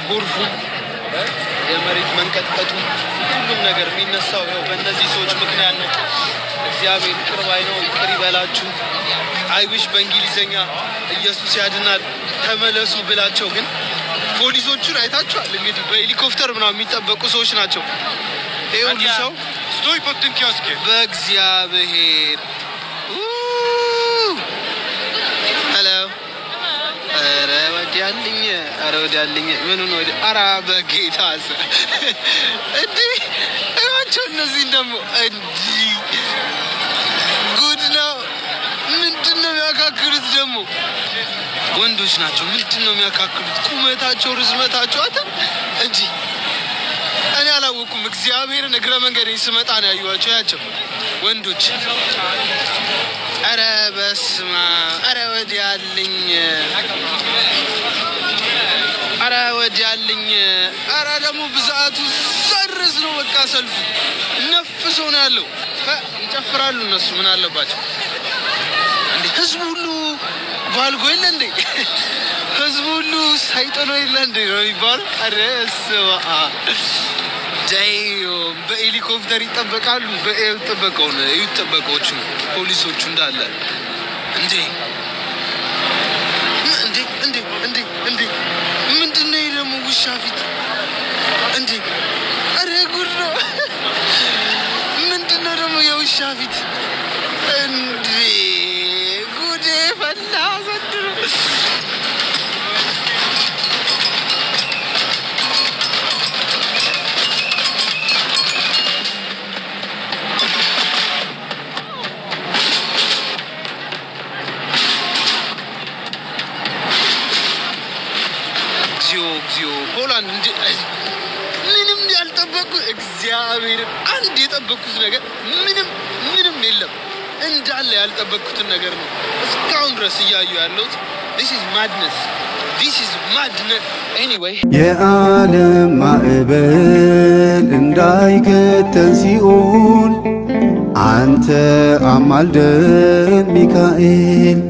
ጎርፉ የመሬት መንቀጥቀጡ ሁሉም ነገር የሚነሳው በእነዚህ ሰዎች ምክንያት ነው። እግዚአብሔር ይቅር ባይ ነው። ይቅር ይበላችሁ። አይዊሽ በእንግሊዘኛ ኢየሱስ ያድናል ተመለሱ ብላቸው ግን ፖሊሶቹን አይታችኋል እንግዲህ በሄሊኮፕተር ምናምን የሚጠበቁ ሰዎች ናቸው። ይሁሉ ሰው ስቶይ ፖትን ኪዮስክ በእግዚአብሔር ሄሎ ወዲያልኝ አረ ወዲያልኝ ምኑን ወዲ አራ በጌታስ እንዴ እራቸው እነዚህ ደግሞ እንዲ ጉድ ነው ምንድነው ያካክሩት ደግሞ ወንዶች ናቸው ምንድነው የሚያካክሩት ቁመታቸው ርዝመታቸው አታ እንጂ እኔ አላወኩም እግዚአብሔር እግረ መንገዴ ስመጣ ነው ያዩዋቸው ያቸው ወንዶች አረ በስማ አረ ወዲያልኝ አረ ወዲያልኝ አረ ደግሞ ብዛቱ ዘርዝ ነው በቃ ሰልፉ ነፍሶ ነው ያለው ይጨፍራሉ እነሱ ምን አለባቸው እንዴ ህዝቡ ሁሉ ባልጎ ይለ እንዴ ህዝቡ ሁሉ ሳይጠሎ ይለ እንዴ ነው ይባል አረ ስማ ዳይዮ በሄሊኮፕተር ይጠበቃሉ በኤልጠበቀው ነው ይጠበቀዎቹ ፖሊሶቹ እንዳለ እንዴ ምንድነው ደግሞ ውሻ ፊት እንዴ አረ ጉድ ነው ምንድነው ደግሞ የውሻ ፊት እንዴ ጉዴ ፈላ ዘንድሮ ፖላንድ ምንም ያልጠበቁ እግዚአብሔር አንድ የጠበቁት ነገር ምንም የለም እንዳለ ያልጠበቁት ነገር ነው እስካሁን ድረስ ያዩ ያለው this is madness anyway የዓለም ማዕበል እንዳይከተን ሲኦል አንተ አማልደን ሚካኤል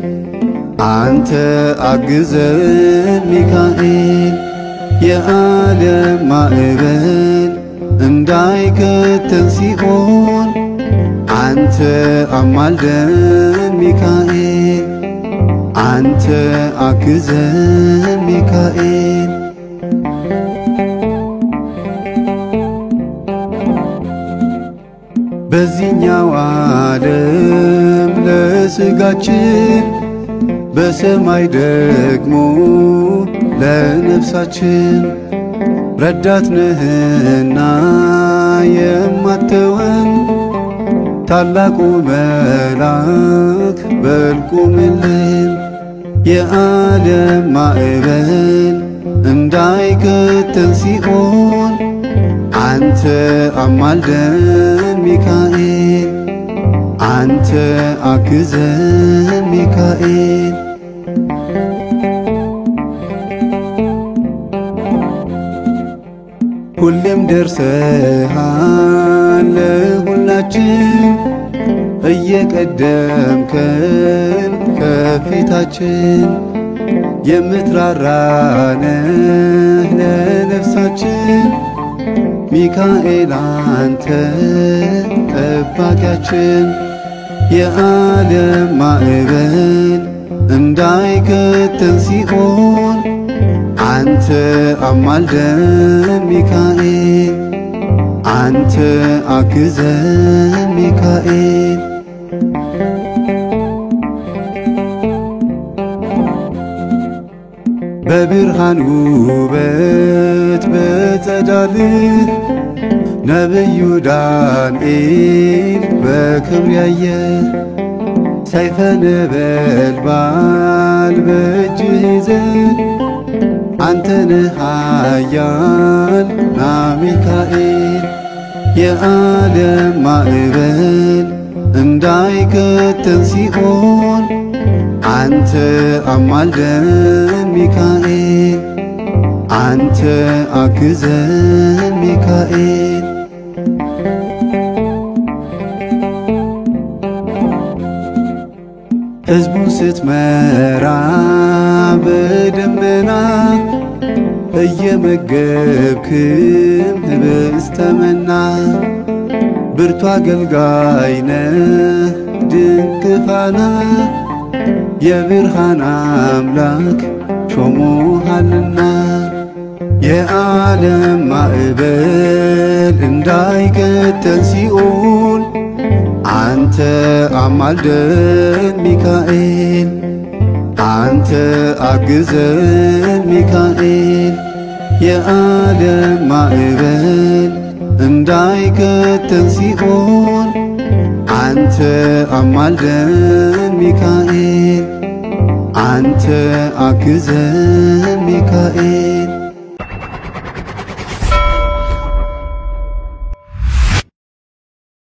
አንተ አግዘን ሚካኤል የዓለም ማዕበል እንዳይከተን ሲኦል አንተ አማልደን ሚካኤል አንተ አግዘን ሚካኤል በዚህኛው ዓለም ለስጋችን በሰማይ ደግሞ ለነፍሳችን ረዳት ነህና የማትተወን ታላቁ መልአክ በልቁምልን የዓለም ማዕበል እንዳይከተን ሲኦል አንተ አማልደን ሚካኤል አንተ አግዘን ሚካኤል ሁሌም ደርሰሃል ለሁላችን እየቀደምከን ከፊታችን የምትራራ ነህ ለነፍሳችን ሚካኤል አንተ ጠባቂያችን የዓለም ማዕበል እንዳይከተን ሲኦል አንተ አማልደን ሚካኤል አንተ አግዘን ሚካኤል በብርሃን ውበት በጸዳልህ ነብዩ ዳንኤል በክብር ያየ ሰይፈ ነበልባል በእጅህ ይዘህ አንተ ነህ ኃያል ና ሚካኤል የዓለም ማዕበል እንዳይከተን ሲኦል አንተ አማልደን ሚካኤል አንተ አግዘን ሚካኤል ሕዝቡን ስትመራ በደመና እየመገብክም ህብስተ መና ብርቱ አገልጋይ ነህ ድንቅ ፋና የብርሃን አምላክ ሾሞሃልና የዓለም ማዕበል እንዳይከተን ሲኦል አንተ አማልደን ሚካኤል አንተ አግዘን ሚካኤል የዓለም ማዕበል እንዳይከተን ሲኦል አንተ አማልደን ሚካኤል አንተ አግዘን ሚካኤል